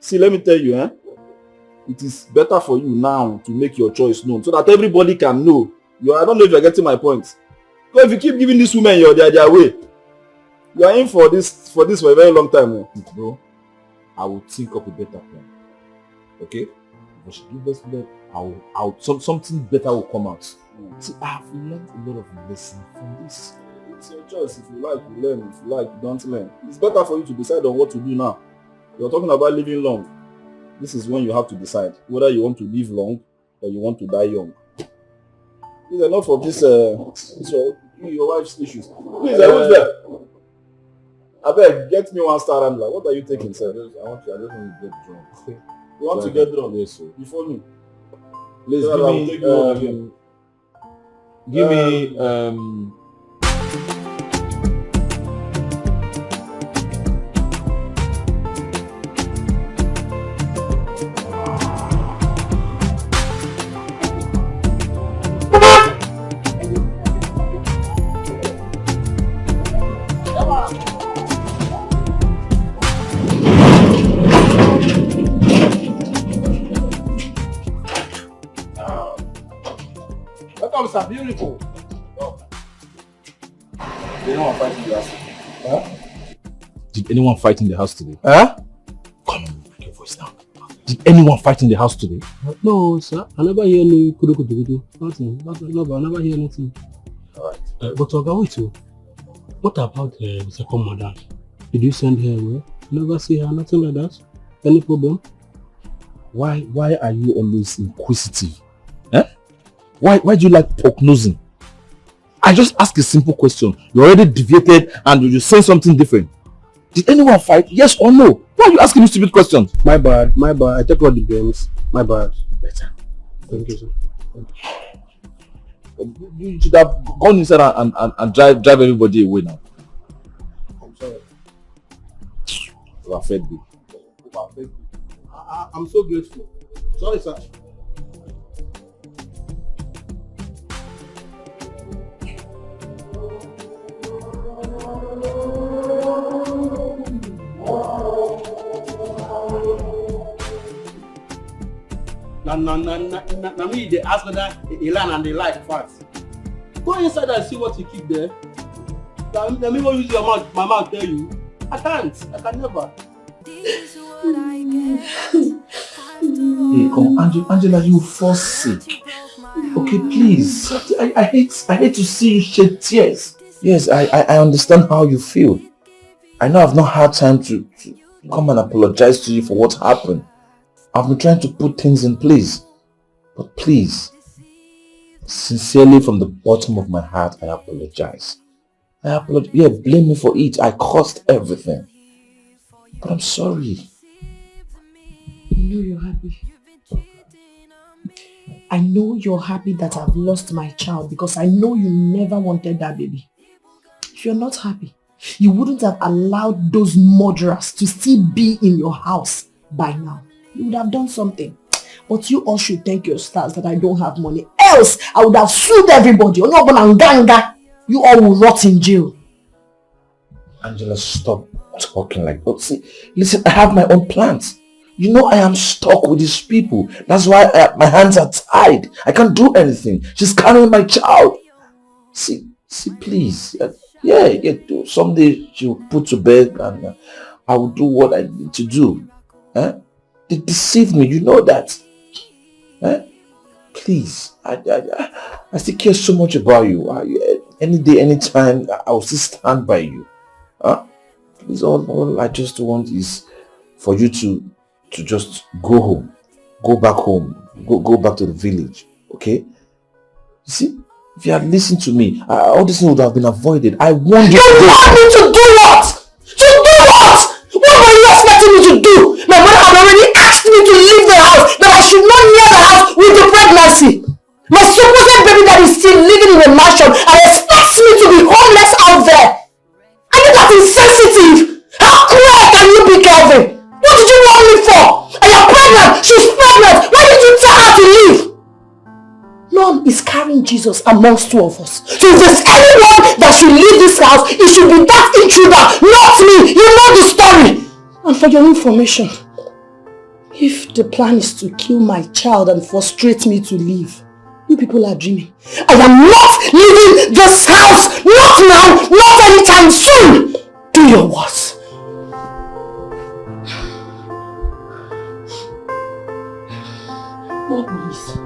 [SPEAKER 7] See, let me tell you, it is better for you now to make your choice known so that everybody can know. I don't know if you're getting my point. Because if you keep giving these women their way, you are in for this for a very long time.
[SPEAKER 4] Bro, I will think up a better plan. Okay? If she give us that, something better will come out. See, I have learned a lot of lessons from this.
[SPEAKER 7] It's your choice. If you like, you learn. If you like, you don't learn. It's better for you to decide on what to do now. You're talking about living long. This is when you have to decide whether you want to live long or you want to die young. It's enough of this, your wife's issues. Please, who's there? I beg, get me one star Rambler. What are you taking, sir?
[SPEAKER 4] I just want to get drunk.
[SPEAKER 7] You want to get drunk?
[SPEAKER 4] Yes, sir.
[SPEAKER 7] Before me.
[SPEAKER 4] Please give me
[SPEAKER 9] Are beautiful.
[SPEAKER 4] Did anyone fight in the house today?
[SPEAKER 9] Huh?
[SPEAKER 4] Come on, make your voice down. Did anyone fight in the house today?
[SPEAKER 9] No, sir. I never hear any kudu. Nothing. I never hear anything.
[SPEAKER 4] Alright.
[SPEAKER 9] But Oga, wait. What about the second mother? Did you send her away? Never see her, nothing like that? Any problem?
[SPEAKER 4] Why are you always inquisitive? Why do you like pork nosing? I just ask a simple question. You already deviated and you say something different. Did anyone fight? Yes or no? Why are you asking me stupid questions?
[SPEAKER 9] My bad. I take all the blames. My bad.
[SPEAKER 4] Better.
[SPEAKER 9] Thank you, sir.
[SPEAKER 4] You should have gone inside and drive everybody away now.
[SPEAKER 9] I'm sorry.
[SPEAKER 4] You are fed me.
[SPEAKER 9] I'm so grateful. Sorry, sir. Na me they ask whether he learn and they like fast. Go inside and see what you keep there. Let me go use your mouth. My mouth tell you. I can't. I can never.
[SPEAKER 4] Hey, come on, Angela, you fall sick. Okay, please. I hate to see you shed tears. Yes, I understand how you feel. I know I've not had time to come and apologize to you for what happened. I've been trying to put things in place. But please, sincerely from the bottom of my heart, I apologize. Yeah, blame me for it. I caused everything. But I'm sorry.
[SPEAKER 5] I know you're happy. I know you're happy that I've lost my child because I know you never wanted that baby. If you're not happy, you wouldn't have allowed those murderers to still be in your house by now. You would have done something. But you all should thank your stars that I don't have money. Else, I would have sued everybody. You all will rot in jail.
[SPEAKER 4] Angela, stop talking like that. See, listen, I have my own plans. You know I am stuck with these people. That's why my hands are tied. I can't do anything. She's carrying my child. See, please. Yeah, someday she'll put to bed and I will do what I need to do. They deceived me, you know that. Please, I still care so much about you. Any day, anytime, I will still stand by you. Please, all I just want is for you to just go home. Go back home. Go back to the village. Okay? You see, if you had listened to me, all this would have been avoided. I want you to
[SPEAKER 2] do what? To do what? What were you expecting me to do? My mother had already asked me to leave the house, that I should not near the house with the pregnancy. My supposed baby that is still living in a mansion and expects me to be homeless out there. insensitive! How cruel can you be, Kelvin? What did you want me for? I am pregnant! She's pregnant! Why did you tell her to leave? Lord is carrying Jesus amongst two of us. So if there's anyone that should leave this house, it should be that intruder, not me. You know the story. And for your information, if the plan is to kill my child and frustrate me to leave, you people are dreaming. I am not leaving this house! Not now! Not anytime soon! Do your worst. Lord, please.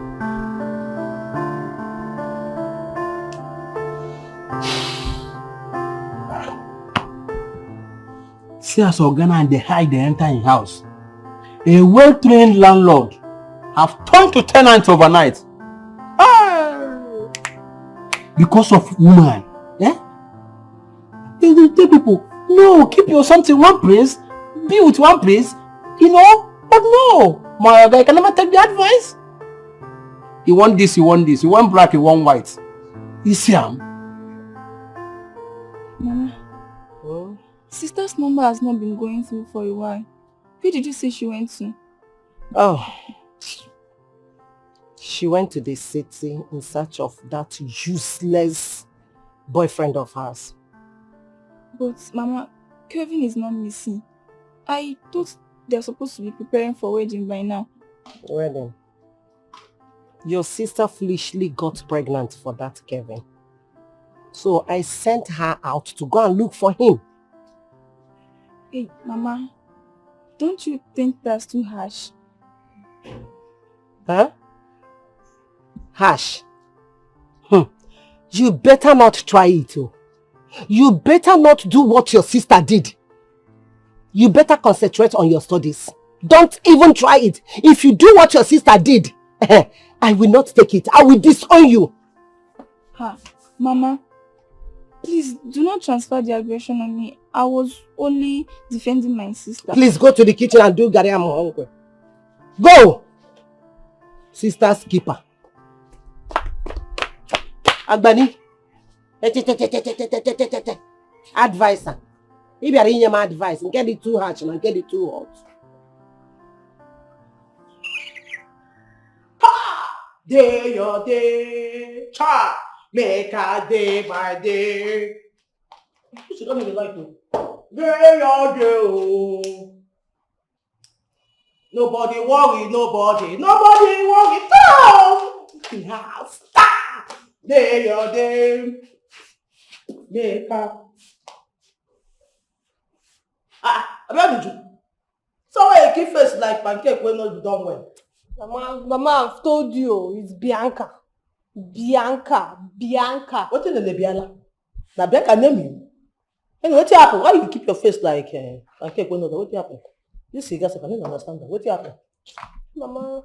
[SPEAKER 9] See as Organa and they hide the entire house. A well-trained landlord have turned to tenant overnight. Because of woman. Eh? You tell people, no, keep your something one place, be with one place, you know, but no. My guy can never take the advice. You want this, you want this, you want black, you want white. You see him?
[SPEAKER 11] Mama, sister's number has not been going through for a while. Where did you say she went to?
[SPEAKER 2] Oh, she went to the city in search of that useless boyfriend of hers.
[SPEAKER 11] But Mama, Kevin is not missing. I thought they're supposed to be preparing for wedding by now.
[SPEAKER 2] Wedding? Your sister foolishly got pregnant for that Kevin. So I sent her out to go and look for him.
[SPEAKER 11] Hey, Mama, don't you think that's too harsh?
[SPEAKER 2] Huh? Harsh? You better not try it. Oh. You better not do what your sister did. You better concentrate on your studies. Don't even try it. If you do what your sister did, I will not take it. I will disown you.
[SPEAKER 11] Mama, please do not transfer the aggression on me. I was only defending my sister.
[SPEAKER 2] Please go to the kitchen and do Gary Amohongwe. Go! Sister's keeper. Agbani. Advisor. If you are in your advice, and get it too harsh and get it too hot. Day your day, cha, make a day by day. You don't even like to. Day your day. Nobody worry, nobody worry. No! Stop! Day your day. Make a. Where did you? Somewhere you keep face like pancake when not done well.
[SPEAKER 6] Mama, I've told you, it's Bianca. Bianca.
[SPEAKER 2] What is the Bianca? Now Bianca name you. Anyway, what happened? Why you keep your face like pancake when not done? What happened? This cigar, I don't understand that. What happened?
[SPEAKER 6] Mama,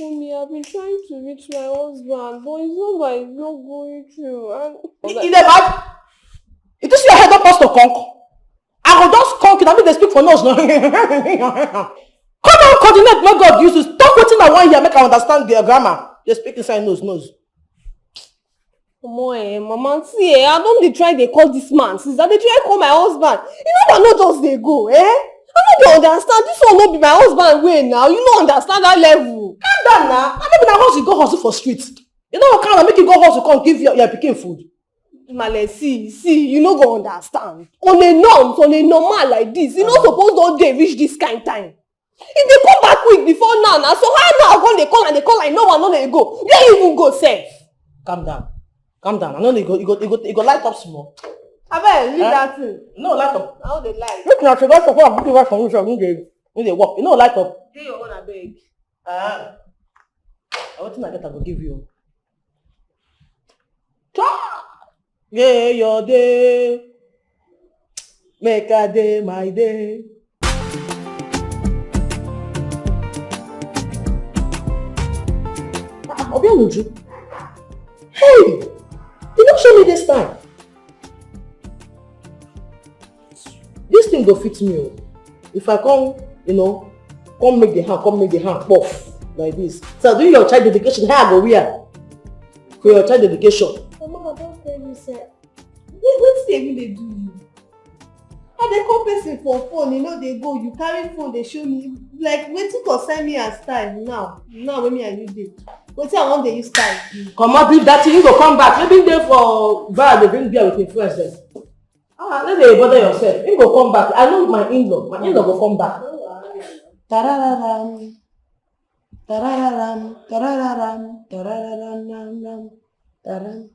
[SPEAKER 6] Mommy, I've been trying to reach my husband, but his number is not going through.
[SPEAKER 2] In the bad? It is your head up to conk. I will just conk it. I mean, they speak for nose. No? Come on, coordinate what God uses. Talk what I want here, make I understand their grammar. They speak inside nose.
[SPEAKER 6] Mama, see, I don't try they call this man. Since they try call my husband. You know what not just they go, eh? I don't understand. This will not be my husband way now. You don't understand that level.
[SPEAKER 2] Calm down now. I don't know how you go hustle for streets. You know what kind of make you go hustle come give your picking food.
[SPEAKER 6] Male, see, you no go understand. On a normal like this, you no suppose don't they reach this kind time. If they come back quick before now, so how now when they call like no one no they go. Where you even go safe?
[SPEAKER 2] Calm down. I know you go light up small.
[SPEAKER 6] Abel, leave that thing.
[SPEAKER 2] No, light up.
[SPEAKER 6] How they light?
[SPEAKER 2] Look now, forgot to put a right from you. You they walk. You know, light up.
[SPEAKER 6] Do your own abeg.
[SPEAKER 2] I want to get I will give you. Yeah, your day. Make a day my day. Uju. Hey! You don't show me this time. This thing go fit me. If I come, come make the hand puff like this. So do your child dedication. How I go wear? For your child dedication.
[SPEAKER 6] Mama, don't tell me, sir. What's the even they do you? dey call person for phone, you know they go, you carry phone, they show me. Like, wetin concern me as style now when me and you dey. Wetin I want dey use style.
[SPEAKER 9] Come on, leave that thing, you go come back. Maybe dey for bar, they bring beer with influencers. Let me bother yourself. You go come back. I know my in-law. My in-law go come back.
[SPEAKER 5] Tarararam. Tarararam. Tarararam. Tarararam. Taram.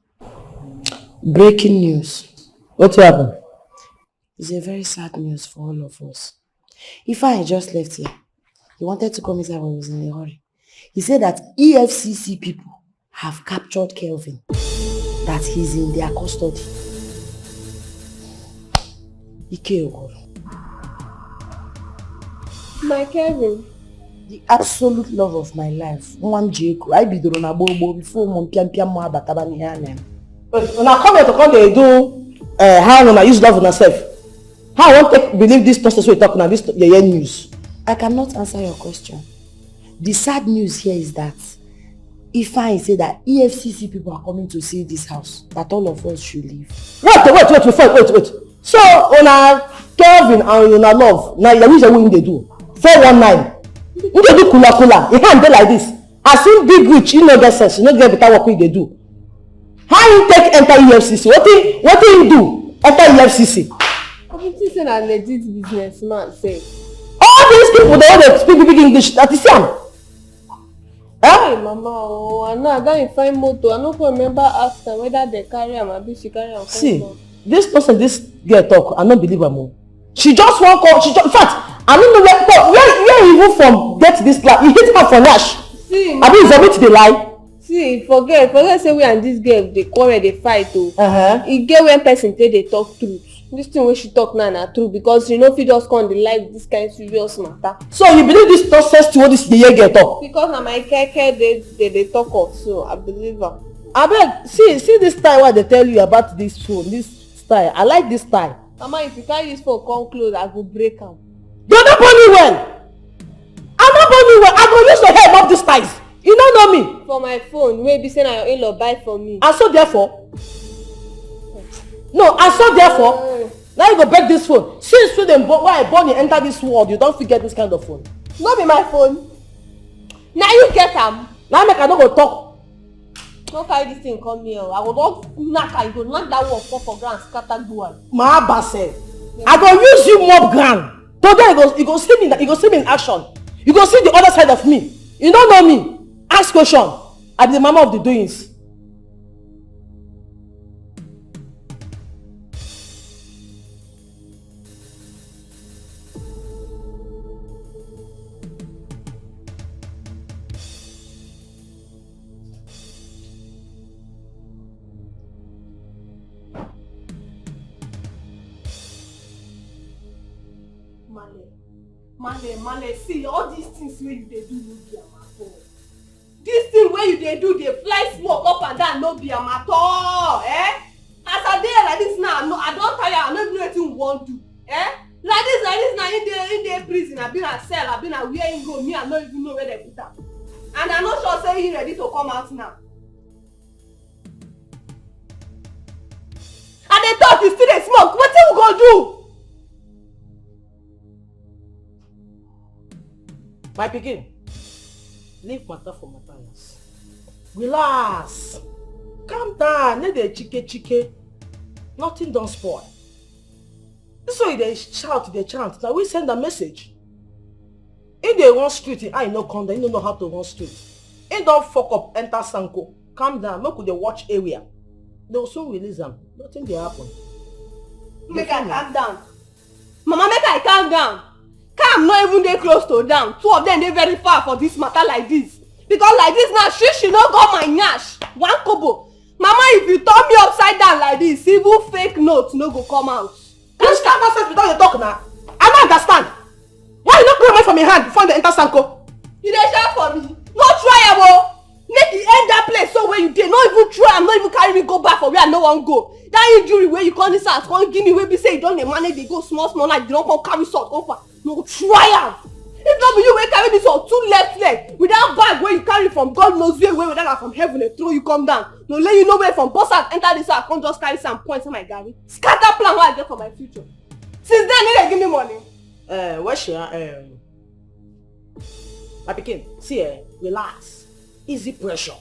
[SPEAKER 5] Breaking news.
[SPEAKER 9] What happened?
[SPEAKER 5] It's a very sad news for all of us. Ifeanyi just left here. He wanted to come inside when he was in a hurry. He said that EFCC people have captured Kelvin. That he's in their custody. Ike Okoro.
[SPEAKER 6] My Kelvin.
[SPEAKER 5] The absolute love of my life. One Jeko. I be doing a bobo before mom piam mo abataba ni hanem.
[SPEAKER 9] When I come here to come they do how when I use love on myself. How I want to believe this process we're talking about, this news?
[SPEAKER 5] I cannot answer your question. The sad news here is that Ifeanyi say that EFCC people are coming to see this house, that all of us should leave.
[SPEAKER 9] Wait. So, on Kelvin and on love, now you know what they do. 419. You dey do kula. You can't do like this. As in big rich, you know get sense, you know get better work they do. How you take enter EFCC? What do you do enter EFCC?
[SPEAKER 6] I'm saying a legit businessman say.
[SPEAKER 9] All these people they want to speak big English. That is him.
[SPEAKER 6] Hey mama, I know I don't find motor. I don't remember asking whether they carry am or she carry am.
[SPEAKER 9] See, this person, this girl talk, I don't believe her more. She just won't call. In fact, I don't know where even from get this class. He hit her for Nash.
[SPEAKER 6] See,
[SPEAKER 9] I mean, is it the lie?
[SPEAKER 6] See, forget say we and this girl they quarrel, they fight too. It get when person say they talk truth. This thing when she talk now na true because you know if you just come the life this kind of serious matter.
[SPEAKER 9] So you believe this nonsense to what this girl get talk?
[SPEAKER 6] Because na my keke they talk of, so I believe her.
[SPEAKER 9] Abeg, see this style what they tell you about this phone, this style. I like this style.
[SPEAKER 6] Mama, if you carry this phone come close, I go break am.
[SPEAKER 9] You're not born me well. I'm not born me well. I go use your head up these styles. You don't know me.
[SPEAKER 6] For my phone, wey be say na your in-law buy for me.
[SPEAKER 9] And so therefore, now you go break this phone. Since why I born you enter this world, you don't forget this kind of phone.
[SPEAKER 6] No be my phone. Now you get am.
[SPEAKER 9] Now make I no go talk.
[SPEAKER 6] No carry this thing come here. I go don knack am. You go knack that one fall for ground scatter do am.
[SPEAKER 9] My abase. I go use you mob ground. Today you go see me. You go see me in action. You go see the other side of me. You don't know me. Ask question. I'm the mama of the doings.
[SPEAKER 6] Male, see all these things wey you dey do no be am at all. This thing wey you dey do dey fly smoke up and down no be am at all. As I dey like this now, I don tire, I no even know wetin we wan do. Like this now, in dey prison, I been a cell, I been a where him go, me I no even know where they put am. And I no sure say he ready to come out now. And they talk, you still dey smoke, wetin we go do?
[SPEAKER 9] My pikin, leave matter for matters. Relax. Calm down. No dey chike. Nothing don't spoil. This way they shout, they chant. Now we send a message. If they run street, I no come down. You don't know how to run street. If don't fuck up, enter Sanko. Calm down. Make they watch area. They will soon release them. Nothing dey happen.
[SPEAKER 6] Make I calm down. Mama, make I calm down. Calm not even dey close to down. Two of them dey very far for this matter like this. Because like this now, she no got my nyash. One kobo. Mama, if you turn me upside down like this, even fake notes no go come out.
[SPEAKER 9] This kind of sense without you talk now. I don't understand. Why you not clear from your hand before you enter Sanko?
[SPEAKER 6] You dey shout for me. No try am o. Make you end that place so where you dey. No even try am. No even carry me go back for where I no wan go. That injury where you come this house, come give me wey be say you don dey manage dey go small like you don come carry salt come far. No try am. If not be you wey carry this on two left leg with that bag wey you carry from God knows where whether na from heaven dey throw you come down. No let you know where from bus out enter this house come just carry some points on my garri. Scatter plan wey I get for my future. Since then, they give me money.
[SPEAKER 9] Where's she? My pikin, see, relax. Easy pressure.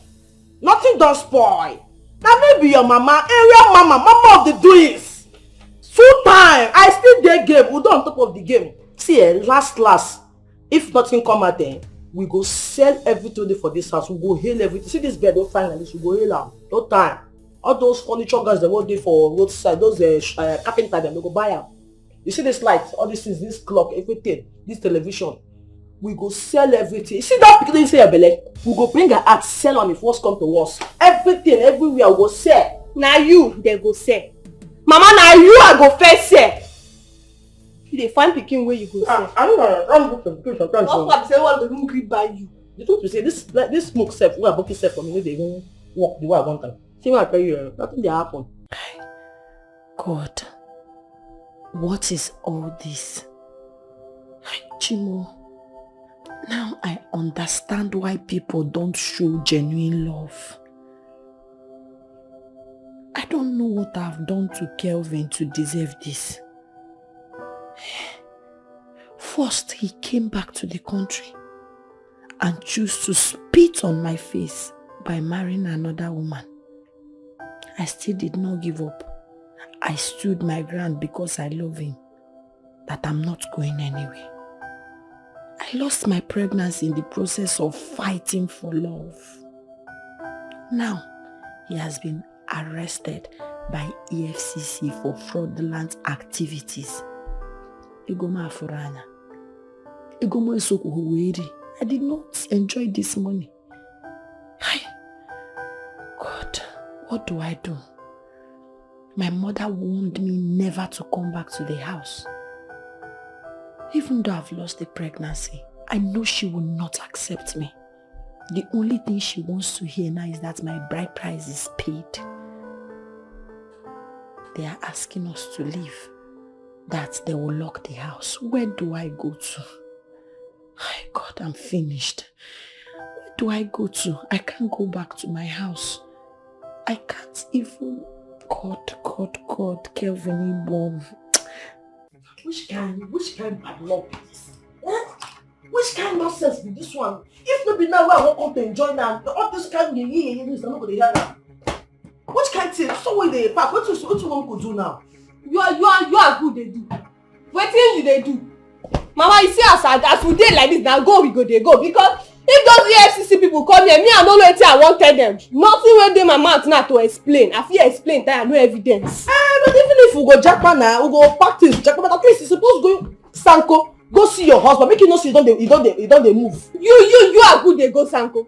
[SPEAKER 9] Nothing don't spoil. Now maybe your mama, area mama of the doings. Full time. I still dey game. We don't on top of the game. See, last. If nothing come out there, we go sell everything for this house. We go hail everything. See this bed, don't find like this. We go hail am. No time. All those furniture guys that work there for roadside, those carpenter them, they go buy them. You see this light, all this is this clock, everything, this television. We go sell everything. You see that picture you say, Ebele? We go bring her out, sell on if first come to us. Everything, everywhere we go sell.
[SPEAKER 6] Now you, they go sell. Mama, now you I go first sell. You dey find pikin where you go sell.
[SPEAKER 9] I don't know. I'm looking for sometimes.
[SPEAKER 6] What I'm saying, what the room gree buy you?
[SPEAKER 9] The truth is say this smoke self, we are booking self for me. They even walk the way I want them. See what I tell you, nothing dey happen.
[SPEAKER 2] God, what is all this? Chimo, now I understand why people don't show genuine love. I don't know what I've done to Kelvin to deserve this. First, he came back to the country and chose to spit on my face by marrying another woman. I still did not give up. I stood my ground because I love him, that I'm not going anywhere. I lost my pregnancy in the process of fighting for love. Now, he has been arrested by EFCC for fraudulent activities. Igoma Afuranya. Igoma Esokuhuweri. I did not enjoy this money. God, what do I do? My mother warned me never to come back to the house. Even though I've lost the pregnancy, I know she will not accept me. The only thing she wants to hear now is that my bride price is paid. They are asking us to leave, that they will lock the house. Where do I go to? God, I'm finished. Where do I go to? I can't go back to my house. I can't even... God, Kelvin Ibom. Which kind bad luck is this? Which kind nonsense be this one? If not be now where I won't come to enjoy now, all this kind of things I'm not going to hear now. Which kind of thing? So what they pack? What you want to do now?
[SPEAKER 6] You are good, they do. Wetin you they do? Mama, you see as we dey like this now, we go because if those EFCC people come here, me I don't know anything I wan tell them. Nothing wey dey my mouth now to explain. I fit explain that I no evidence.
[SPEAKER 9] But even if we go Japan now, we go practice Japan. But at least you suppose go Sanko, go see your husband. Make you know see you don't they move.
[SPEAKER 6] You are good, they go Sanko.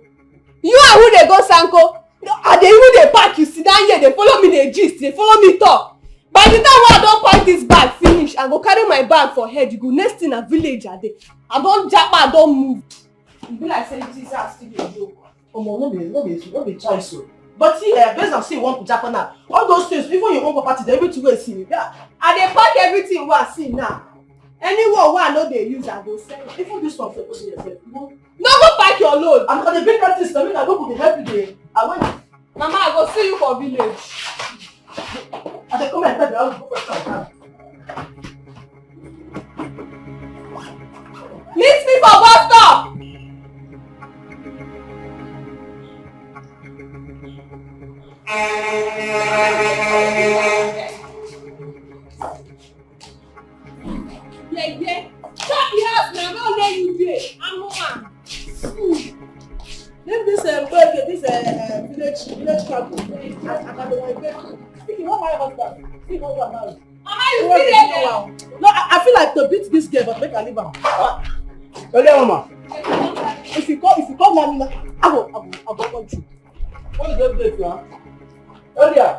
[SPEAKER 6] You are who they go Sanko. Are they who they pack? You sit down here, they follow me, they gist, they follow me talk. By the time I don't pack this bag finish, I go carry my bag for head. You go next in a village a day. I don't jump, I don't move. You be like saying Jesus still a joke.
[SPEAKER 9] No be choice so. But see, based on say you want to Japan now, all those things, even your own property, everything will see. Yeah.
[SPEAKER 6] I dey pack everything wey I see now. Anyone wey I know they use, I go sell.
[SPEAKER 9] Even this one, suppose yourself.
[SPEAKER 6] No go pack your load.
[SPEAKER 9] I'm gonna big practice. I mean, I go to help you there.
[SPEAKER 6] Mama, I go see you for village.
[SPEAKER 9] I dey come and tell you how to go for time.
[SPEAKER 6] Meet me for bus stop. Yeah. Stop the house now. Go let you do it. I'm one.
[SPEAKER 9] Leave this burger, this village camp. I can do my see what my husband. See what one now.
[SPEAKER 6] Mama, you see that?
[SPEAKER 9] No, I feel like to beat this girl, but make her leave her. Okay, Mama. If you come now, I go punch you. What is that place now? Earlier,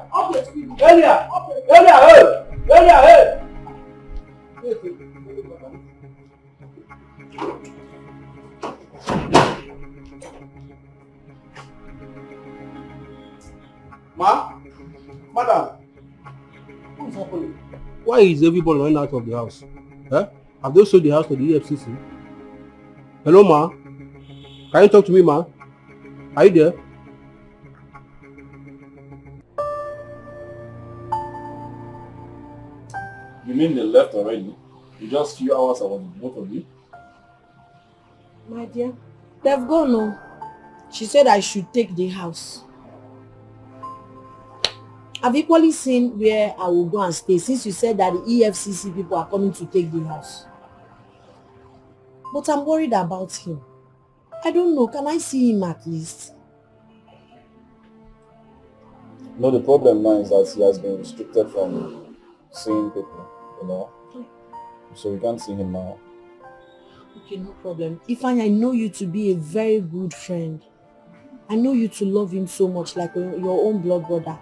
[SPEAKER 9] hey! Madam, what is happening?
[SPEAKER 12] Why is everybody running out of the house? Have they sold the house to the EFCC? Hello, ma? Can you talk to me, ma? Are you there?
[SPEAKER 7] You mean they left already? In just few hours I was with both of you?
[SPEAKER 5] My dear, they've gone now. She said I should take the house. I've equally seen where I will go and stay since you said that the EFCC people are coming to take the house. But I'm worried about him. I don't know, can I see him at least?
[SPEAKER 7] No, the problem now is that he has been restricted from seeing people, you know. So we can't see him now.
[SPEAKER 5] Okay, no problem. Ifeanyi, I know you to be a very good friend. I know you to love him so much, like your own blood brother.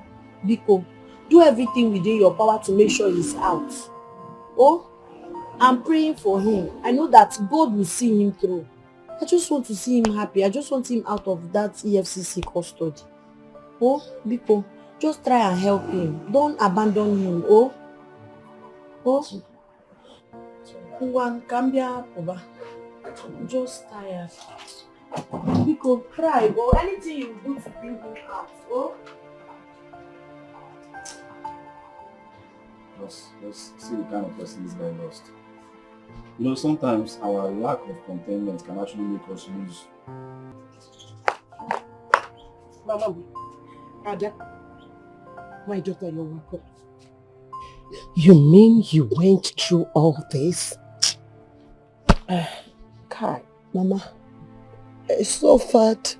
[SPEAKER 5] Biko, do everything within your power to make sure he's out. Oh, I'm praying for him. I know that God will see him through. I just want to see him happy. I just want him out of that EFCC custody. Oh, Biko, just try and help him. Don't abandon him. Oh, one Cambia over. Just tired. Biko, cry, or anything you do to bring him out. Oh.
[SPEAKER 7] Just see the kind of person this guy lost. You know, sometimes our lack of contentment can actually make us lose.
[SPEAKER 2] Mama, Ada, my daughter, you're welcome. You mean you went through all this? God, Mama, I suffered.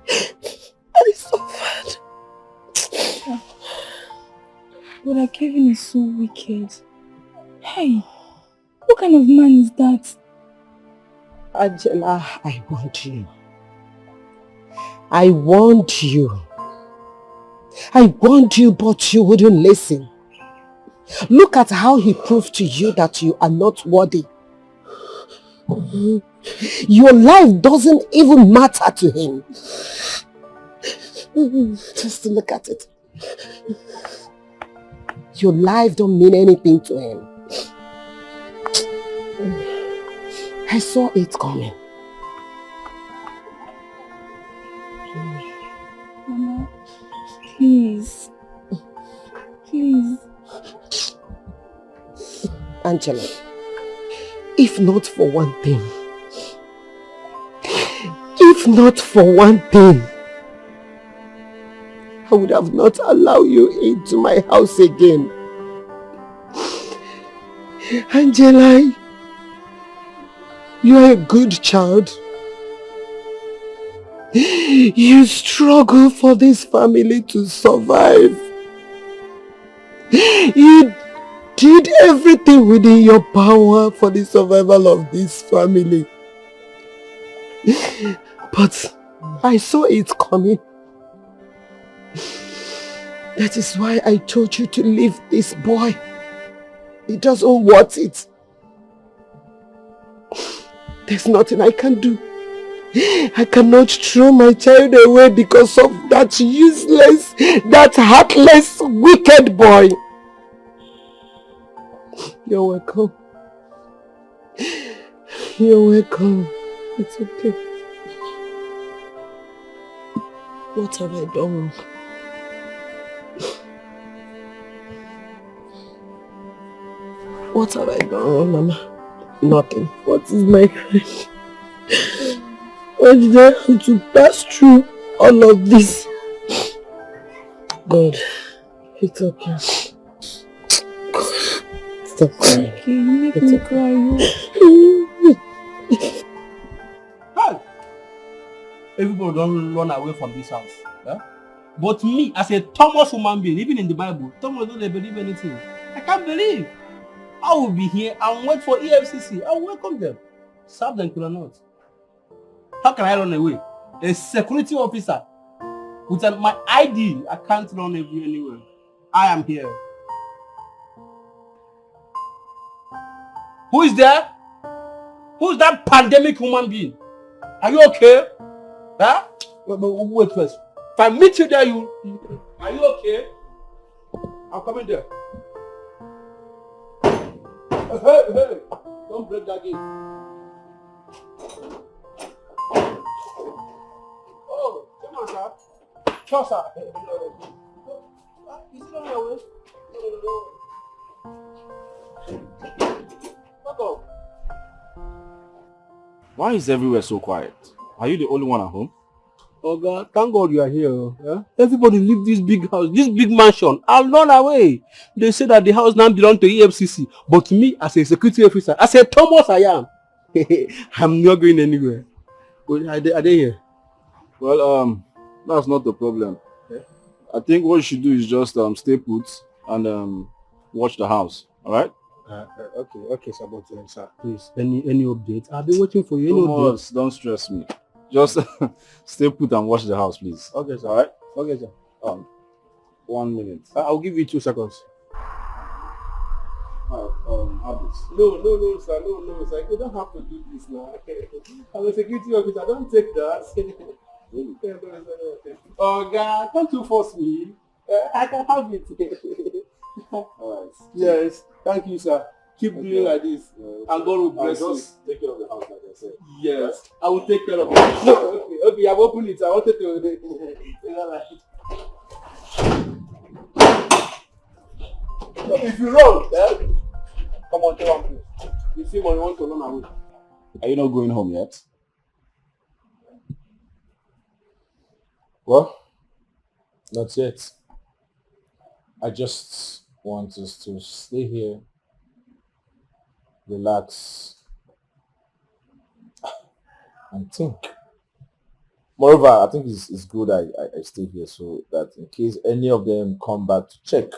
[SPEAKER 2] I suffered.
[SPEAKER 11] Brother Kevin is so wicked. Hey, what kind of man is that?
[SPEAKER 2] Angela, I want you. I want you. I want you, but you wouldn't listen. Look at how he proved to you that you are not worthy. Your life doesn't even matter to him. Just look at it. Your life don't mean anything to him. I saw it coming.
[SPEAKER 11] Mama, please. Please.
[SPEAKER 2] Angela, if not for one thing, I would have not allowed you into my house again. Angela, you are a good child. You struggle for this family to survive. You did everything within your power for the survival of this family. But I saw it coming. That is why I told you to leave this boy. He doesn't want it. There's nothing I can do. I cannot throw my child away because of that useless, that heartless, wicked boy. You're welcome. You're welcome. It's okay. What have I done? What have I done, Mama? Nothing. What is my crime? Why did I have to pass through all of this? God, it's okay. Stop crying.
[SPEAKER 11] Okay, you make me cry.
[SPEAKER 12] Hey! Everybody don't run away from this house. Yeah? But me, as a Thomas human being, even in the Bible, Thomas don't believe anything. I can't believe. I will be here and wait for EFCC. I will welcome them. Serve them or not. How can I run away? A security officer with my ID, I can't run away anywhere. I am here. Who is there? Who is that pandemic human being? Are you okay? Huh? Wait first. If I meet you there, are you okay? I'm coming there. Hey! Don't break that gate. Oh, come on, sir. Sure, sir. Is it on your way? No.
[SPEAKER 7] Why is everywhere so quiet? Are you the only one at home?
[SPEAKER 12] Oh God, thank God you are here. Yeah? Everybody leave this big house, this big mansion, and run away. They say that the house now belongs to EFCC. But me, as a security officer, as a Thomas I am, I'm not going anywhere. Are they here?
[SPEAKER 7] Well, that's not the problem.
[SPEAKER 12] Yeah.
[SPEAKER 7] I think what you should do is just stay put and watch the house. All right?
[SPEAKER 12] Okay, sir. But sir, please, any update? I've been waiting for you. Any updates?
[SPEAKER 7] Don't stress me. Just stay put and watch the house, please.
[SPEAKER 12] Okay, sir.
[SPEAKER 7] All right?
[SPEAKER 12] Okay, sir.
[SPEAKER 7] 1 minute.
[SPEAKER 12] I'll give you 2 seconds.
[SPEAKER 7] Have this.
[SPEAKER 12] No, sir. No, sir. You don't have to do this now. I'm a security officer. Don't take that. Oh God, don't you force me. I can have it.
[SPEAKER 7] All right.
[SPEAKER 12] Yes, thank you, sir. Keep doing like this, and God will bless you.
[SPEAKER 7] Just take care of the house, like I said.
[SPEAKER 12] Yes, I will take care of it. No, okay, I've opened it. I wanted to. If you run, come on, tell one place. You see when you want to run away.
[SPEAKER 7] Are you not going home yet? Well, not yet. I just want us to stay here, relax, and think. Moreover, I think it's good I stay here so that in case any of them come back to check,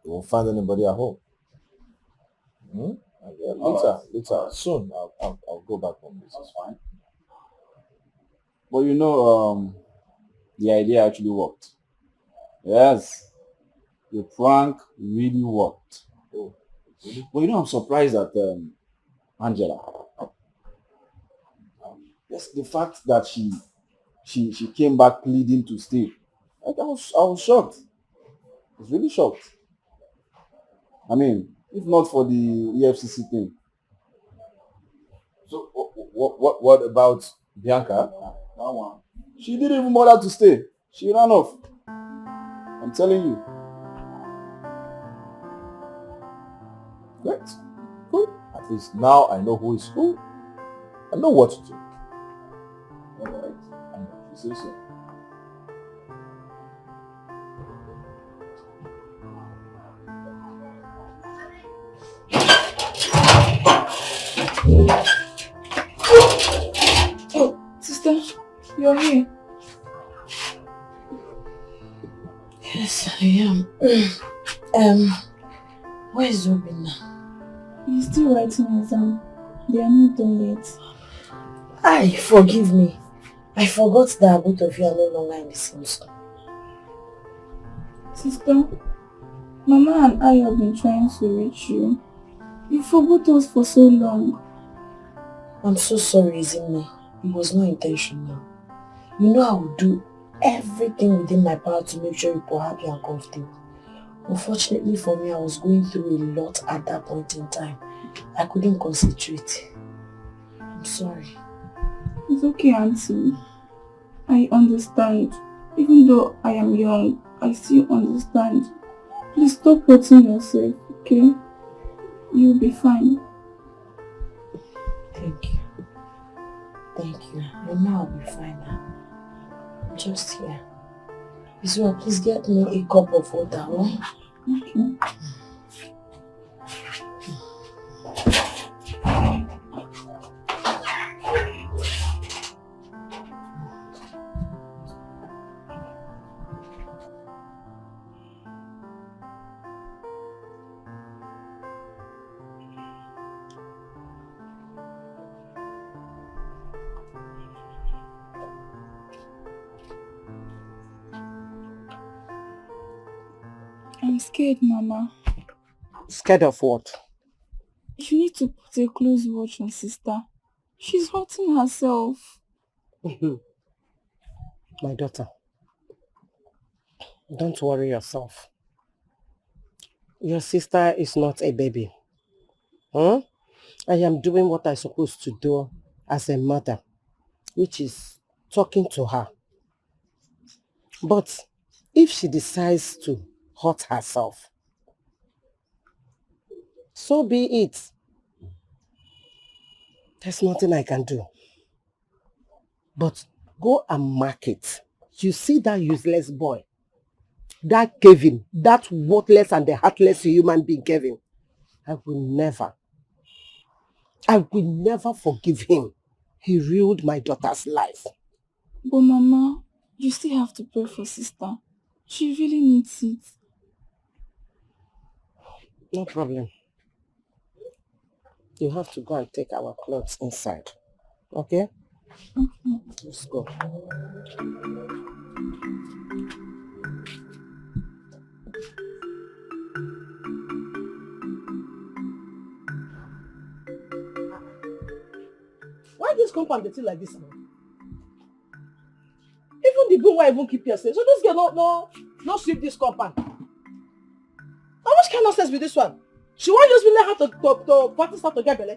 [SPEAKER 7] they won't find anybody at home. Later, soon, I'll go back home. This is fine. But you know, the idea actually worked. Yes, the prank really worked. Oh, really? But you know, I'm surprised at Angela. Yes, the fact that she came back pleading to stay. I was shocked. I was really shocked. I mean, if not for the EFCC thing. So what about Bianca? That one. She didn't even bother to stay. She ran off. I'm telling you. Great. Good. At least now I know who is who. I know what to do. Alright. I know. You say so.
[SPEAKER 11] Oh, sister, you're here.
[SPEAKER 5] Yes, I am. Where is Zubby now?
[SPEAKER 11] He's still writing exam. They are not done yet.
[SPEAKER 5] Forgive me. I forgot that both of you are no longer in the same school.
[SPEAKER 11] Sister, Mama and I have been trying to reach you. You forgot us for so long.
[SPEAKER 5] I'm so sorry, Izime. It was not intentional. You know I will do everything within my power to make sure you're happy and comfortable. Unfortunately for me, I was going through a lot at that point in time. I couldn't concentrate. I'm sorry.
[SPEAKER 11] It's okay, Auntie. I understand. Even though I am young, I still understand. Please stop hurting yourself, okay? You'll be fine.
[SPEAKER 5] Thank you. Thank you. I know I'll be fine now. I'm just here. Israel, please get me a cup of water, right?
[SPEAKER 11] Okay. I'm scared, Mama.
[SPEAKER 2] Scared of what?
[SPEAKER 11] You need to put a close watch on sister. She's hurting herself.
[SPEAKER 2] My daughter, don't worry yourself. Your sister is not a baby. I am doing what I'm supposed to do as a mother, which is talking to her. But if she decides to hurt herself, so be it. There's nothing I can do. But go and mark it. You see that useless boy, that Kevin, that worthless and the heartless human being Kevin, I will never forgive him. He ruined my daughter's life.
[SPEAKER 11] But Mama, you still have to pray for sister. She really needs it.
[SPEAKER 2] No problem. You have to go and take our clothes inside. Okay?
[SPEAKER 11] Okay.
[SPEAKER 2] Let's go.
[SPEAKER 1] Why this compound dey like this now? Even the broom why even keep yourself. So this girl no sweep this compound. How much kind of nonsense with this one? She won't just learn how to practice how to get belle.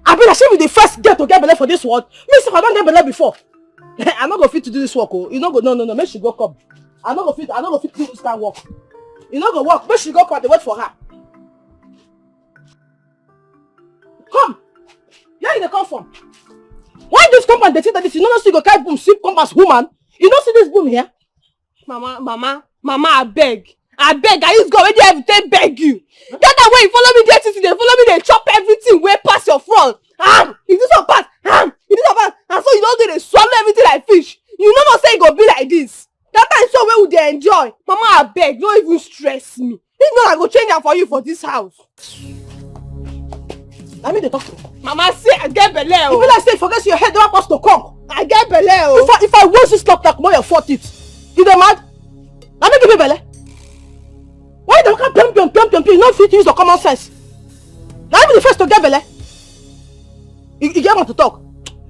[SPEAKER 1] I be like she be the first girl to get belle for this world. Me sef I don get belle before. I no go fit to do this work. Oh, you no go no. Make she go come. I no go fit do this kind of work. You no go work. Make she go come. They wait for her. Come. Where you dey come from? Why this compound dey think that this? You no see go carry broom sweep come as woman? You don't see this broom here?
[SPEAKER 6] Mama, I beg. I use God when they have to beg you. That way you follow me there, they follow me, they chop everything way past your front. If this one pass, if this one pass, and so you don't do they swallow everything like fish. You know not say it go be like this. That time so where would they enjoy? Mama, I beg, don't even stress me. If not, I go change am for you for this house.
[SPEAKER 1] I mean they talk to me.
[SPEAKER 6] Mama say I get belle.
[SPEAKER 1] You be like say forget your head don't pass to cock.
[SPEAKER 6] I get belle.
[SPEAKER 1] If I want this slap like more your 4 teeth. You dey mad? I mean give me belle. Why don't come pium? You no fit use your common sense. Now I be the first to get belle. You get want to talk.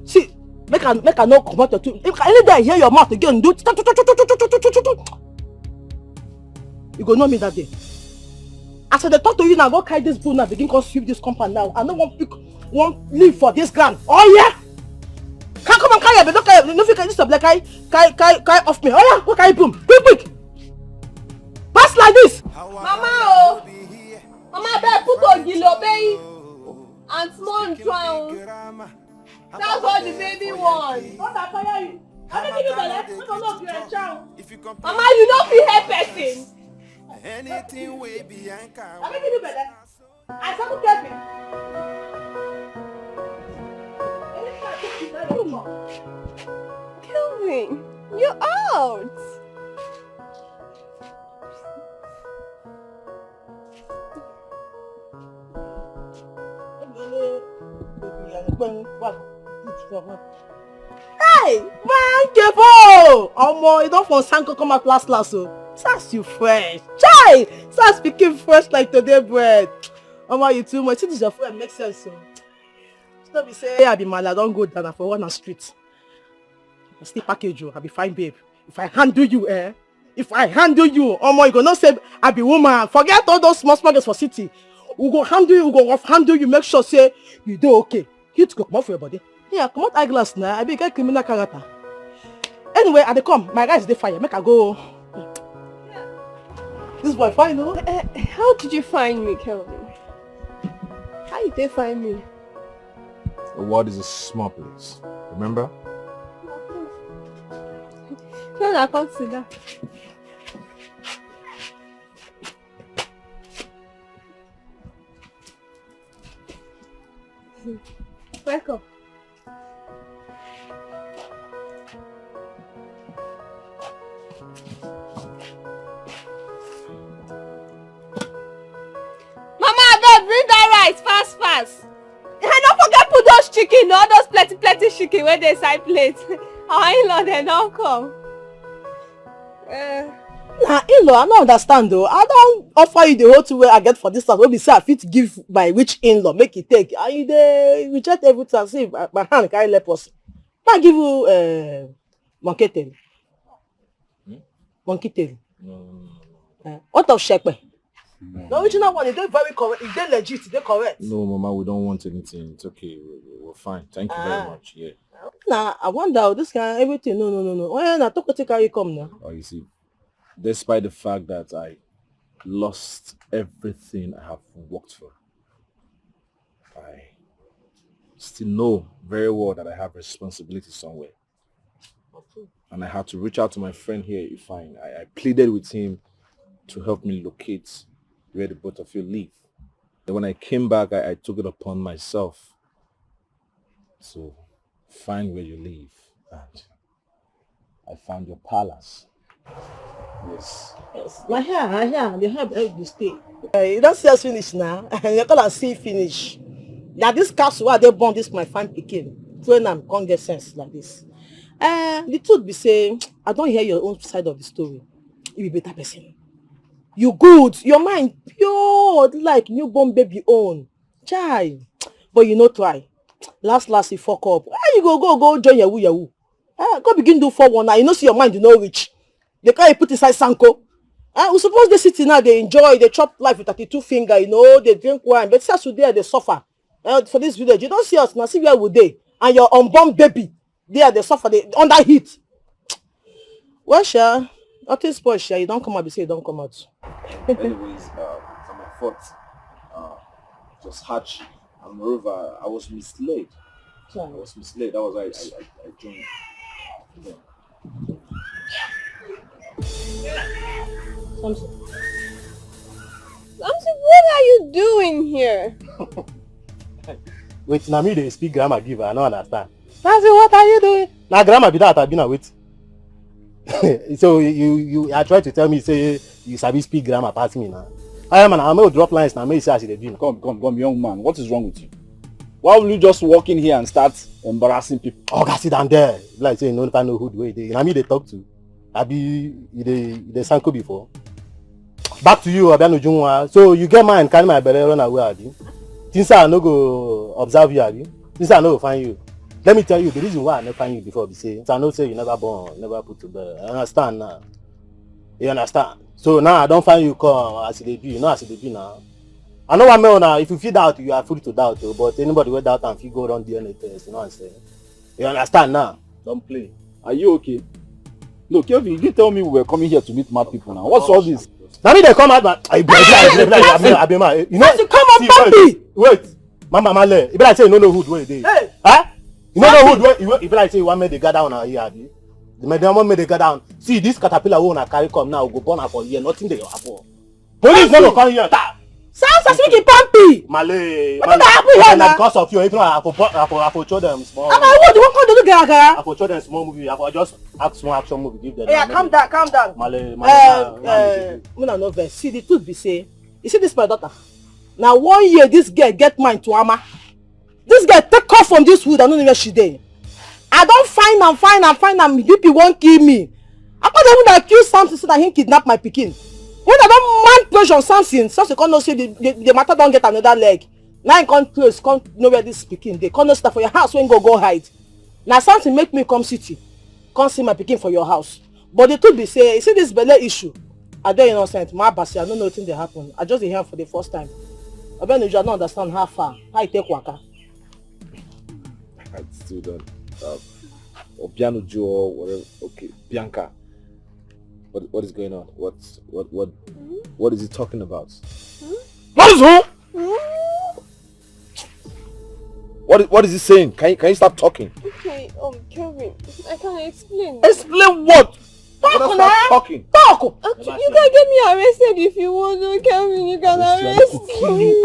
[SPEAKER 1] See, make I no come out your tooth. If any day I hear your mouth again, do you go know me that day. As I talk to you now, go carry this broom now, begin to sweep this compound now. I no want leave for this ground. Oh yeah! Can't come and carry it, but don't carry it. No fit carry this up like carry off me. Oh yeah, go carry broom. Quick! Pass like this!
[SPEAKER 6] Mama beg put ogilo obey and small drown. That's what the baby wants.
[SPEAKER 1] What I tell you? I don't give you belle. I don't know if you're a child.
[SPEAKER 6] Mama, you don't feel help person.
[SPEAKER 8] Anything way behind car.
[SPEAKER 1] I don't give you belle. I saw to Kevin.
[SPEAKER 6] Kelvin, you're out.
[SPEAKER 1] Hey, man, Kevo! Omo, you don't for Sanko come out last so. Sass you fresh. Chai! Sass speaking fresh like today bread. Omo, you too much. See this your friend makes sense so. Stop me say I be mad, I don't go down for one on street. I still package you, I be fine babe. If I handle you, Omo, you go not say I be woman. Forget all those small girls for city. We go handle you, we go off handle you, make sure say you do okay. You to go come out for your body. Yeah, come out eyeglass now. I be get criminal character. Anyway, I dey come. My guys dey fire. Make I go. This boy fine, no?
[SPEAKER 6] How did you find me, Kelvin? How did they find me?
[SPEAKER 4] The world is a small place. Remember?
[SPEAKER 6] No, I can't see that. Welcome. Mama, abeg bring that rice fast. And don't forget put those chicken, all those plenty chicken where they side plate. Our in-law they don't come.
[SPEAKER 1] Nah, in-law, I don't understand though. I don't offer you the whole two way I get for this house. When we say I fit give my rich in-law, make it take. And you dey reject everything and say my hand carry lep us. I give you monkey tail. Monkey tail.
[SPEAKER 4] No.
[SPEAKER 1] What of shepe? The original one, is very correct. Is they legit? Is they correct?
[SPEAKER 4] No, Mama, we don't want anything. It's okay. We're fine. Thank you very much. Yeah.
[SPEAKER 1] Nah, I wonder this kind everything. No. Oh, nah, talk to carry come now.
[SPEAKER 4] Oh, you see, despite the fact that I lost everything I have worked for, I still know very well that I have responsibility somewhere. And I had to reach out to my friend here, Ifeanyi. I pleaded with him to help me locate where the both of you live. Then when I came back, I took it upon myself to find where you live. And I found your palace. Yes.
[SPEAKER 5] My hair, they have you stay. You don't see us finish now. You call us see finish. Now this castle where they born this my fine pikin. So I'm can't get sense like this. The truth be saying, I don't hear your own side of the story. You be better person. You good, your mind pure like newborn baby own. Child. But you no try. Last you fuck up. You go join Yahoo. Go begin do 419. You know see your mind you know rich. They can't put inside Sanko. We suppose they sit now, they enjoy, they chop life with 32 finger, you know, they drink wine. But see today they suffer. For this village, you don't see us now, see where would they? And your unborn baby, they suffer, they under heat. Well, sure, nothing spoil, sure, you don't come out, you say you don't come out.
[SPEAKER 7] Anyways, from my fault, it was hardship. And moreover, I was misled.
[SPEAKER 5] Sorry.
[SPEAKER 7] I was misled. That was why I joined them.
[SPEAKER 6] Samson, what are you doing here?
[SPEAKER 12] Wait, now me they speak grammar giver, I don't understand. Samson, what are you doing? Now grammar be that I've been wait. So you are trying to tell me say you sabi speak grammar pass me now. I am I'm gonna drop lines now. May say I should do.
[SPEAKER 7] Come, young man. What is wrong with you? Why will you just walk in here and start embarrassing people?
[SPEAKER 12] Oh, God, sit down there. Like say, no, if I know who the way they. You know me they talk to. I be they sanko before. Back to you, Abiano Junwa. So you get mine, carry my belly run away, Abi. Since I no go observe you, Abi. Since I no go find you. Let me tell you the reason why I never find you before. Be say, I know say you never born, never put to bed. I understand now. You understand? So now I don't find you come as they be. You know as they be now. I know one man now. If you feel doubt, you are free to doubt. But anybody will doubt and if you go on DNA test, you know what I'm saying? You understand now? Don't play.
[SPEAKER 7] Are you okay? No, Kelvin, you didn't tell me we were coming here to meet mad people now. What's all this?
[SPEAKER 12] Now me they come out, man. You know,
[SPEAKER 5] you come on, puppy.
[SPEAKER 12] Wait, Mama Male. If I say you don't know who the way they.
[SPEAKER 5] Hey.
[SPEAKER 12] Huh? You don't know who the way. If I say you want me to gather on here, Abi. The madam want me to gather down. See this caterpillar who na carry come now go burn her for here. Nothing they happen. Police never come here.
[SPEAKER 5] Sounds speaking pumpy.
[SPEAKER 12] Male.
[SPEAKER 5] What happened here now?
[SPEAKER 12] Because of you, if not, I for show them small.
[SPEAKER 5] Am I what? You want to do gara?
[SPEAKER 12] I for show them small movie. I for just act small action movie. Give them.
[SPEAKER 5] Yeah, calm down.
[SPEAKER 12] Male.
[SPEAKER 5] No verse. See the truth be say. You see this my daughter. Now 1 year this girl get mine to Ama. This girl take off from this wood. I don't know where she dey. I don't find am. BP won't kill me. I thought they would accuse Samson so that he kidnap my pikin. When I don't mind pressure on Samson can't know say the matter don't get another leg. Now I can't place, can't know where this pikin. They can't know stuff for your house when go hide. Now Samson make me come city. Can't see my pikin for your house. But the truth be say, you see this belle issue. I don't innocent. My basi, I don't know nothing they happen. I just hear for the first time. I don't understand how far. How it take waka.
[SPEAKER 4] I still don't. Obiano Joe or whatever. Okay, Bianca. What is going on? What is he talking about? What is who? What is he saying? Can you stop talking?
[SPEAKER 6] Okay, Kelvin, I can't explain.
[SPEAKER 4] Explain what? Stop talking.
[SPEAKER 5] Talk.
[SPEAKER 6] You can get me arrested if you want to, Kelvin. You can arrest me.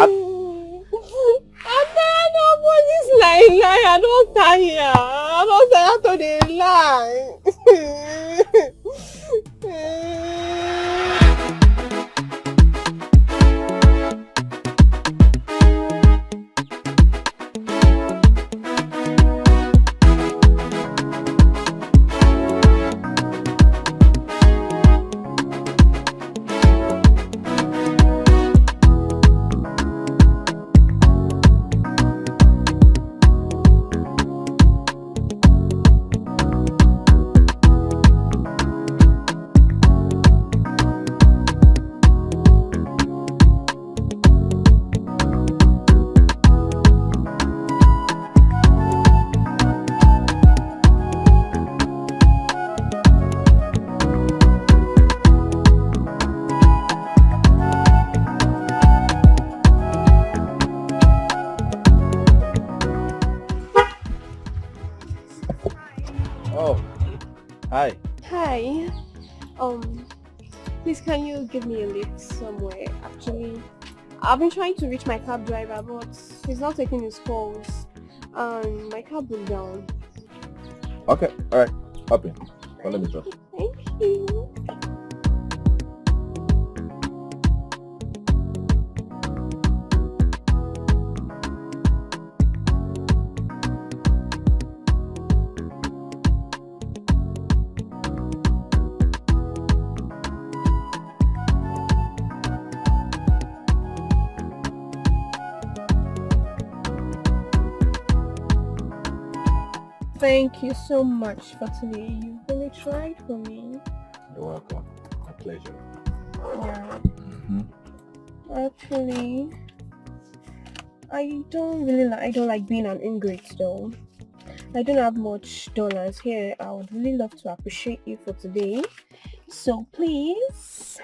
[SPEAKER 6] I'm tired of all this lie. I don't tire. I don't tire to the lie.
[SPEAKER 12] Hi.
[SPEAKER 6] Hi. Please can you give me a lift somewhere? Actually, I've been trying to reach my cab driver, but he's not taking his calls. And my cab broke down.
[SPEAKER 4] Okay, alright. Hop in. Well, let me drop.
[SPEAKER 6] Thank you. Thank you so much for today. You really tried for me.
[SPEAKER 4] You're welcome. My pleasure.
[SPEAKER 6] Yeah. Actually, I don't like being an ingrate though. I don't have much dollars here. I would really love to appreciate you for today. So please,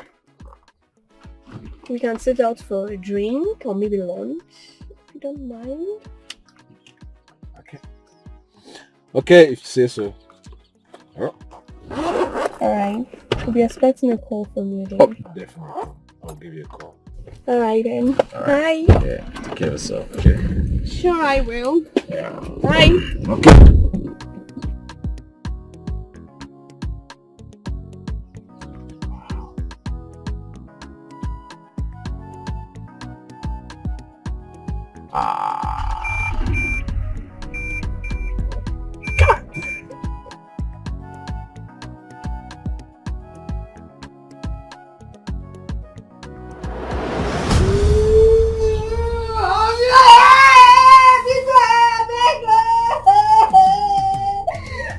[SPEAKER 6] we can sit out for a drink or maybe lunch, if you don't mind.
[SPEAKER 4] Okay, if you say so.
[SPEAKER 6] Alright. We'll be expecting a call from you then.
[SPEAKER 4] Oh, definitely. I'll give you a call.
[SPEAKER 6] Alright then.
[SPEAKER 4] Right.
[SPEAKER 6] Bye.
[SPEAKER 4] Yeah, take care of yourself, okay?
[SPEAKER 6] Sure I will.
[SPEAKER 4] Yeah.
[SPEAKER 6] Bye.
[SPEAKER 4] Okay.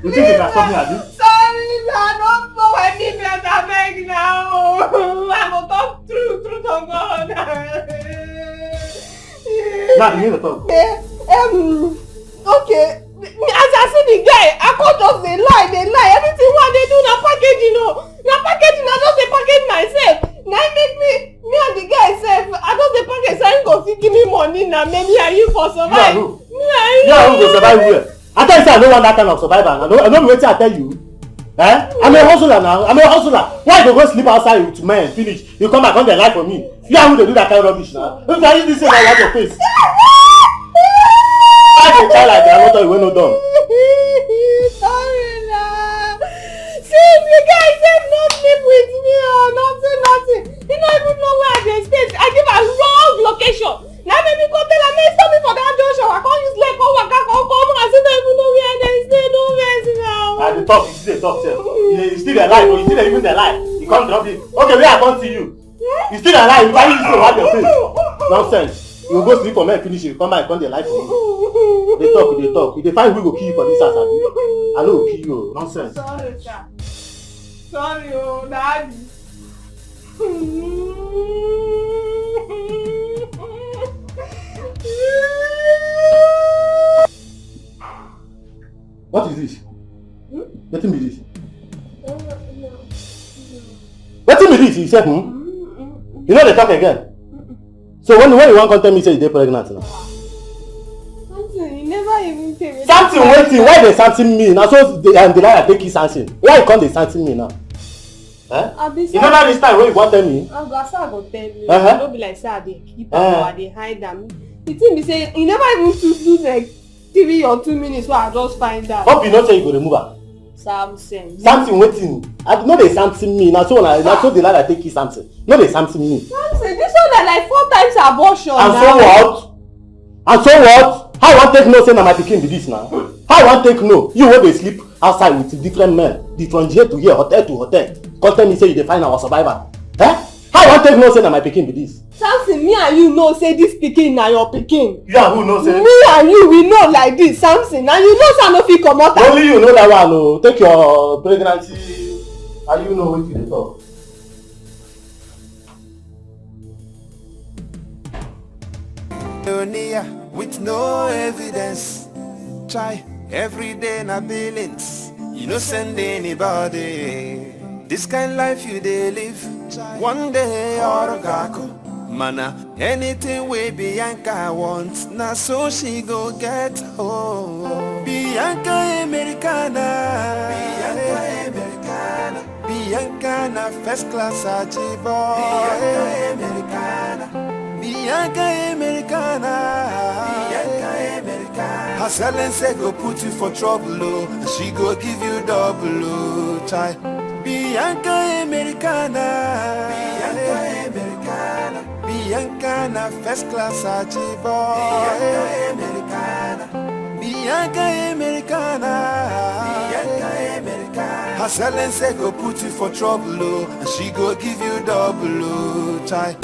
[SPEAKER 12] You think you can stop me, Adi?
[SPEAKER 1] Sorry, I don't know any better make now. I will talk through to God.
[SPEAKER 12] Now, you need to talk.
[SPEAKER 1] Okay. As I see the guy, I can't just they lie. Everything what they do na packaging, na packaging. I just dey package myself. Now make me and the guy self. I just dey package. So him go fit give me money now. Maybe are you for survive?
[SPEAKER 12] You are who go survive where? I tell you say I don't want that kind of survivor. I know wetin I tell you. I'm a hustler now. Why you go sleep outside with men finish? You come back on the lie for me. You are who dey do that kind of rubbish now. If I use this thing, I want your face. I dey try like that. I no tell you wey no done.
[SPEAKER 1] Sorry now. See, the guy said no sleep with me or nothing. He don't even know where I dey stay. I give a wrong location. Now baby go tell am make stop me for that junction. I can't use leg, come waka, come. I still don't even know where they stay. No vex now.
[SPEAKER 12] I dey talk, you still dey talk sef. You still dey lie, but you still dey even dey lie. You come drop it. Okay, where I come see you. You still dey lie. You carry this thing wipe your face. Nonsense. You go sleep for men finish. You come back, come dey lie for me. Dey talk. You dey find who go kill you for this house, abi? I no go kill you. Nonsense.
[SPEAKER 1] Sorry, sir. Sorry, daddy.
[SPEAKER 12] What is this? Wetin be this? Wetin be this? You say You no dey talk again. So when you wan come tell me say you dey pregnant now?
[SPEAKER 1] Something, you never even tell me.
[SPEAKER 12] Something waiting. Why dey something me? Na so the liar take kiss something. Why you come dey something me now? You never reach time wey you wan tell me?
[SPEAKER 1] I go tell you. No be like say I dey keep am or I dey hide am. The thing be say you never even do like 3 or 2 minutes so I just find out.
[SPEAKER 12] Hope you no say you go remove am. Something waiting. I no dey something me. Na so the liar take kiss something. No dey something me.
[SPEAKER 1] Something. This one na like 4 times abortion.
[SPEAKER 12] And so what? And so what? How you wan take know say na my pikin be this now? How you wan take know? You wey dey sleep outside with different men, from here to here, hotel to hotel. Come tell me say you dey find our survivor. How you wan take know say na my pikin be this?
[SPEAKER 1] Samson, me and you know say this pikin na your pikin.
[SPEAKER 12] You and who know say?
[SPEAKER 1] Me and you we know like this, Samson. And you know say I no fit comot am.
[SPEAKER 12] Only you know that one o. Take your pregnancy and you know wetin you dey talk.
[SPEAKER 8] With no evidence, try every day na billings. You no send anybody. This kind life you dey live. One day or gako. Mana anything wey Bianca wants, na so she go get home. Bianca Americana. Bianca Americana. Bianca na first class achievement. Bianca Americana. Bianca Americana. Bianca Americana. Her silence go put you for trouble, oh, and she go give you double, oh, child. Bianca Americana. Bianca Americana. Bianca na first class achievement. Bianca Americana. Bianca Americana. Bianca Americana. Her silence go put you for trouble, oh, and she go give you double, oh, child.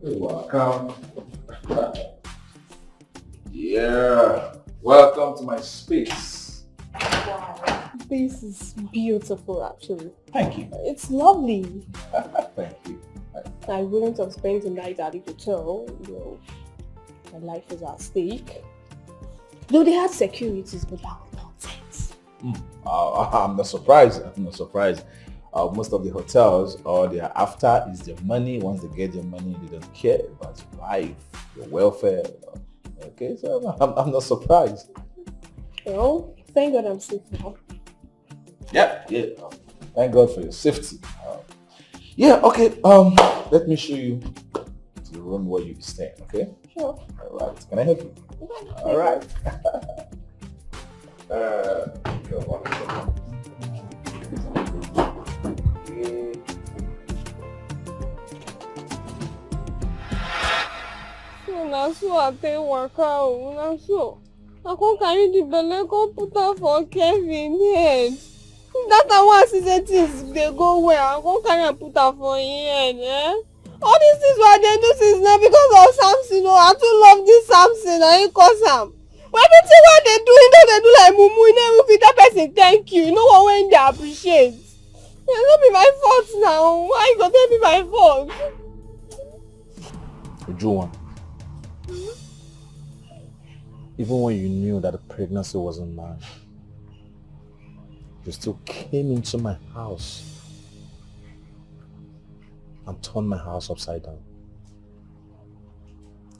[SPEAKER 4] Welcome. Yeah, welcome to my space.
[SPEAKER 6] Wow, this is beautiful actually.
[SPEAKER 4] Thank you.
[SPEAKER 6] It's lovely.
[SPEAKER 4] Thank you.
[SPEAKER 6] I wouldn't have spent the night at the hotel. You know, my life is at stake. Though they had securities, but that was nonsense.
[SPEAKER 4] I'm not surprised. Most of the hotels, all they are after is their money. Once they get their money, they don't care about your life, your welfare. Okay, so I'm not surprised.
[SPEAKER 6] Well, thank God I'm safe now.
[SPEAKER 4] Yeah. Thank God for your safety. Yeah, okay. Let me show you the room where you stay. Okay.
[SPEAKER 6] Sure.
[SPEAKER 4] All right. Can I help you? All right. You're welcome.
[SPEAKER 6] Na so I take waka o, na so. I come carry the belle come put am for Kevin head. That time when I see say things dey go well, I come carry am put am for him head, eh? All these things wey I dey do since now because of Samson, oh, I too love this Samson, na him cause am. But everything wey I dey do, he no dey do like mumu, he no even fit tell person thank you, no one wey dey appreciate. It no be my fault now, why you go tell me my fault?
[SPEAKER 4] Uju, even when you knew that the pregnancy wasn't mine, you still came into my house and turned my house upside down.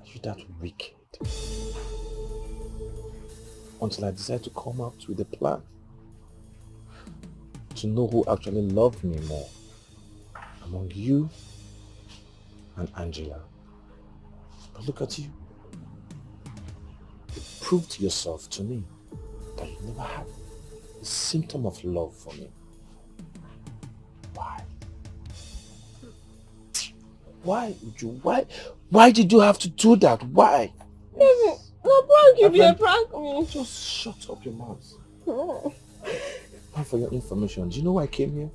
[SPEAKER 4] Are you that wicked? Until I decided to come out with a plan to know who actually loved me more among you and Angela. But look at you. You proved yourself to me that you never had a symptom of love for me. Why? Why, Uju? Why did you have to do that? Why?
[SPEAKER 6] No prank, you dey prank me.
[SPEAKER 4] Just shut up your mouth.
[SPEAKER 6] Oh.
[SPEAKER 4] And for your information, do you know why I came here?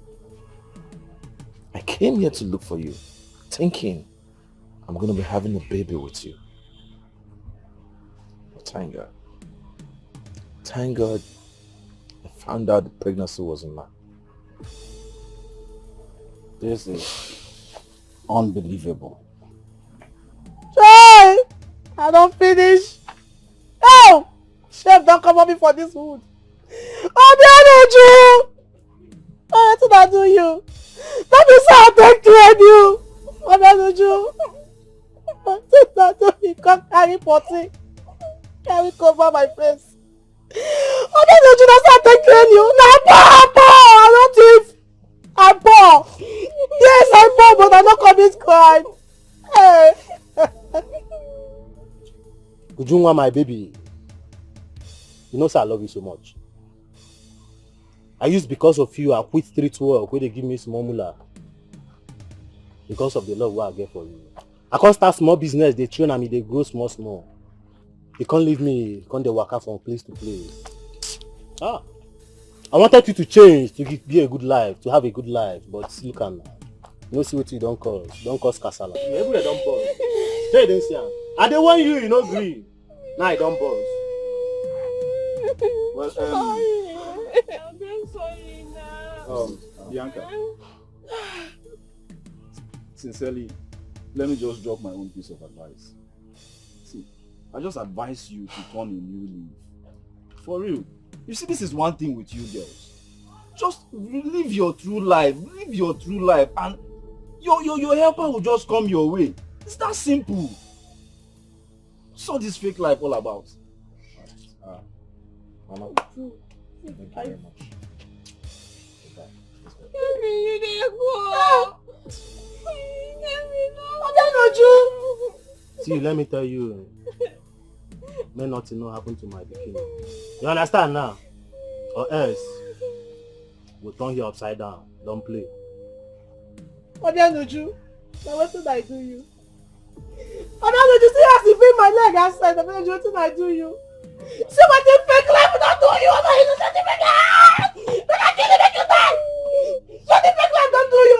[SPEAKER 4] I came here to look for you, thinking I'm going to be having a baby with you. But thank God, I found out the pregnancy wasn't mine. This is unbelievable.
[SPEAKER 9] Hey! I don't finish. Oh! Chef, don't come on me for this wood. Oh, Uju! Oh, that's what I do you. That is how I take care of you. Oh, Uju. That's what you come carry potty. Carry cover my face. Oh, that's Uju, that's how I take care of you. No, I don't thief. I poor. Yes, I poor, but I don't commit crime. Hey.
[SPEAKER 12] Ujunwa, my baby. You know, sir, I love you so much. I used because of you, I quit street work where they give me small moolah. Because of the love I get for you. I can't start small business, they train me, they grow small. They can't leave me, can't they walk out from place to place. I wanted you to change, to be a good life, to have a good life, but look at now. You know, see what you don't cause kasala. Everywhere don't boss. Say didn't see. I don't want you, you know, agree. Now I don't boss.
[SPEAKER 7] Well,
[SPEAKER 6] sorry. I'm very sorry now.
[SPEAKER 7] Bianca. Sincerely, let me just drop my own piece of advice. See, I just advise you to turn a new leaf. For real. You see, this is one thing with you girls. Just live your true life. Live your true life. And your helper will just come your way. It's that simple. What's all this fake life all about?
[SPEAKER 4] Mama, thank you very much.
[SPEAKER 12] See, let me tell you, may nothing no happen to my bikini. You understand now? Or else, we'll turn you upside down. Don't play.
[SPEAKER 1] Odenuju, now what did I do you? Odenuju, see as you bring my leg outside, Odenuju, what did I do you? See what the fake life don't do you, Odenuju, see the fake life! When I kill you, make you die! What the fake life don't do you?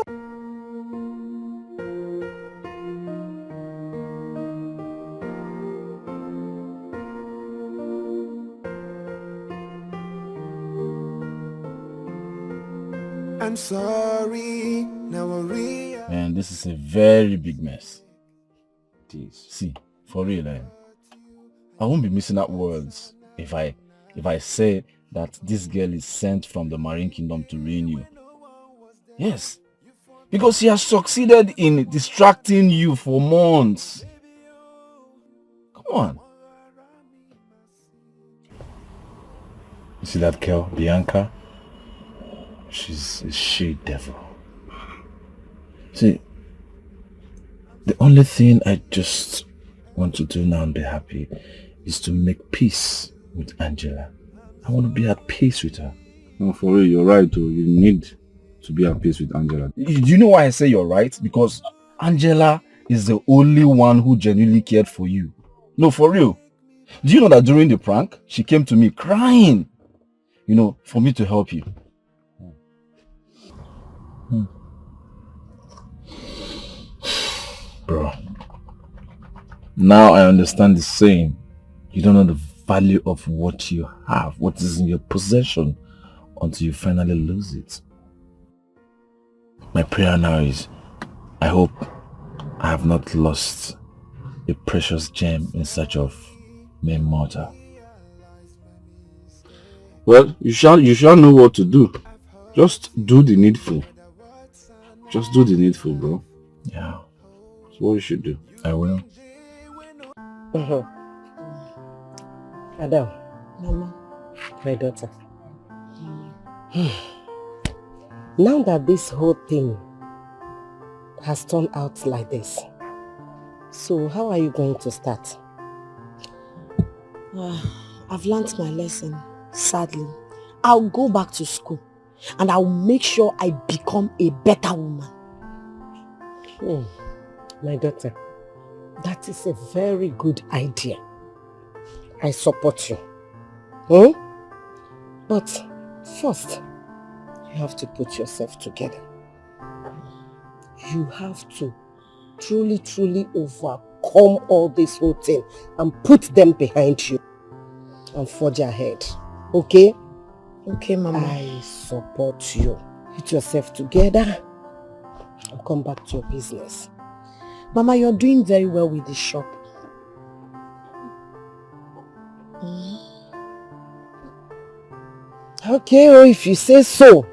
[SPEAKER 8] I'm sorry, now I realize.
[SPEAKER 7] Man, this is a very big mess. See, for real, I won't be missing out words if I say that this girl is sent from the Marine Kingdom to ruin you. Yes, because she has succeeded in distracting you for months. Come on. You see that girl, Bianca? She's a she-devil. See, the only thing I just want to do now and be happy is to make peace with Angela. I want to be at peace with her.
[SPEAKER 13] No, for real, you're right though. You need to be at peace with Angela.
[SPEAKER 7] Do you know why I say you're right? Because Angela is the only one who genuinely cared for you. No, for real. Do you know that during the prank, she came to me crying, for me to help you. Bro, now I understand the saying. You don't know the value of what you have, what is in your possession, until you finally lose it. My prayer now is, I hope I have not lost a precious gem in search of mere mortal.
[SPEAKER 13] Well, you shall know what to do. Just do the needful. Just do the needful, bro.
[SPEAKER 7] Yeah.
[SPEAKER 13] That's what you should do.
[SPEAKER 7] I will.
[SPEAKER 2] Adam.
[SPEAKER 6] Mama.
[SPEAKER 2] My daughter. Now that this whole thing has turned out like this, so how are you going to start?
[SPEAKER 5] I've learnt my lesson, sadly. I'll go back to school and I'll make sure I become a better woman.
[SPEAKER 2] My daughter, that is a very good idea. I support you. But first, you have to put yourself together. You have to truly overcome all this whole thing and put them behind you and forge ahead. Okay?
[SPEAKER 5] Okay, Mama.
[SPEAKER 2] I support you. Put yourself together and come back to your business.
[SPEAKER 5] Mama, you're doing very well with the shop.
[SPEAKER 2] Okay, if you say so.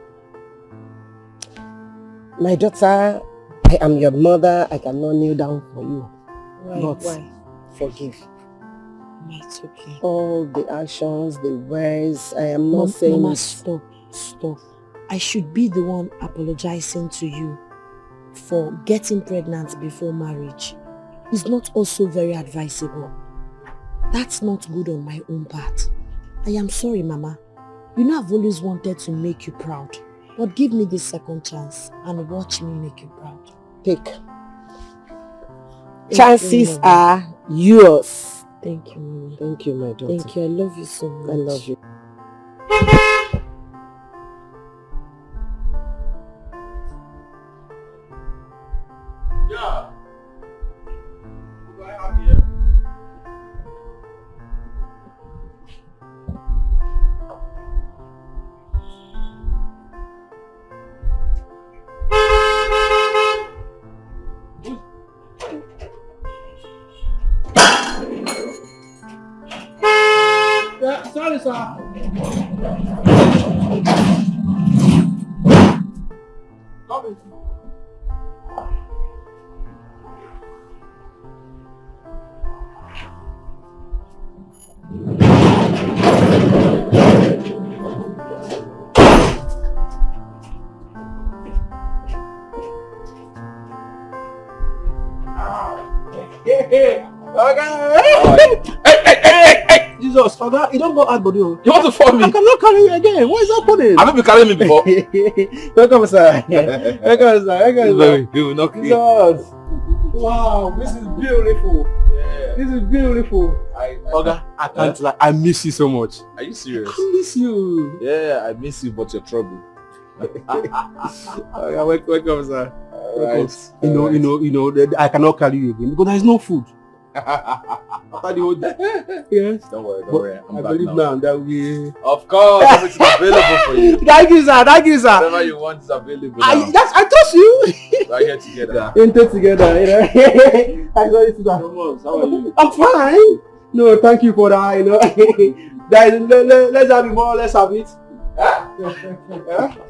[SPEAKER 2] My daughter, I am your mother. I cannot kneel down for you.
[SPEAKER 5] Why?
[SPEAKER 2] Forgive.
[SPEAKER 5] It's okay.
[SPEAKER 2] All the actions, the words, I am not saying...
[SPEAKER 5] Mama, stop. I should be the one apologizing to you for getting pregnant before marriage. It's not also very advisable. That's not good on my own part. I am sorry, Mama. You know I've always wanted to make you proud. But give me this second chance and watch me make you proud.
[SPEAKER 2] Take. Chances are yours.
[SPEAKER 5] Thank you, Mama.
[SPEAKER 2] Thank you, my daughter.
[SPEAKER 5] Thank you. I love you so much.
[SPEAKER 2] I love you.
[SPEAKER 12] Yeah. What do I have here?
[SPEAKER 9] Hey! Jesus, Father, you don't go out, body. You
[SPEAKER 13] want to fall me?
[SPEAKER 9] I cannot carry you again. What is happening?
[SPEAKER 13] Have you been carrying me before?
[SPEAKER 9] Welcome, sir. Welcome, sir.
[SPEAKER 13] We will not
[SPEAKER 9] Jesus. Wow, this is beautiful. Yeah. This is beautiful. Oga, I can't lie. I miss you so much.
[SPEAKER 13] Are you serious?
[SPEAKER 9] I miss you.
[SPEAKER 13] Yeah, I miss you, but you're trouble.
[SPEAKER 9] Welcome, sir.
[SPEAKER 13] Right.
[SPEAKER 9] You know, I cannot carry you again because there is no food. After the whole day. Yes.
[SPEAKER 13] Don't worry.
[SPEAKER 9] I believe now that we.
[SPEAKER 13] Of course, everything is available for you.
[SPEAKER 9] Thank you, sir.
[SPEAKER 13] Whatever you want is available.
[SPEAKER 9] I trust you.
[SPEAKER 13] We're here together.
[SPEAKER 9] Together, you know. I saw you today.
[SPEAKER 13] How are you?
[SPEAKER 9] I'm fine. No, thank you for that. You know. Let's have it more. Let's have it. Huh?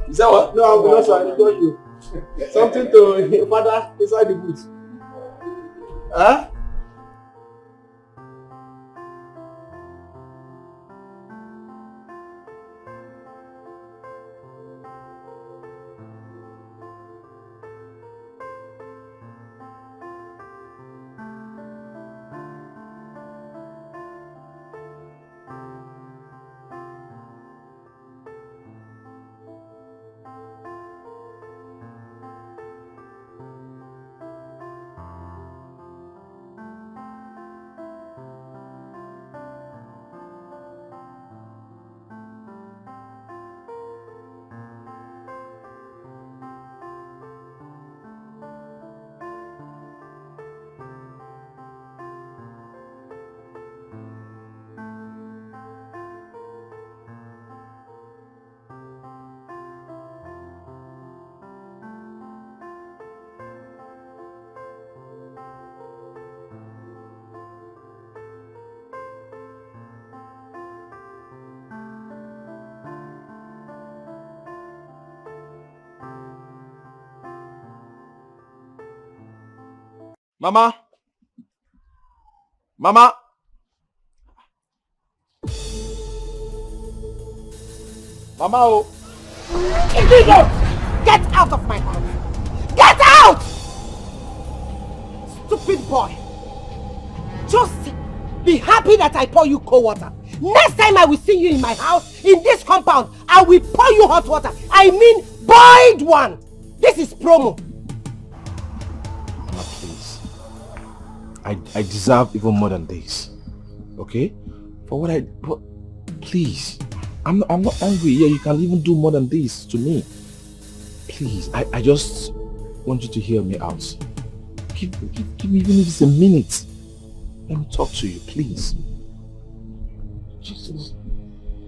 [SPEAKER 13] Is that what?
[SPEAKER 9] No, I'm not sorry. Don't you. Something to father inside the booth. Huh?
[SPEAKER 13] Mama, oh.
[SPEAKER 2] Etiko, get out of my house. Get out! Stupid boy. Just be happy that I pour you cold water. Next time I will see you in my house, in this compound, I will pour you hot water. I mean boiled one. This is promo.
[SPEAKER 4] Mama, please. I deserve even more than this. Okay? For what please. I'm not angry. Yeah, you can even do more than this to me. Please, I just want you to hear me out. Give me even if it's a minute. Let me talk to you, please. Jesus.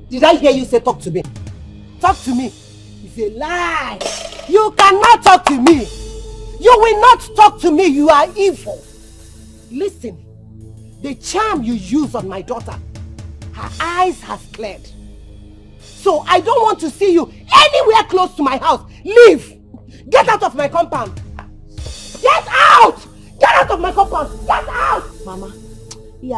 [SPEAKER 2] Did I hear you say talk to me? Talk to me. It's a lie. You cannot talk to me. You will not talk to me. You are evil. Listen, the charm you use on my daughter, her eyes has cleared. So I don't want to see you anywhere close to my house. Leave. Get out of my compound. Get out! Get out of my compound. Get out!
[SPEAKER 5] Mama, you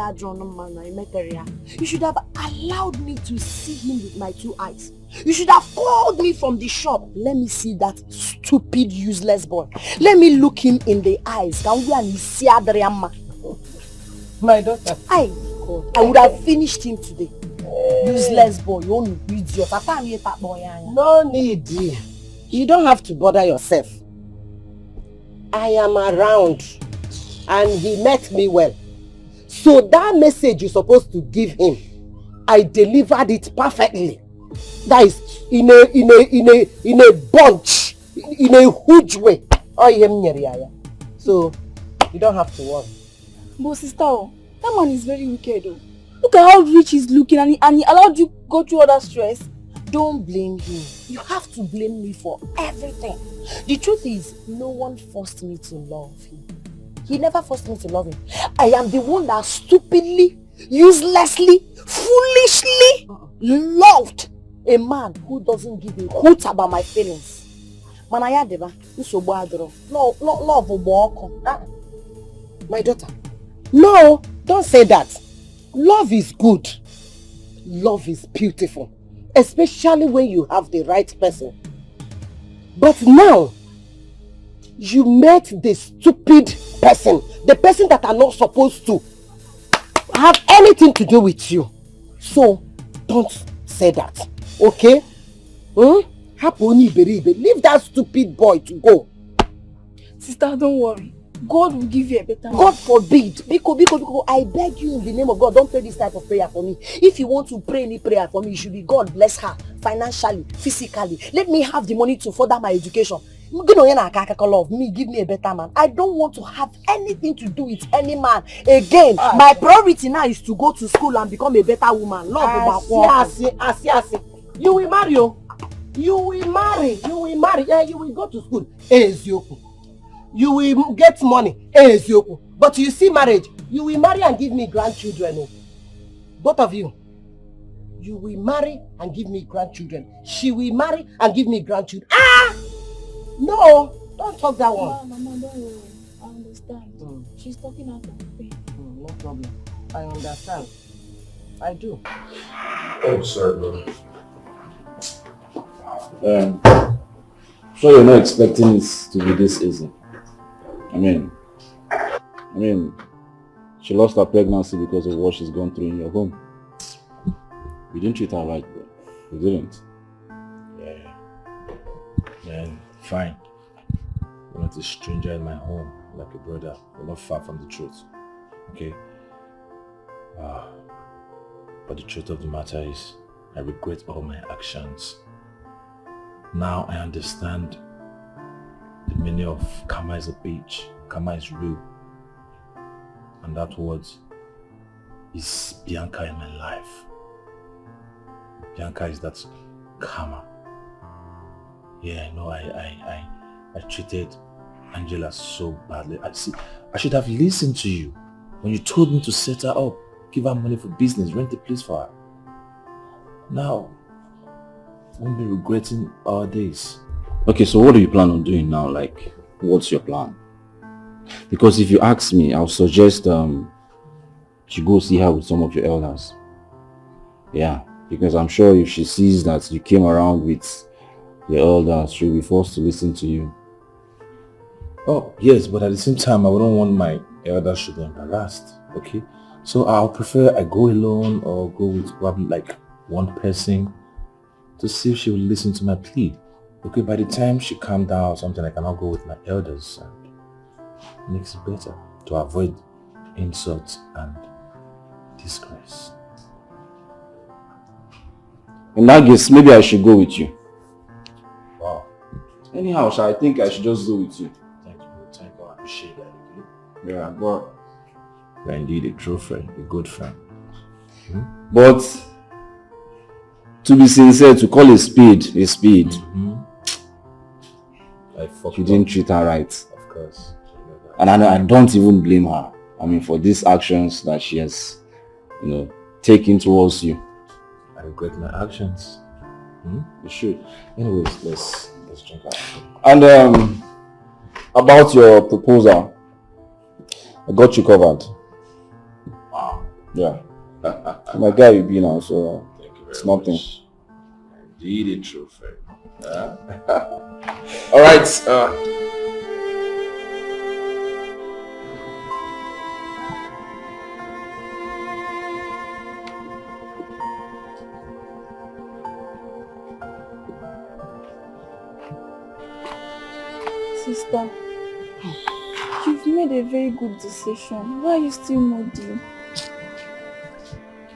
[SPEAKER 5] should have allowed me to see him with my 2 eyes. You should have called me from the shop. Let me see that stupid, useless boy. Let me look him in the eyes.
[SPEAKER 2] My daughter.
[SPEAKER 5] I would have finished him today. Useless boy, you idiot.
[SPEAKER 2] No need. You don't have to bother yourself. I am around and he met me well. So that message you're supposed to give him, I delivered it perfectly. That is in a bunch, in a huge way. So you don't have to worry.
[SPEAKER 11] But sister, that man is very wicked though. Look at how rich he's looking and he allowed you go through all that stress.
[SPEAKER 5] Don't blame him. You have to blame me for everything. The truth is, no one forced me to love him. He never forced me to love him. I am the one that stupidly uselessly, foolishly loved a man who doesn't give a hoot about my feelings. Manayadeba, love. My daughter, no, don't say that. Love is good. Love is beautiful. Especially when you have the right person. But now, you met the stupid person. The person that are not supposed to have anything to do with you. So, don't say that. Okay? Leave that stupid boy to go.
[SPEAKER 11] Sister, don't worry. God will give you a better man.
[SPEAKER 5] God forbid. Biko, I beg you in the name of God, don't pray this type of prayer for me. If you want to pray any prayer for me, it should be God bless her financially, physically. Let me have the money to further my education. Love me, give me a better man. I don't want to have anything to do with any man again. My priority now is to go to school and become a better woman. Love about you will marry. You will marry. Yeah, you will go to school. You will get money. But you see marriage, you will marry and give me grandchildren. Both of you. You will marry and give me grandchildren. She will marry and give me grandchildren. No, don't talk that one.
[SPEAKER 11] Mama, don't worry. I understand. She's talking out of pain.
[SPEAKER 5] No problem. I understand. I do.
[SPEAKER 7] Oh, sorry, bro. So you're not expecting it to be this easy. I mean, she lost her pregnancy because of what she's gone through in your home. You didn't treat her right, bro. You didn't.
[SPEAKER 4] Yeah. Man, fine. You're not a stranger in my home, like a brother. You're not far from the truth. Okay? But the truth of the matter is, I regret all my actions. Now I understand the meaning of karma is a bitch. Karma is real. And that word is Bianca in my life. Bianca is that karma. Yeah, I know I treated Angela so badly. I should have listened to you when you told me to set her up, give her money for business, rent a place for her. Now, I won't be regretting our days.
[SPEAKER 7] Okay, so what do you plan on doing now? Like, what's your plan? Because if you ask me, I'll suggest you go see her with some of your elders. Yeah, because I'm sure if she sees that you came around with your elders, she'll be forced to listen to you.
[SPEAKER 4] Oh, yes, but at the same time, I wouldn't want my elders to be embarrassed, okay? So I'll prefer I go alone or go with probably like one person to see if she will listen to my plea. Okay, by the time she calmed down or something, I cannot go with my elders, and it makes it better to avoid insults and disgrace.
[SPEAKER 7] In that case, maybe I should go with you.
[SPEAKER 4] Wow.
[SPEAKER 7] Anyhow, I think I should just go with you.
[SPEAKER 4] Thank you, I appreciate that.
[SPEAKER 7] Yeah, but
[SPEAKER 4] you're indeed a true friend, a good friend.
[SPEAKER 7] But to be sincere, to call a speed, you didn't treat her right.
[SPEAKER 4] Of course.
[SPEAKER 7] And I don't even blame her. I mean, for these actions that she has, taken towards you.
[SPEAKER 4] I regret my actions.
[SPEAKER 7] You should.
[SPEAKER 4] Anyways, let's drink out.
[SPEAKER 7] And about your proposal, I got you covered.
[SPEAKER 4] Wow.
[SPEAKER 7] Yeah. My guy you be now, so it's nothing.
[SPEAKER 4] Indeed a true friend. All right.
[SPEAKER 11] Sister, you've made a very good decision. Why are you still moody?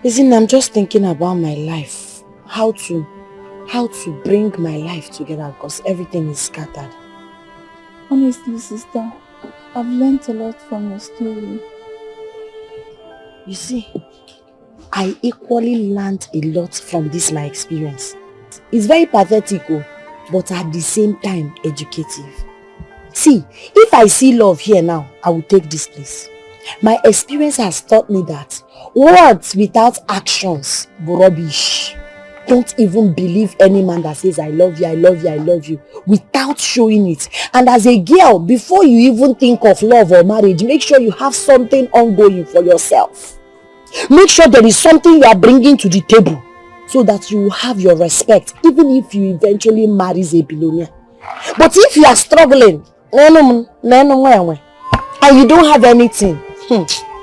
[SPEAKER 5] Listen, I'm just thinking about my life. How to bring my life together because everything is scattered.
[SPEAKER 11] Honestly, sister, I've learned a lot from your story.
[SPEAKER 5] You see, I equally learned a lot from this my experience. It's very pathetic, but at the same time educative. See, if I see love here now, I will take this place. My experience has taught me that words without actions are rubbish. Don't even believe any man that says, I love you, I love you, I love you, without showing it. And as a girl, before you even think of love or marriage, make sure you have something ongoing for yourself. Make sure there is something you are bringing to the table so that you will have your respect, even if you eventually marry a billionaire. But if you are struggling, and you don't have anything,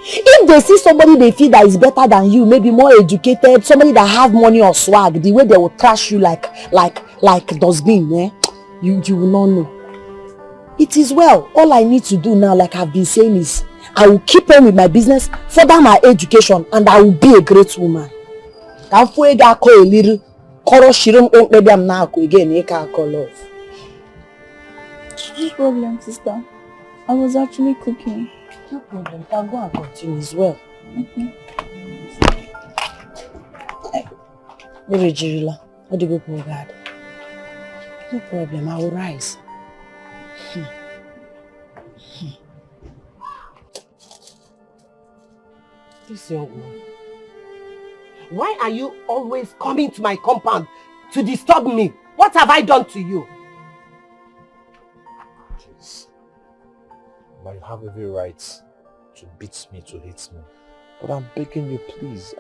[SPEAKER 5] if they see somebody they feel that is better than you, maybe more educated, somebody that have money or swag, the way they will trash you like dustbin, you will not know. It is well. All I need to do now, like I've been saying, is I will keep on with my business, further my education, and I will be a great woman. No
[SPEAKER 11] problem, sister. I was actually cooking.
[SPEAKER 5] No problem. You can go and continue as well.
[SPEAKER 11] Okay.
[SPEAKER 5] What do you go, God? No problem. I will rise.
[SPEAKER 2] This young woman. Why are you always coming to my compound to disturb me? What have I done to you?
[SPEAKER 4] Please. You have every right to beat me, to hate me. But I'm begging you, please.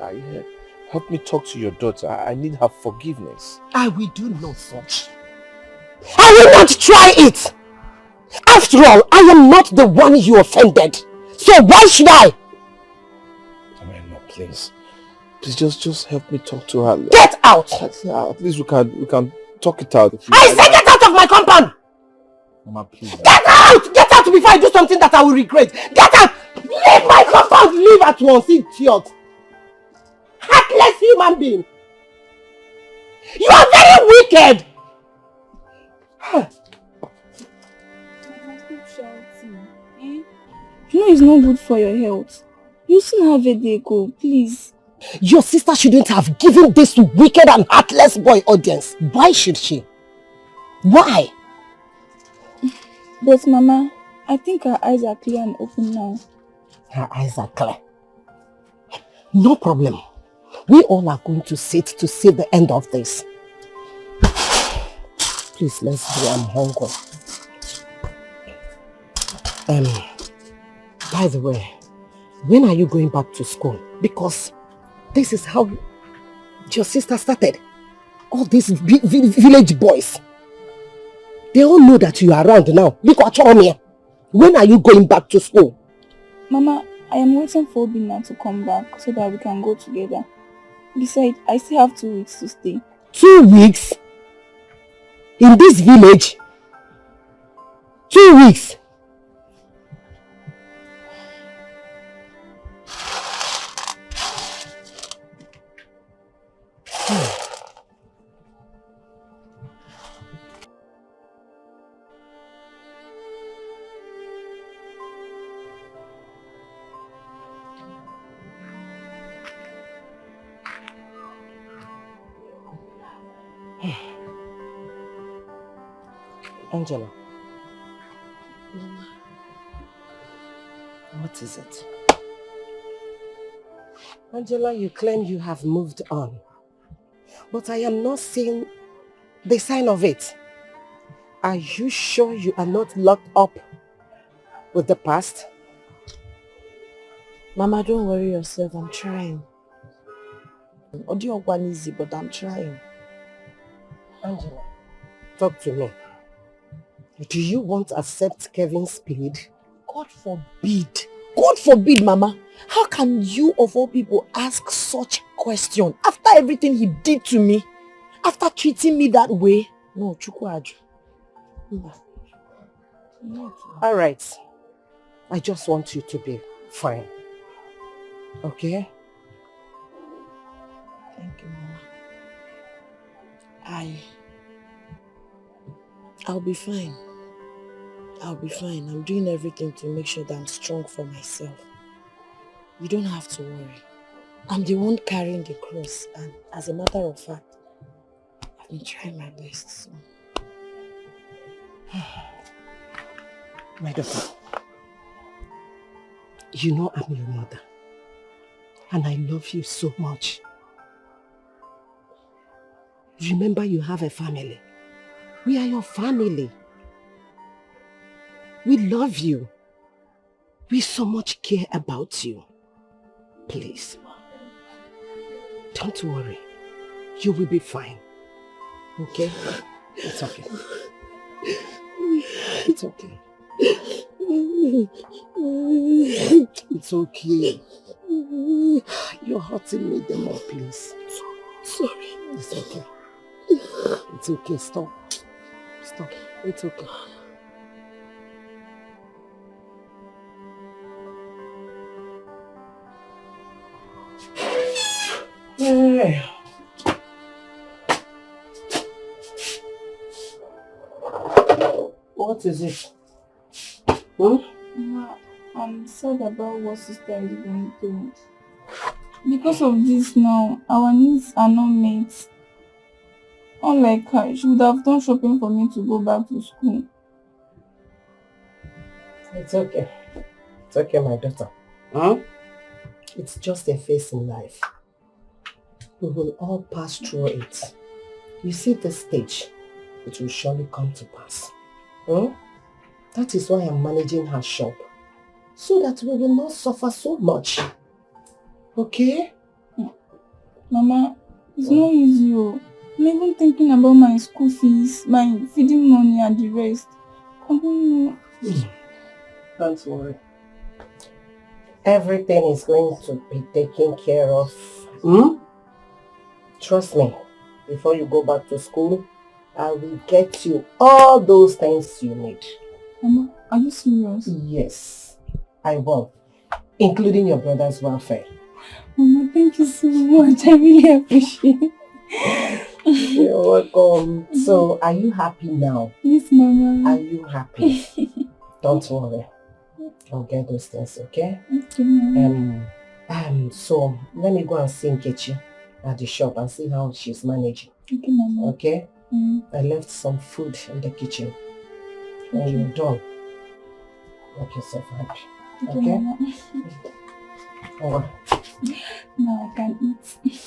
[SPEAKER 4] Help me talk to your daughter. I need her forgiveness.
[SPEAKER 2] I will do no such. I will not try it! After all, I am not the one you offended. So why should I?
[SPEAKER 4] No, please. Please just help me talk to her.
[SPEAKER 2] Get out!
[SPEAKER 4] At least we can talk it out.
[SPEAKER 2] I say get out of my compound!
[SPEAKER 4] Mama, please.
[SPEAKER 2] Get out! Get out before I do something that I will regret. Get out! Leave my compound! Leave at once, idiot! Heartless human being! You are very wicked!
[SPEAKER 11] You know it's not good for your health. You still have a day go, please.
[SPEAKER 2] Your sister shouldn't have given this wicked and heartless boy audience. Why should she? Why?
[SPEAKER 11] But Mama, I think her eyes are clear and open now.
[SPEAKER 2] Her eyes are clear. No problem. We all are going to sit to see the end of this. Please, let's go. I'm hungry. By the way, when are you going back to school? Because this is how your sister started. All these village boys. They all know that you are around now. Look at me. When are you going back to school?
[SPEAKER 11] Mama, I am waiting for Obina to come back so that we can go together. Besides, I still have 2 weeks to stay.
[SPEAKER 2] 2 weeks? In this village? 2 weeks? Angela. What is it? Angela, you claim you have moved on. But I am not seeing the sign of it. Are you sure you are not locked up with the past?
[SPEAKER 5] Mama, don't worry yourself. I'm trying. Audio one easy, but I'm trying.
[SPEAKER 2] Angela, talk to me. Do you want to accept Kevin's speed?
[SPEAKER 5] God forbid. God forbid, Mama. How can you, of all people, ask such question after everything he did to me? After treating me that way? No, Chukwuaju.
[SPEAKER 2] All right. I just want you to be fine. Okay?
[SPEAKER 5] Thank you, Mama. I'll be fine. I'll be fine. I'm doing everything to make sure that I'm strong for myself. You don't have to worry. I'm the one carrying the cross, and as a matter of fact, I've been trying my best. So.
[SPEAKER 2] My daughter, You know I'm your mother. And I love you so much. Remember, you have a family. We are your family. We love you. We so much care about you. Please. Don't worry. You will be fine. Okay? It's okay. It's okay. It's okay. You're hurting me the more, please. Sorry. It's okay. It's okay. Stop. Stop. It's okay. Hey. What is it?
[SPEAKER 11] Mama, I'm sad about what sister is going through. Because of this now, our needs are not met. Unlike her, she would have done shopping for me to go back to school.
[SPEAKER 2] It's okay. It's okay, my daughter. It's just a phase in life. We will all pass through it. You see this stage, it will surely come to pass. That is why I'm managing her shop. So that we will not suffer so much. Okay?
[SPEAKER 11] Mama, it's not easy. I'm even thinking about my school fees, my feeding money and the rest. I don't know.
[SPEAKER 2] Don't worry. Everything is going to be taken care of. Trust me, before you go back to school, I will get you all those things you need.
[SPEAKER 11] Mama, are you serious?
[SPEAKER 2] Yes, I will. Including your brother's welfare.
[SPEAKER 11] Mama, thank you so much. I really appreciate it.
[SPEAKER 2] You're welcome. So, are you happy now?
[SPEAKER 11] Yes, Mama.
[SPEAKER 2] Are you happy? Don't worry. I'll get those things, okay?
[SPEAKER 11] Okay, Mama.
[SPEAKER 2] So, let me go and see Nkechi at the shop and see how she's managing.
[SPEAKER 11] Okay, Mama.
[SPEAKER 2] Okay? I left some food in the kitchen. When you're done, make yourself happy. Okay?
[SPEAKER 11] Mama.
[SPEAKER 2] Oh.
[SPEAKER 11] Now I can eat.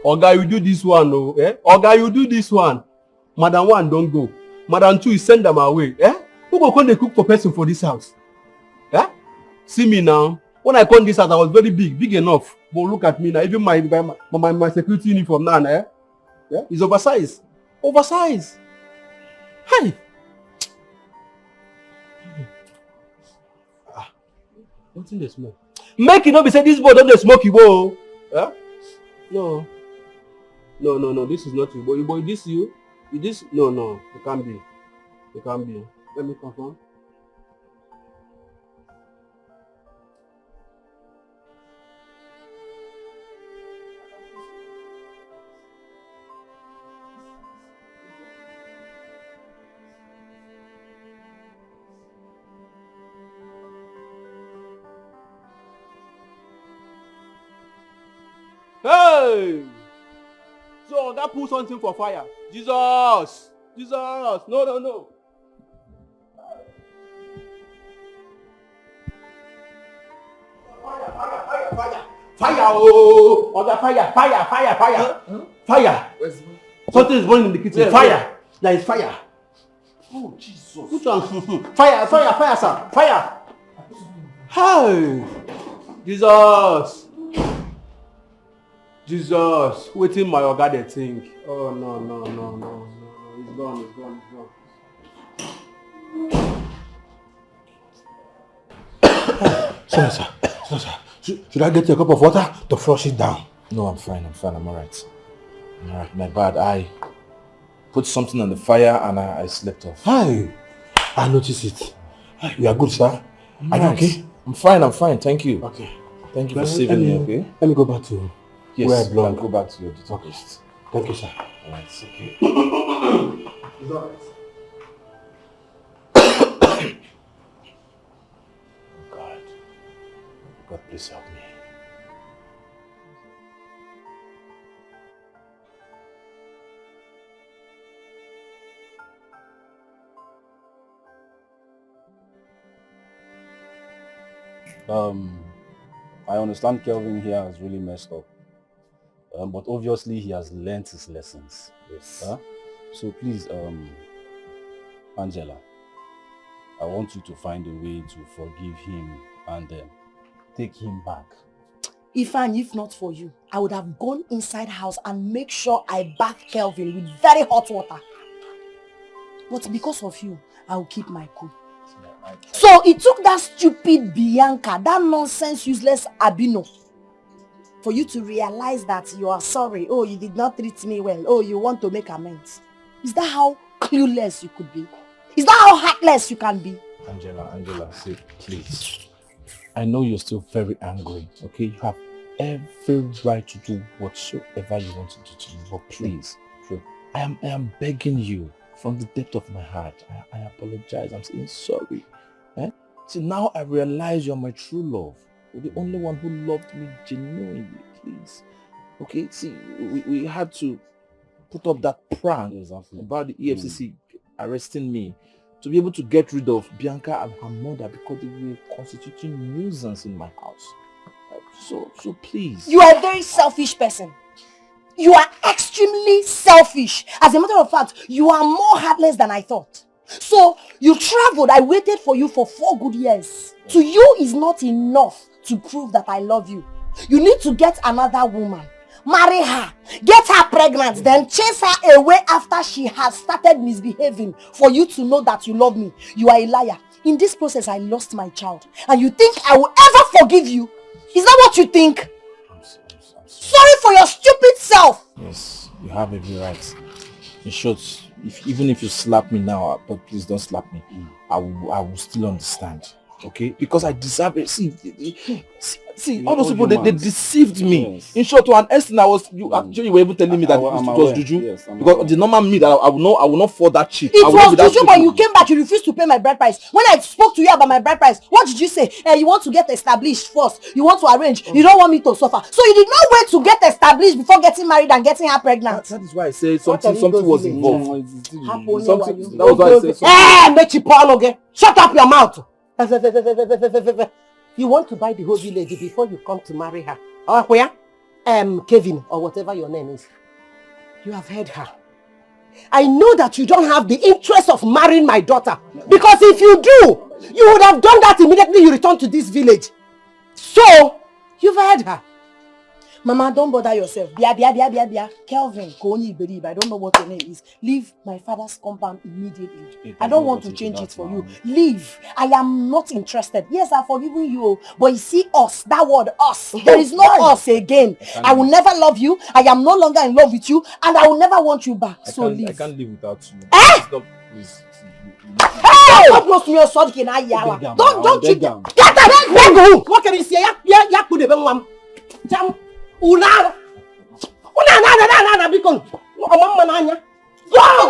[SPEAKER 12] Oga, you do this one, oh, eh? Oga, you do this one. Madam 1, don't go. Madam 2, you send them away, eh? Who go come dey cook for person for this house? Eh? See me now. When I come this house, I was very big enough. But look at me now. Even my security uniform now, eh? Yeah? It's oversized. Oversized. Hey! What's in the smoke? Make it not be say this boy don't dey smoke you, boy. Eh? No. No, this is not you. Boy, this you? This? No, it can't be. It can't be. Let me confirm. Hey! So that put something for fire. Jesus! No. Fire! Oh! Fire! Something is burning in the kitchen. Fire! There is fire. Oh, Jesus. Which one? Fire, sir. Fire! Hey! Jesus, waiting my oga dey think. Oh no. It's gone. Sorry, sir. Should I get you a cup of water to flush it down?
[SPEAKER 4] No, I'm fine. I'm alright. My bad. I put something on the fire and I slept off.
[SPEAKER 12] Hi, I noticed it. You are good, sir. Are you okay?
[SPEAKER 4] I'm fine. Thank you.
[SPEAKER 12] Okay.
[SPEAKER 4] Thank you for saving me, okay?
[SPEAKER 12] Let me go back to
[SPEAKER 13] Yes,
[SPEAKER 7] Well,
[SPEAKER 13] you can go back to your duty post.
[SPEAKER 7] Thank you, sir.
[SPEAKER 13] Alright, it's okay.
[SPEAKER 12] It's all right.
[SPEAKER 13] God. God, please help me. I understand Kelvin here has really messed up. But obviously he has learnt his lessons.
[SPEAKER 7] Yes.
[SPEAKER 13] So please, Angela, I want you to find a way to forgive him and take him back.
[SPEAKER 5] If not for you, I would have gone inside house and make sure I bath Kelvin with very hot water. But because of you, I will keep my cool. So it took that stupid Bianca, that nonsense, useless Abino, for you to realize that you are sorry. Oh, you did not treat me well. Oh, you want to make amends. Is that how clueless you could be? Is that how heartless you can be?
[SPEAKER 13] Angela, see, please. I know you're still very angry, okay? You have every right to do whatsoever you want to do to me, but please, I am begging you from the depth of my heart. I apologize. I'm saying sorry. See, now I realize you're my true love. You're the only one who loved me genuinely, please. Okay, see, we had to put up that prank about the EFCC arresting me to be able to get rid of Bianca and her mother because they were constituting nuisance in my house. So please.
[SPEAKER 5] You are a very selfish person. You are extremely selfish. As a matter of fact, you are more heartless than I thought. So you traveled. I waited for you for 4 good years. To you is not enough to prove that I love you. You need to get another woman, marry her, get her pregnant, then chase her away after she has started misbehaving for you to know that you love me. You are a liar. In this process, I lost my child. And you think I will ever forgive you? Is that what you think?
[SPEAKER 13] I'm
[SPEAKER 5] sorry for your stupid self.
[SPEAKER 13] Yes, you have every right. In short, even if you slap me now, but please don't slap me, I will still understand. Okay? Because I deserve it. See, all those people, they deceived me. Yes. In short, to an extent, you were even telling me that it was Juju. Yes, because the normal me that I will not fall that cheap.
[SPEAKER 5] It was Juju, but you came back, you refused to pay my bride price. When I spoke to you about my bride price, what did you say? You want to get established first. You want to arrange. You don't want me to suffer. So you did not wait to get established before getting married and getting her pregnant.
[SPEAKER 13] That is why I said something was involved.
[SPEAKER 5] That was why I said
[SPEAKER 2] shut up your mouth. You want to buy the whole village before you come to marry her. Or where? Kevin, or whatever your name is. You have heard her. I know that you don't have the interest of marrying my daughter. Because if you do, you would have done that immediately you return to this village. So, you've heard her.
[SPEAKER 5] Mama, don't bother yourself. Bia. Kelvin, Koni Iberibe, I don't know what your name is. Leave my father's compound immediately. I don't want to change it for you. Leave. I am not interested. Yes, I've forgiven you. But you see us, that word us. There is no us again. I will never love you. I am no longer in love with you. And I will never want you back. So leave.
[SPEAKER 13] I can't live without you.
[SPEAKER 5] Stop, please. Hey! Don't you get that?
[SPEAKER 2] What can you say? Una because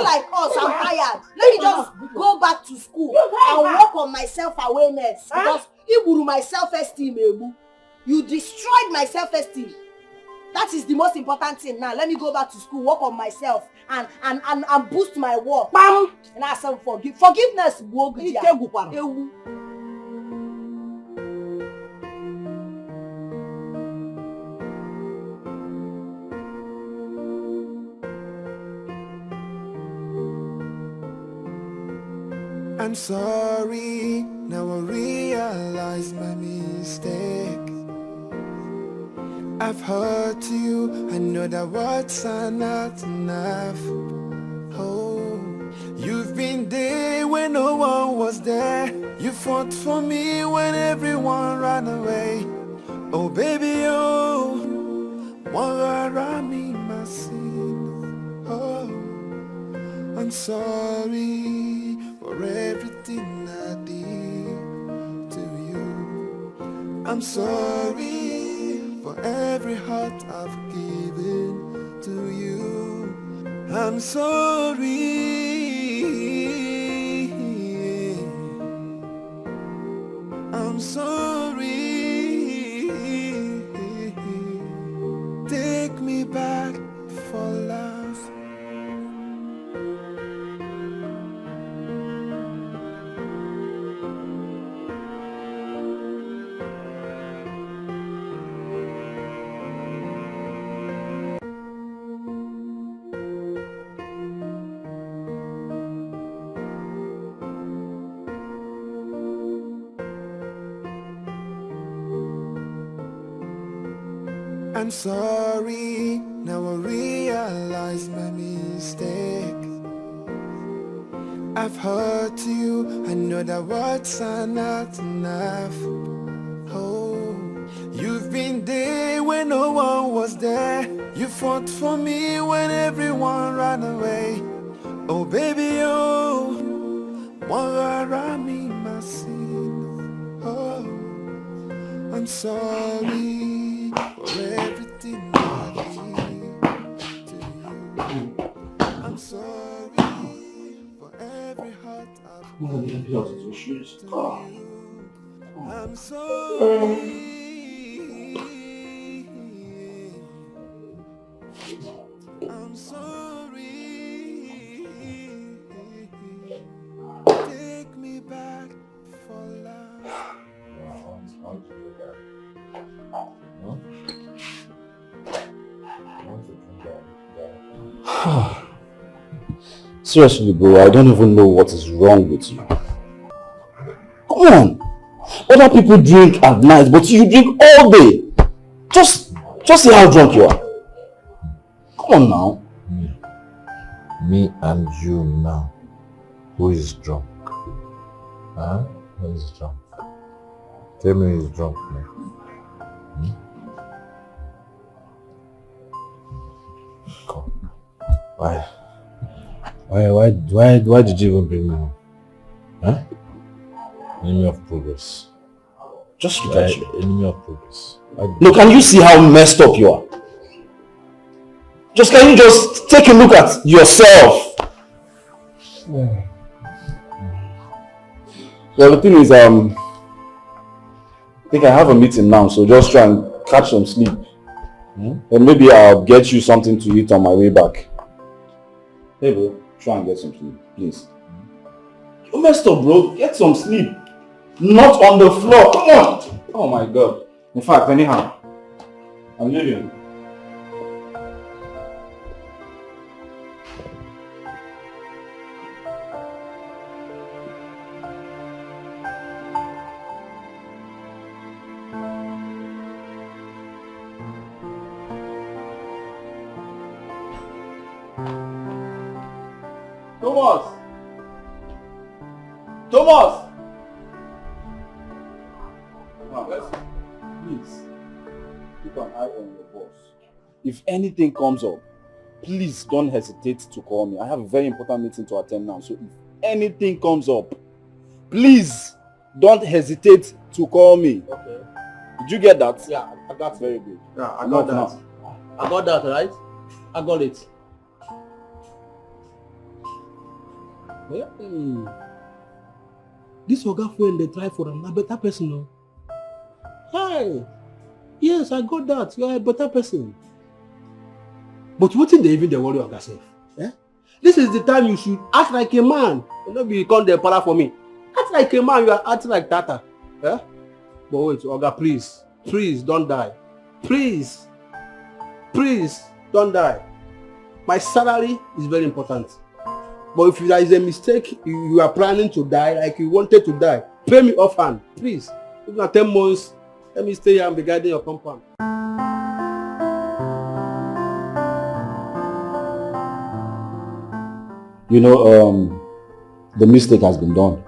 [SPEAKER 5] like us, I'm tired. Let me just go back to school and work on my self-awareness. Because you my self-esteem, you destroyed my self-esteem. That is the most important thing now. Let me go back to school, work on myself and boost my work. Bam! And I said forgiveness.
[SPEAKER 8] I'm sorry, now I realize my mistake. I've hurt you, I know that words are not enough. Oh, you've been there when no one was there. You fought for me when everyone ran away. Oh baby, oh, one around me, my sin. Oh, I'm sorry for everything I did to you. I'm sorry for for every heart I've given to you. I'm sorry. I'm sorry. Take me back for love. I'm sorry, now I realize my mistake. I've hurt you, I know that words are not enough. Oh, you've been there when no one was there. You fought for me when everyone ran away. Oh baby, oh, one around me, my sin. Oh, I'm sorry for everything I did to you. I'm sorry for every heart I've broken to you. I'm sorry. I'm sorry. Take me back for love.
[SPEAKER 7] Seriously, bro, I don't even know what is wrong with you. Come on. Other people drink at night, but you drink all day. Just see how drunk you are. Come on now.
[SPEAKER 4] Me and you now. Who is drunk? Huh? Who is drunk? Tell me who is drunk now. Come. Why did you even bring me home? Huh? Enemy of progress.
[SPEAKER 7] Just look at you.
[SPEAKER 4] Enemy of progress.
[SPEAKER 7] No, can you see how messed up you are? Can you just take a look at yourself?
[SPEAKER 4] Yeah.
[SPEAKER 7] Well, the thing is, I think I have a meeting now, so just try and catch some sleep. And maybe I'll get you something to eat on my way back. Hey bro, try and get some sleep, please. You messed up, bro. Get some sleep. Not on the floor. Come on. Oh my god. In fact, anyhow, I'm leaving.
[SPEAKER 9] Thomas!
[SPEAKER 7] Now, please, keep an eye on your boss. If anything comes up, please don't hesitate to call me. I have a very important meeting to attend now, so if anything comes up, please don't hesitate to call me.
[SPEAKER 9] Okay.
[SPEAKER 7] Did you get that?
[SPEAKER 9] Yeah, I got it.
[SPEAKER 7] Very good.
[SPEAKER 9] Yeah, I got that.
[SPEAKER 7] Now.
[SPEAKER 9] I got that, right? I got it. Yeah. This Oga friend, they try for a better person, no? Hi. Yes, I got that. You are a better person. But what if they even they worry of yourself? Eh? This is the time you should act like a man. You know, become the para for me. Act like a man, you are acting like Tata. Eh? But wait, Oga, please. Please, don't die. Please. Please, don't die. My salary is very important. But if there is a mistake, you are planning to die, like you wanted to die, pay me offhand, please. If not 10 months, let me stay here and be guiding your compound.
[SPEAKER 7] You know, the mistake has been done.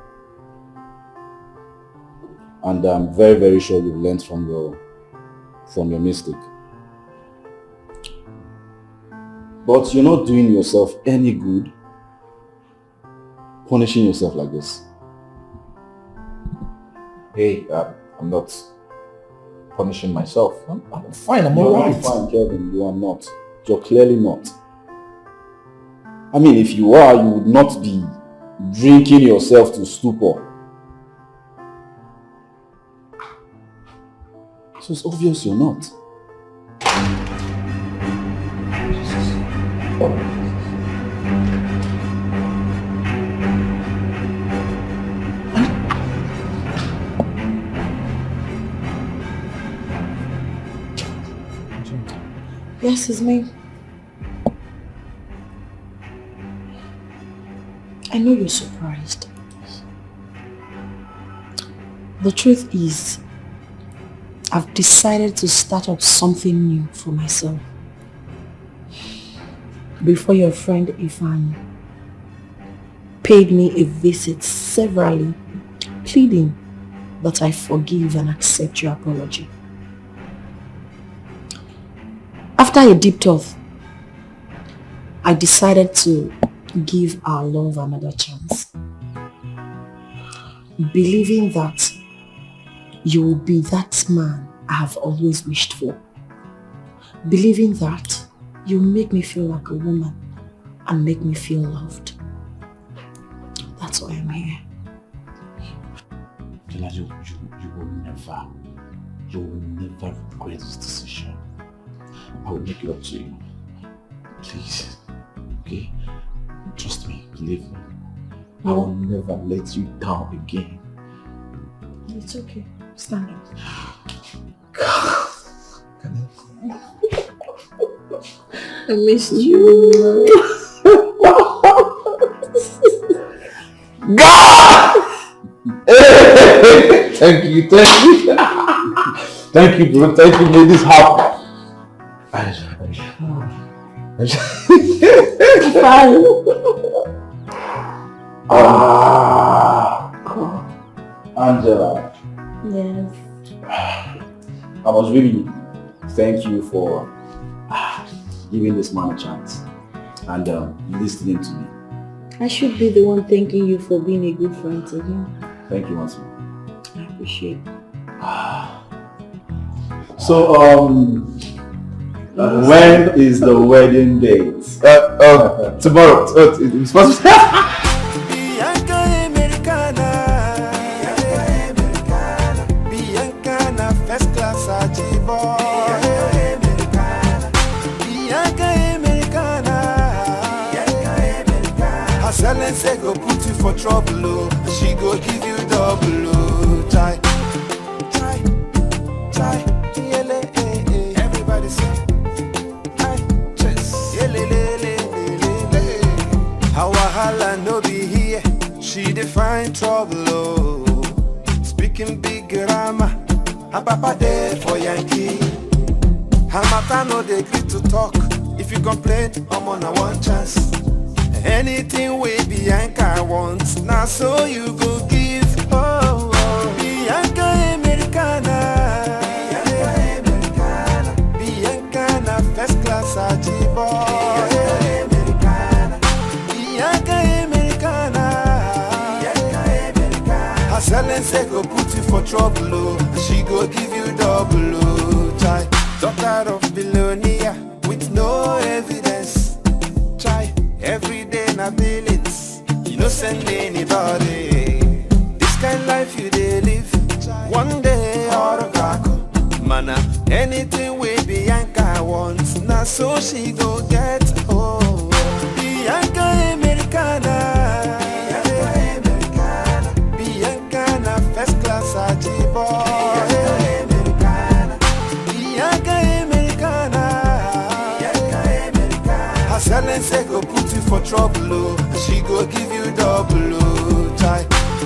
[SPEAKER 7] And I'm very, very sure you've learned from your mistake. But you're not doing yourself any good punishing yourself like this.
[SPEAKER 4] Hey, I'm not. punishing myself. I'm fine, I'm
[SPEAKER 7] You're
[SPEAKER 4] alright.
[SPEAKER 7] not fine, Kevin. You are not. You're clearly not. I mean, if you are, you would not be drinking yourself to stupor. So it's obvious you're not.
[SPEAKER 5] Yes, it's me. I know you're surprised. The truth is, I've decided to start up something new for myself. Before your friend Ifan paid me a visit severally, pleading that I forgive and accept your apology. After a deep thought, I decided to give our love another chance, believing that you will be that man I have always wished for, believing that you make me feel like a woman and make me feel loved. That's why I'm here.
[SPEAKER 13] You will never regret this decision. I will make it up to you. Please. Okay? Trust me, believe me. I will never let you down again.
[SPEAKER 5] It's okay. Stand up. I missed you.
[SPEAKER 4] God! Thank you. Thank you, bro. Thank you, made this happen.
[SPEAKER 7] Angela.
[SPEAKER 5] Yes.
[SPEAKER 7] I must really thank you for giving this man a chance and listening to me.
[SPEAKER 5] I should be the one thanking you for being a good friend to him.
[SPEAKER 7] Thank you once more.
[SPEAKER 5] I appreciate it.
[SPEAKER 7] So, when is the wedding date?
[SPEAKER 4] Tomorrow. It's supposed to
[SPEAKER 8] Say go put you for trouble, oh. She go give you double, oh. Try, everybody say, how wahala no be here, she define trouble, oh. Speaking big grammar, her papa there for Yankee. Her matter no dey gree to talk, if you complain, I'm on a one chance. Anything we Bianca wants, now so you go give. Oh, oh. Bianca Americana, Bianca first class Ajibo. Bianca Americana, her selling say go put you for trouble, oh. She go give you double, oh. Try, daughter of billionaire with no evidence. Try. Every day na billings, you no send anybody. This kind life you dey live, one day or a crack. Mana, anything we Bianca wants, na so she go get. Oh, Bianca Americana, Bianca na first class Ajibo. Bianca Americana, her selling say go put you for trouble, oh. She go give you double, oh. Try,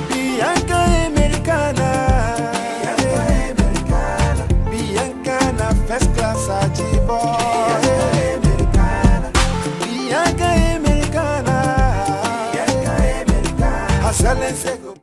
[SPEAKER 8] Bianca Americana, Bianca na first class Ajibo. Bianca Americana, her selling say go.